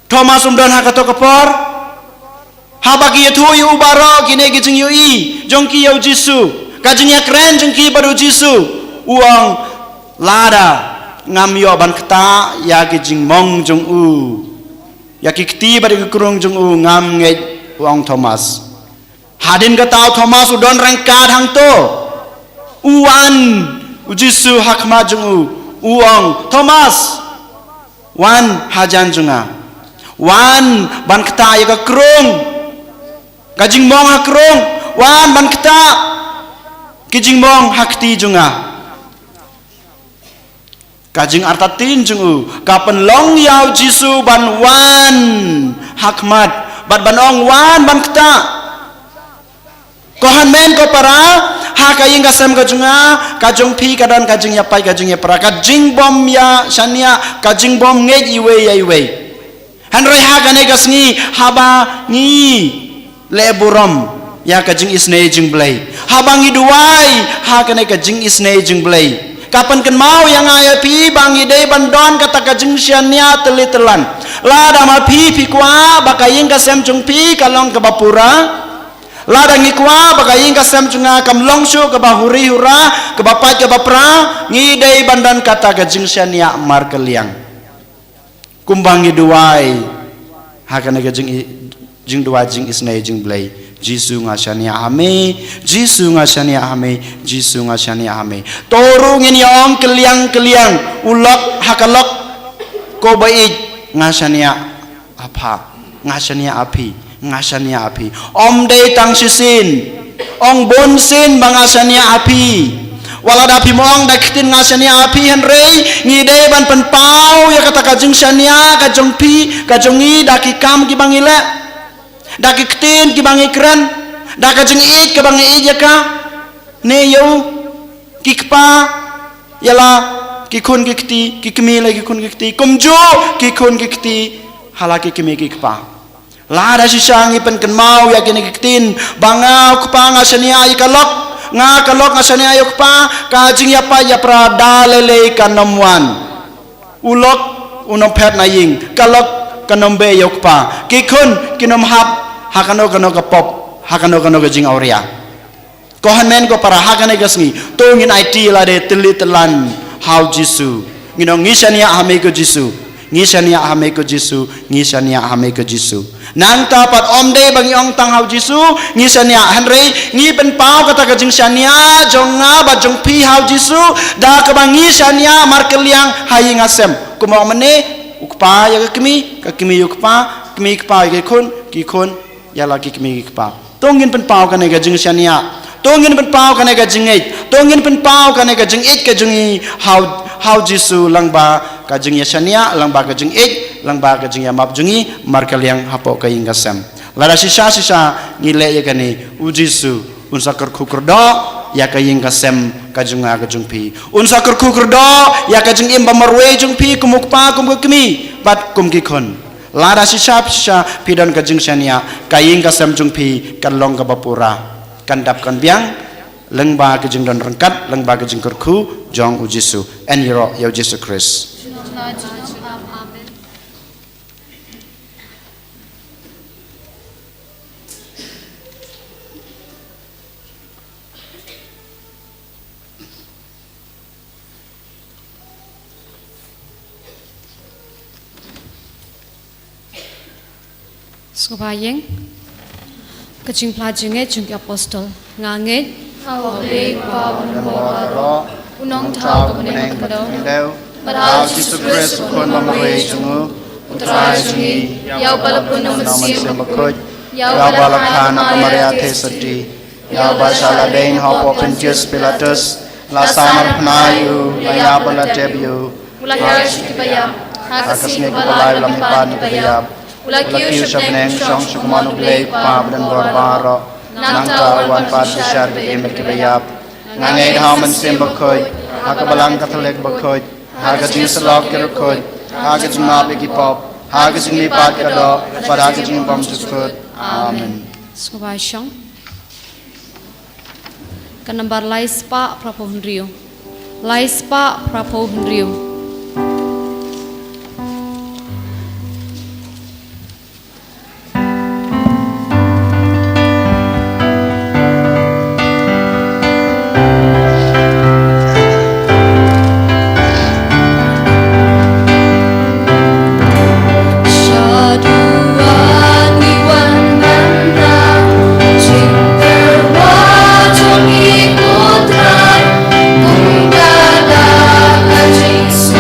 Thomas umdon ha kato kapor ha bagi yathu yu baro kine ki jing yu i jong ki yu jisu kajing ya kren jong ki baru jisu uang lada ngam yo ban kta ya ki jing mong jong u ya ki kti bar ki kurung jong u ngam nge uang Thomas hadin ka tau Thomas udon rangkat hang to uan ujisu hakma jong u uang Thomas wan hajan junga wan ban kta ya ka kurung ka jing mong ha kurung wan ban kta ki jing mong hakti junga kajing artatin jungu kapan long yau jisu ban wan hakmat bat banong wan ban kta kohan men ko para ha kaying kasem kajunga kajung pi kadan kajing yapai kajing ya para kajing bom ya shania kajing bom ngej iwe hanroi ha kane kasngi haba ni leburom ya kajing isne jing blai haba ngi duai ha kane kajing isne jing blai kapan ken mau yang ayah pi bangi dei bandon kata kajing shania telitelan la dama pi kwa bakaying kasem chung pi kalong ke bapura la dangi kwa bakaying kasem chunga kam longshu ke bahuri hura ke bapat ke bapra ngi dei bandan kata kajing shania mar keliang kumbangi duai hakane kajing jing dua jing isnai jing blai Jisu ngashania ame Jisu ngashania ame Jisu ngashania ame torungin yong keliang ulok hakalok ko bait ngashania apa ngashania api om de tang sisin ong bonsin bangashania api wala dapi mong dakitin ngashania api henrei ngide ban penpau ya kata kajing shania kajong pi kajongi daki kam ki bangile daki ketin ki bangi keren daka jeng ik ke bangi ijaka ne yo kikpa yala kikun kikti kikmi lagi kun kikti kumjo kikun kikti halaki kimi kikpa lada sisangi pen ken mau ya kini kiktin bangau kpa ngasania ikalok ngakalok ngasania ayok pa kajing ya pra dalele kanomwan ulok unom pet na ying kalok kanombe yok pa kikun kinom hap hakano kapop hakano ke jing auria kohan men ko para hakane gasngi tongin IT la de telitelan how jisu ngino ngisania hame ko jisu ngisania hame ko jisu nang tapat omde bangi ong tang how jisu ngisania hanrei ngi pen pau kata ka jing shania jonga ba jong pi how jisu da ka bangi shania markeliang hayi ngasem kumau mene ukpa ya kami ukpa ya ki khun ya lagi kami ukpa tongin pen pau kan ga jing syania tongin pen pau kan ga jing et tongin pen pau kan ga jing et ka jing how jisu langba ka jing ya syania langba ka jing et langba ka jing ya map jungi markal yang hapo ka inga sem lara sisa ngile ya kani ujisu unsakar kukurdo ya ka inga sem ka junga ka jungpi unsakar kukurdo ya ka jing imba marwe jungpi kumukpa kumi bat kum ki khon lara sisa pidon ka jing syania ka inga sem jungpi kan long ka bapura kan dap kan biang lengba ka jing don rengkat lengba ka jing kurku jong ujisu en yero ya Yesus Kristus. Skubayeng kajing plajenge jung apostol ngange Hawalik pa Ro unong tao kemeneng Deu Barau Yesus Kristus kon mamwe jungu Putra jungi Yau balapun ng naman masim bakod Yau ya balakhan na Maria Tesati ya basala dain hapo Pontius Pilatus la samar pnayu ya balatebyu Ulah kaya syukibaya akasni kubalay lamipan bayab Ulah kiyo syabneng syong syukumanu blay pabdan barbaro nang tawan pad syar beim kibayab ngangay haman sim bakod hakabalang katolik bakod hagajing salok kirukod hagajing mabigi pop hagajing lipat kado padagajing pamjukod amen. Skubayong kanambar laispa prapohunrio Jesus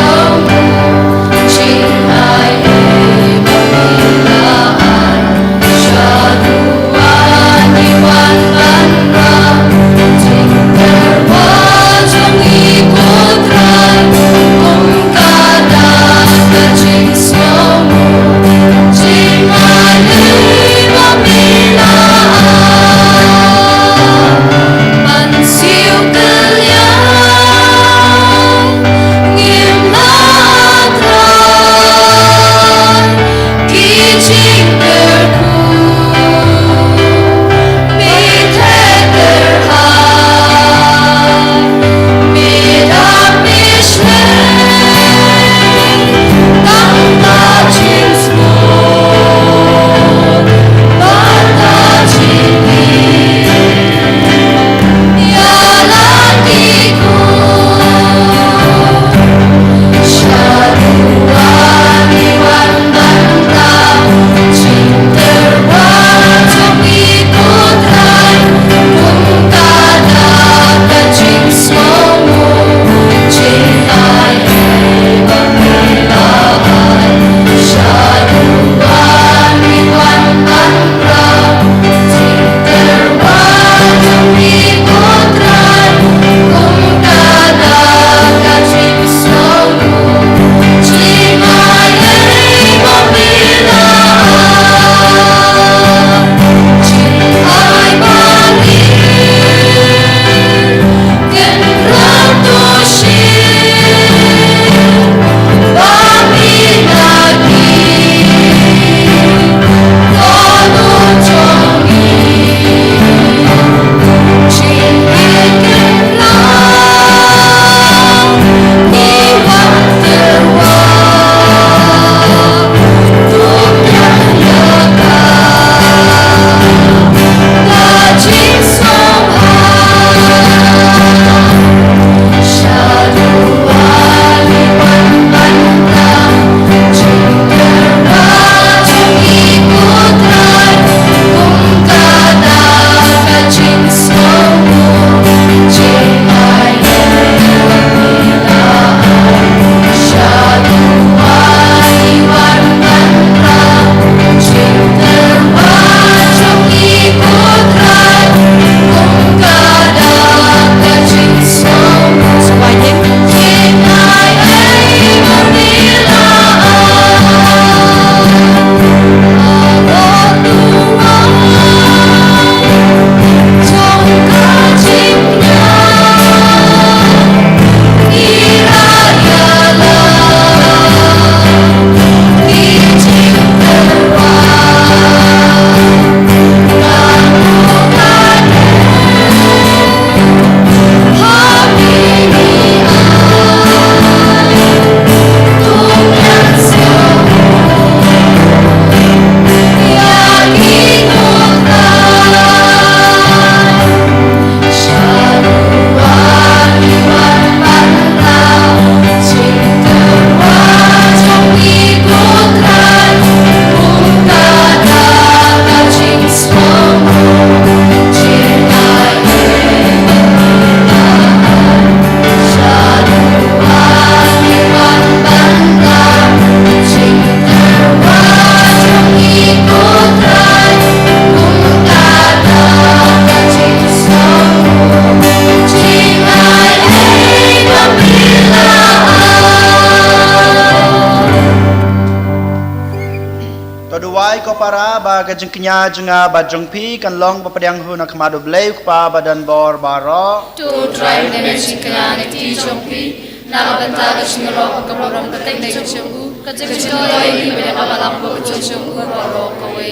ka jing knya junga ba jong pi kan long ba padang hu na khmadu blei pa badan bor baro Tu trai ne chikya ne ti chongpi na banta ka chingro ka borom ka teng dei chongu ka chingoi bi be ka balam ko chongu ro ko we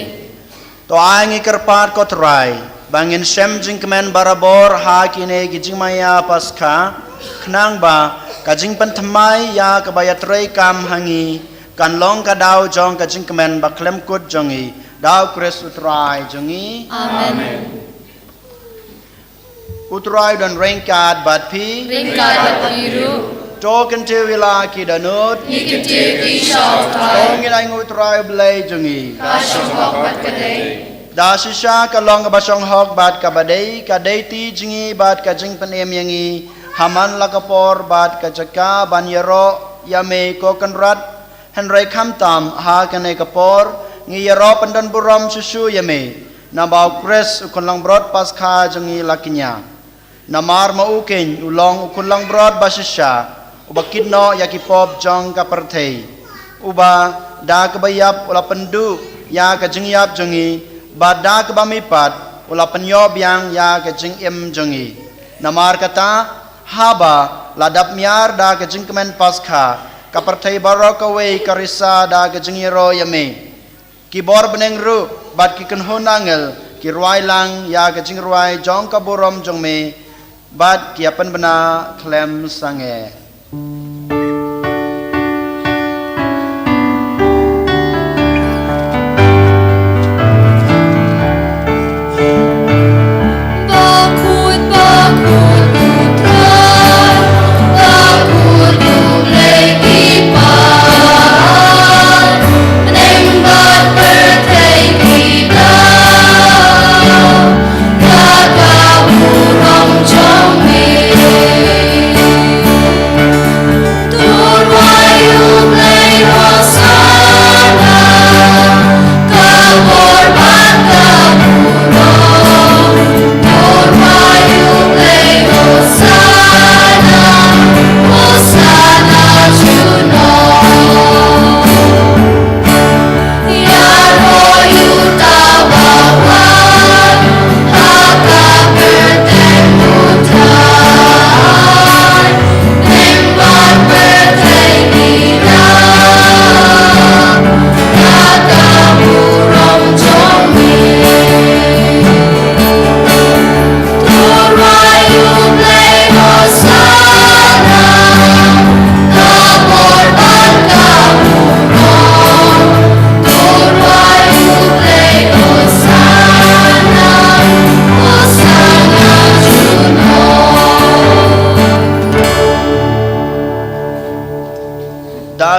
to angi kerpat ko trai bangin shem jing kemen barabor ha kine gi jing maya paska knang ba ka jing pan thamai ya ka ba ya trai kam hangi kan long ka dau jong ka jing kemen ba klem kut jongi dau kres utrai jongi amen utrai dan rengkat bat pi ringkat biru token te wila ki danut nikiti ki shau tai ong ina utrai blai jongi ka shong bat ka dei da shisha ka long ba shong hok bat ka badai ka dei ti jingi bat ka jing panem yangi haman la ka por bat ka jaka ban yaro yame ko kan rat Henry Kamtam ha kane kapor ngi yaro pandan buram susu yame na bau kres ukunlang brod paskha jangi lakinya namar ma uken ulong ukunlang brod basisha ubakid no yakipop jong kapertei uba da kabayap ula pendu ya ka jingyap jangi bada kabamipat ula penyob yang ya ka jing im jangi namar kata haba ladap miar da ka jing kemen paskha kapertai barakawe karisa da gajengiro yame kibor beneng ru bat ki kan honangel ki ruai lang ya gajeng ruai jong kaburom jong me bat ki apan bena klem sange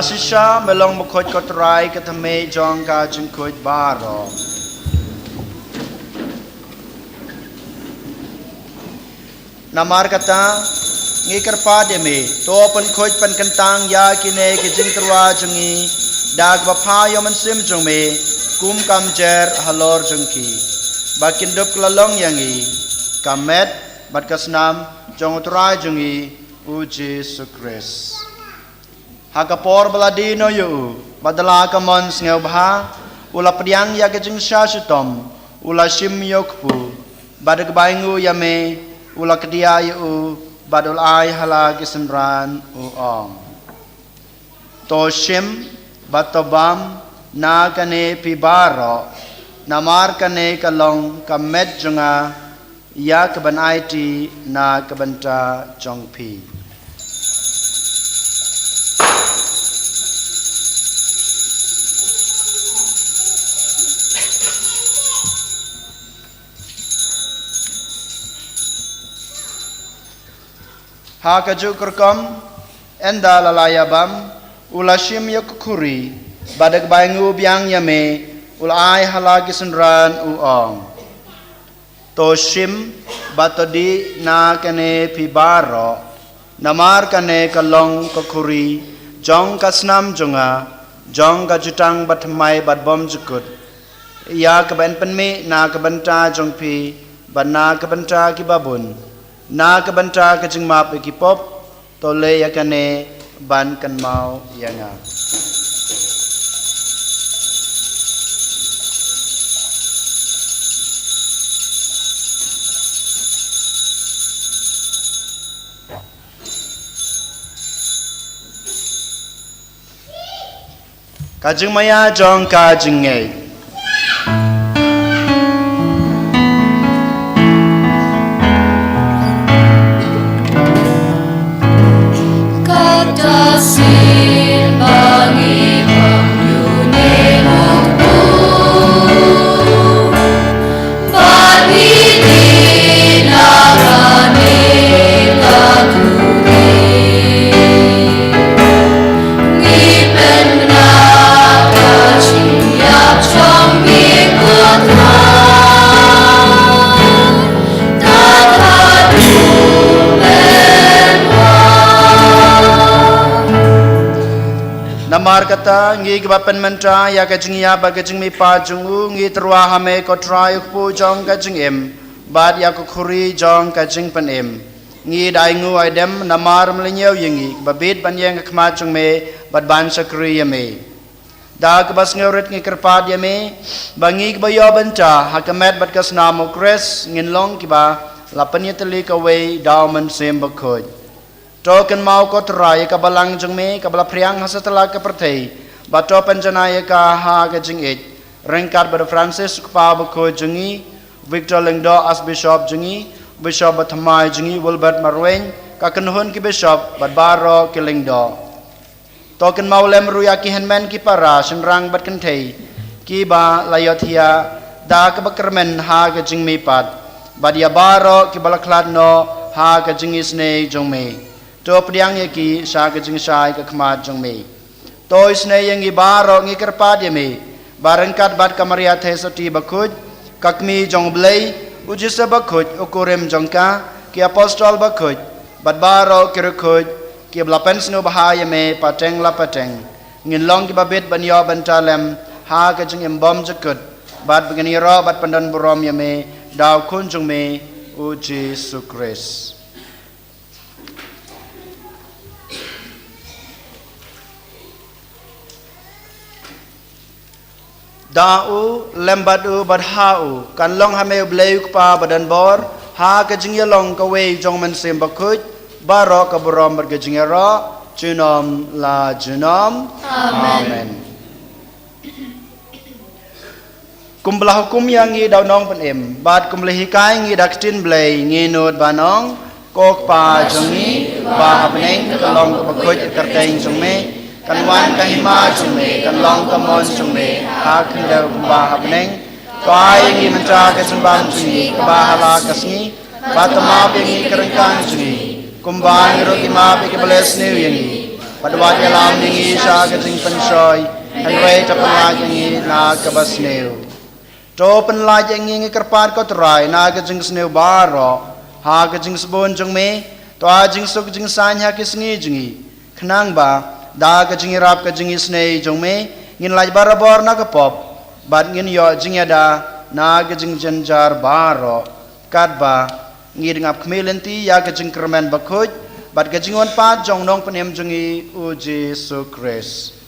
Shisha melong mukot kotrai katame jong ka jengkut baro namar kata ngikar pademe to pen khoj pen kentang ya kine ke jing terwa jengi dag bapha yo man sim jong me kum kam jer halor jengki bakin dop lalong yangi kamet bat kasnam jong utrai jengi u Jesu Christ Hakapor baladino yu badala kamon sngeubha ula pediang ya kejeng syasutom ula shim yokpu badag baingu yame ula kedia yu badul ai hala kisendran uong to shim batobam na kane pibaro namar kane kalong kamet junga ya keban aiti na kebanta jongpi ha kaju kerkom enda lalayabam ulashim yakukuri badag baingu biang yame ulai halagi senran uong to shim batodi na kane pibaro namar kane kalong kokuri jong kasnam jonga jong kajutang batmai batbom jukut ya kaban penme na kabanta jongpi bana kabanta kibabun na kabanta kajing map ikipop tole yakane ban kan mau yanga Kajing maya jong kajing ngai. Katasin bangi pamyune mukbu Bani dinarane lakuni Ngipen menaka siap trong ngikutlah Tak hadu Namar kata ngi kebapan mentra ya kajing ya bagajing mi pa jungu ngi terwa hame ko try pu jong kajing em bad ya ko khuri jong kajing pen em ngi dai ngu aidem namar mlenyau yingi babit ban yang khma jong me bad ban sakri ya me da ke bas ngeurit ngi kerpad ya me bangi ke bayo benca hakamet bad kas namo kres ngin long ki ba lapan ya teli ka we daumen sem bakhoj Token mau ko terai ka balang jeng me ka bala priang hasatala ka pertei bato panjanaya ka ha ka jeng it rengkat pada Francis pa ba ko jengi Victor Lengdo as bishop jengi bishop bathamai jengi Wilbert Marwen ka kenhun ki bishop bat baro ki Lengdo token mau lem ruya ki henmen ki para senrang bat kentei ki ba layothia da ka bakermen ha ka jeng me pat badia baro ki bala kladno ha ka jengi sne jong me to pediang yaki sa ka jing sai ka khmat jong me to isne yang i baro ngi kerpad me barengkat bat kamaria the sati bakhut kakmi jong blei ujisa bakhut ukurem jongka ki apostol bakhut bat baro kirkhut ki blapen sno bahaya me pateng la pateng ngin long ki babet banyo bantalem ha ka jing embom jakut bat begini ro bat pandan burom ya me daw kun jong me u Jesu Christ Da'u lembadu badha'u kan long hame bleu pa badan bor ha ka jingya long ka wei jong man sem bakhut baro ka borom bar ka jingya ro junom la junom amen kumbelah hukum yang ngi daw nong pen em bat kumbelah hikai ngi daktin blei ngi nut banong kok pa jongi ba habneng ka long ka bakhut kerteng jong me kan wan ka hima chume kan long ka mon chume ha kan da ba habneng kai ngi mentra ka sembang chungi ka ba hala ka sngi ba tama pe ngi kerengkang chungi kumbang ro ki ma pe ke bless new yangi padwa ya lam ngi sha ka jing pen shoi han rei ta pa ngi na ka bas new to pen la ngi kerpat ko trai na ka jing sneu ba ro ha ka jing sbon chung me to a jing suk jing san ha ki sngi jingi khnang ba da ka jingi rap ka jingi snei jong me ngin laj barabor na ka pop bat ngin yo jingi da na ka jing janjar baro kat ba ngir ngap khmelenti ya ka jing kermen bakhoj bat ka jingon pa jong nong panem jongi u Jesu Christ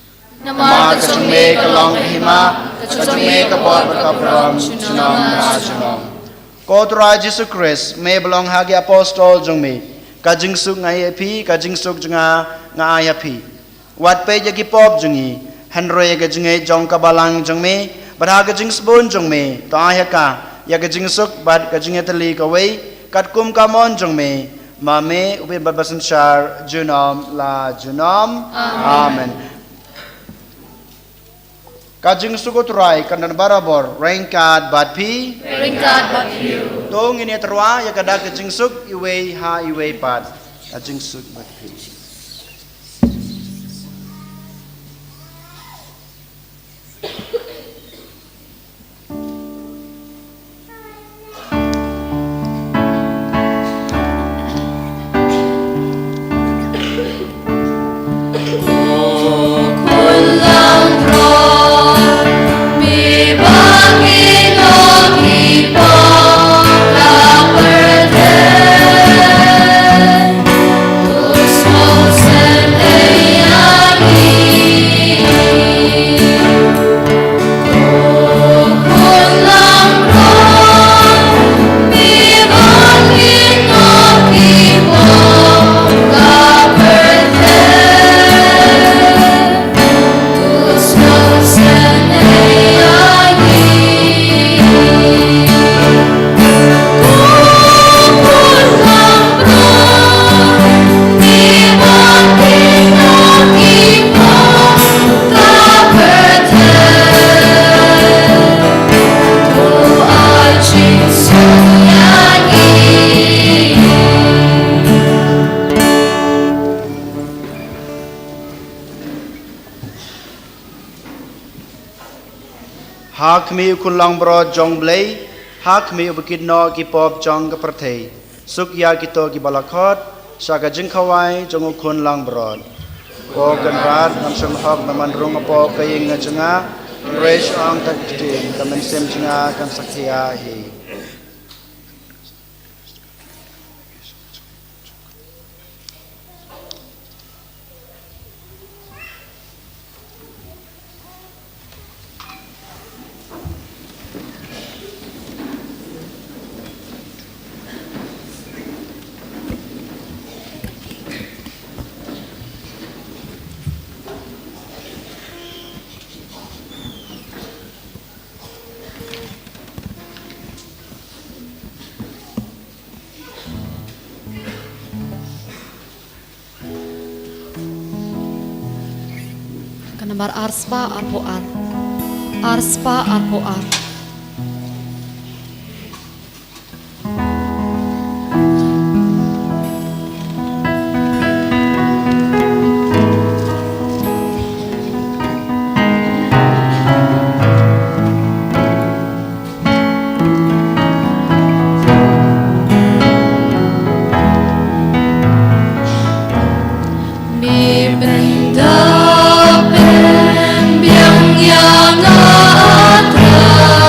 nama ka jing me ka long hima ka jing me ka bor ka prom chunom na chunom ko tra Jesu Christ me belong hagi apostol jong me ka jing suk ngai phi ka jing suk janga ngai phi wat pe jagi pop jungi hanroy ga jungi jong ka balang jong me badha ga jing sbon jong me ta ya ka ya ga jing suk bad ga jing tali ka wei kat kum ka mon jong me ma me upe babasan shar junom la junom amen ka jing sukut rai kanan barabor rengkat bad pi tong ini terwa ya kada ka jing suk iwe ha iwe pad ka jing suk bad pi Oh hak mi ukun lang bro jong blay hak mi ubukid no ki pop jong ke perthei suk ya kito ki balakot saka jing khawai jong ukun lang bro ko kan rat nam sem hak naman rung apo kaying nga jenga Resh ang tagting kamen sem jenga kan sakya hi Kanambar arspa arpo ar. Arspa arpo ar. Yang atra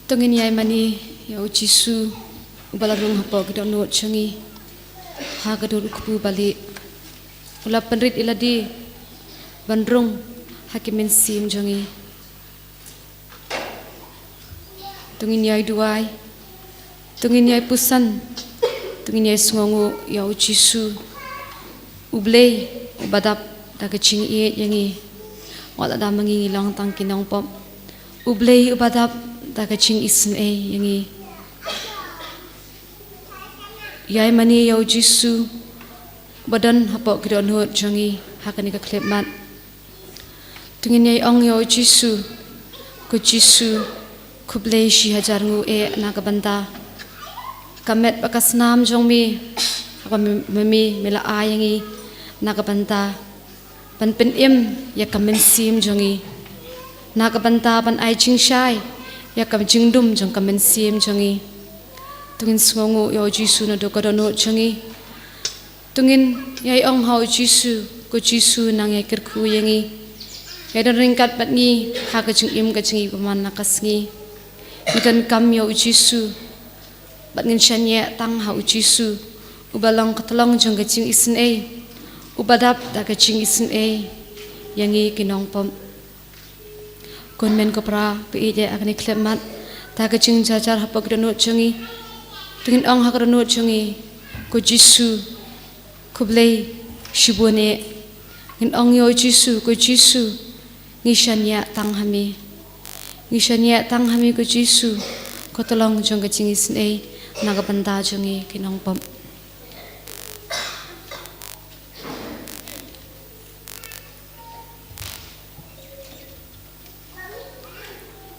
tungin yai mani ya ujisu ubalarung hapo gidon no changi ha gador kupu bali ula penrit iladi bandrung hakimin sim jongi tungin yai duai tungin yai pusan tungin yai sungongu ya ujisu ublei ubadap daga ching iet yangi wala da mangi long tang kinong pom ublei ubadap daga ching ism yangi yai mani yau jisu badan hapok kidon hot jangi hakani ka klep mat tungin yai ong yau jisu ku jisu kublei shi hajar ngu naga banda kamet bakas nam jongmi apa memi mela ayangi naga banda pan pen ya kamen sim jongi naga banta pan ai ching shai ya kam jingdum jong kamen sim jongi tungin sungongu yo jisu na do kodono jongi tungin yai ong hau jisu ko jisu nang yai kerku yangi yai don ringkat bat ngi ha ka jing im ka jingi paman nakas ngi ikan kam yo jisu bat ngin shanye tang hau jisu ubalong katolong jong ka jing isin ubadap da ka ching isin yangi kinong pom konmen ko pra pe ide akni klemat da ka ching jajar hapag dono chungi tungin ong ha dono chungi ko jisu kublei shibone ngin ong yo jisu ko jisu ngishanya tang hami ko jisu ko tolong jong ka ching isin naga banda chungi kinong pom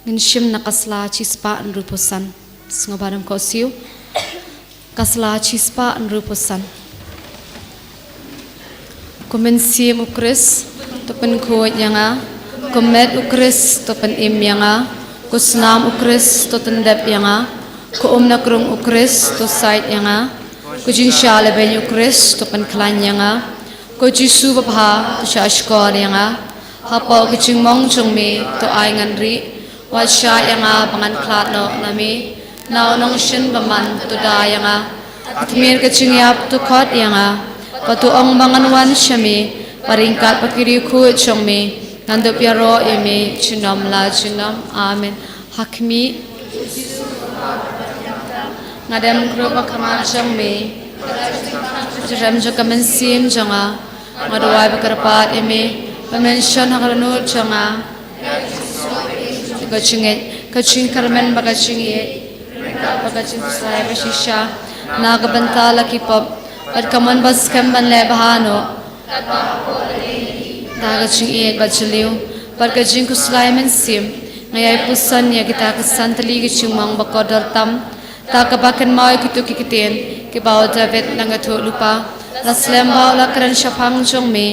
Nginshim na kasla chispa an rupusan sengobaram kosiu kasla chispa an rupusan komensim ukris topen kuat yanga komet ukris topen im yanga kusnam ukris toten dep yanga ko nakrung ukris to site yanga ko jinsha leben ukris topen klan yanga ko jisu babha to shashkor yanga hapo kiching mong chungmi to ai nganri Wasya yanga pangan klat no nami nau nong shin baman tu da yanga atmir kaching yap tu kot yanga patu ong bangan wan shami paringkat pakiri ku chongmi nandup yaro yami chinom la chinom amen hakmi ngadem grup akaman chongmi jam jokamen sim jonga ngadwai bakarpat yami pamension hakaranu jonga kaching karmen bagaching saya bersisha naga banta laki pop at kaman bas kamban le bahano dagaching bachliu par kaching kuslai men sim ngayai pusan ya kita kesantali kaching mang bakodor tam ta kabakan mau kitu kikiten ke bawa david nangatho lupa raslem bawa kran shapang jongme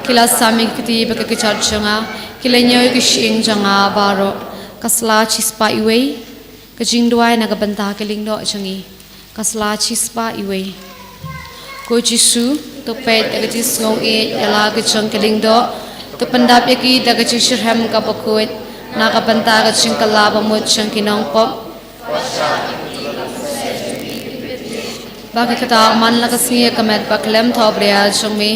kila sami kiti bakakichar jonga kilanyo kishing janga baro kasla chispa iwe kajing duai naga banta kilingdo jangi kasla chispa iwe ko jisu to pet daga jisngong yala gachang kilingdo to pandap yaki daga jishirham ka bakut naga banta gaching kala bamut chang kinong pop bagi kata man lakasngi kamet baklem thobrea jangmi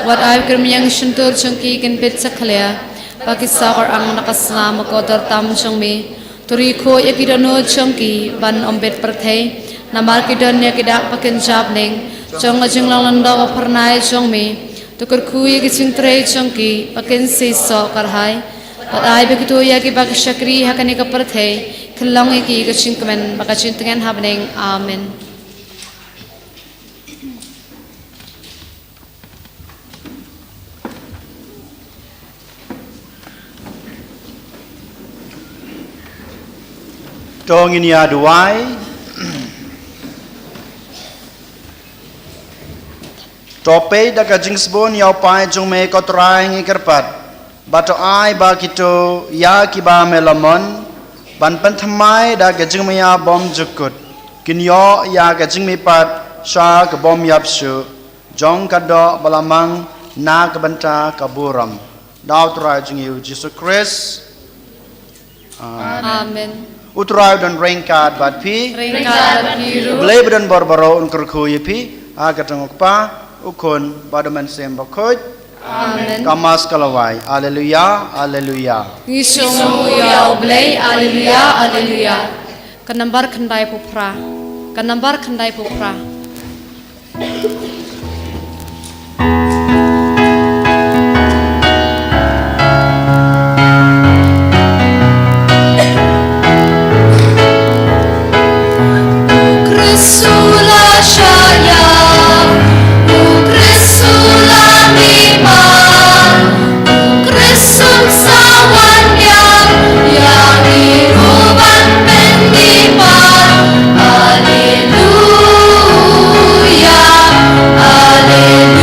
what I krimyang shintur changki kin bit sakhlea Pakisakar ang nakasama ko dartam chongmi turiko yakidano chongki ban ombet perthai namar kidan yakida pakinjab ning chong ajing langlanda wa pernai chongmi tukur ku yakising tre chongki pakin siso karhai patai begitu yaki pakishakri hakani ka perthai khilong yaki gaching kamen bakachin tengen habning amen Tong ini aduai tope daga jingsbon yau pai jong me kotrai ngi kerpat bato ai ba kito ya kiba melamon ban pen thamai daga jing me ya bom jukut kinyo ya ga jing me pat sha ga bom yap su jong kado balamang na ga banta kaburam daw trai jing yu Jesus Christ Amen. Utrau dan rengkat bat pi. Ringkat biru. Belai badan barbaro un kerkuy pi. Agat tengok pa. Ukun badaman sem bakoj. Amen. Kamas kalawai. Haleluya. Haleluya. Ngisung uyau blay. Aleluya. Aleluya. Kanambar kandai pupra. Kanambar kandai pupra. Krisula Shaya. Krisula Mima. Krisum Sawanya. Yang iruban bendipan. Haleluya. Haleluya.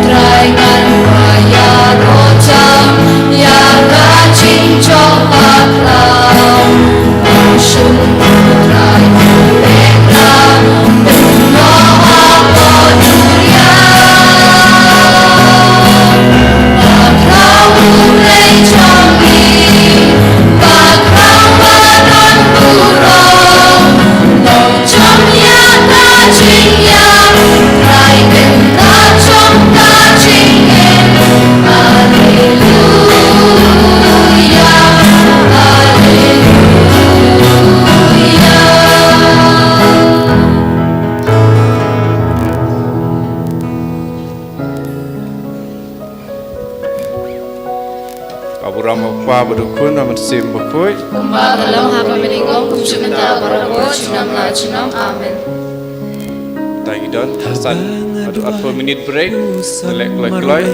Traingan raya rojam. Yang kacing coba klau. Sum putrai mereka. Noha poduria. Bakrau mulai canggih. Bakrau badan burung. Lojam yang kacingnya. Rai kena com kacingnya. Haleluya. Kaburam apa berdukun amat sim bakoj. Kembali dalam haba meningong kumcumenta barabo cunam la cunam. Amen. Thank you Don. Hasan. Adu 4 minute break. Selek kelai.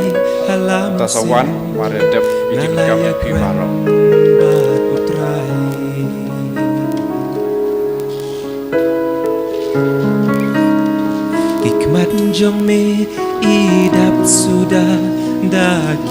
Tasawan. Mari dep ijik kami pi barok. Hikmat jong me idap sudah dak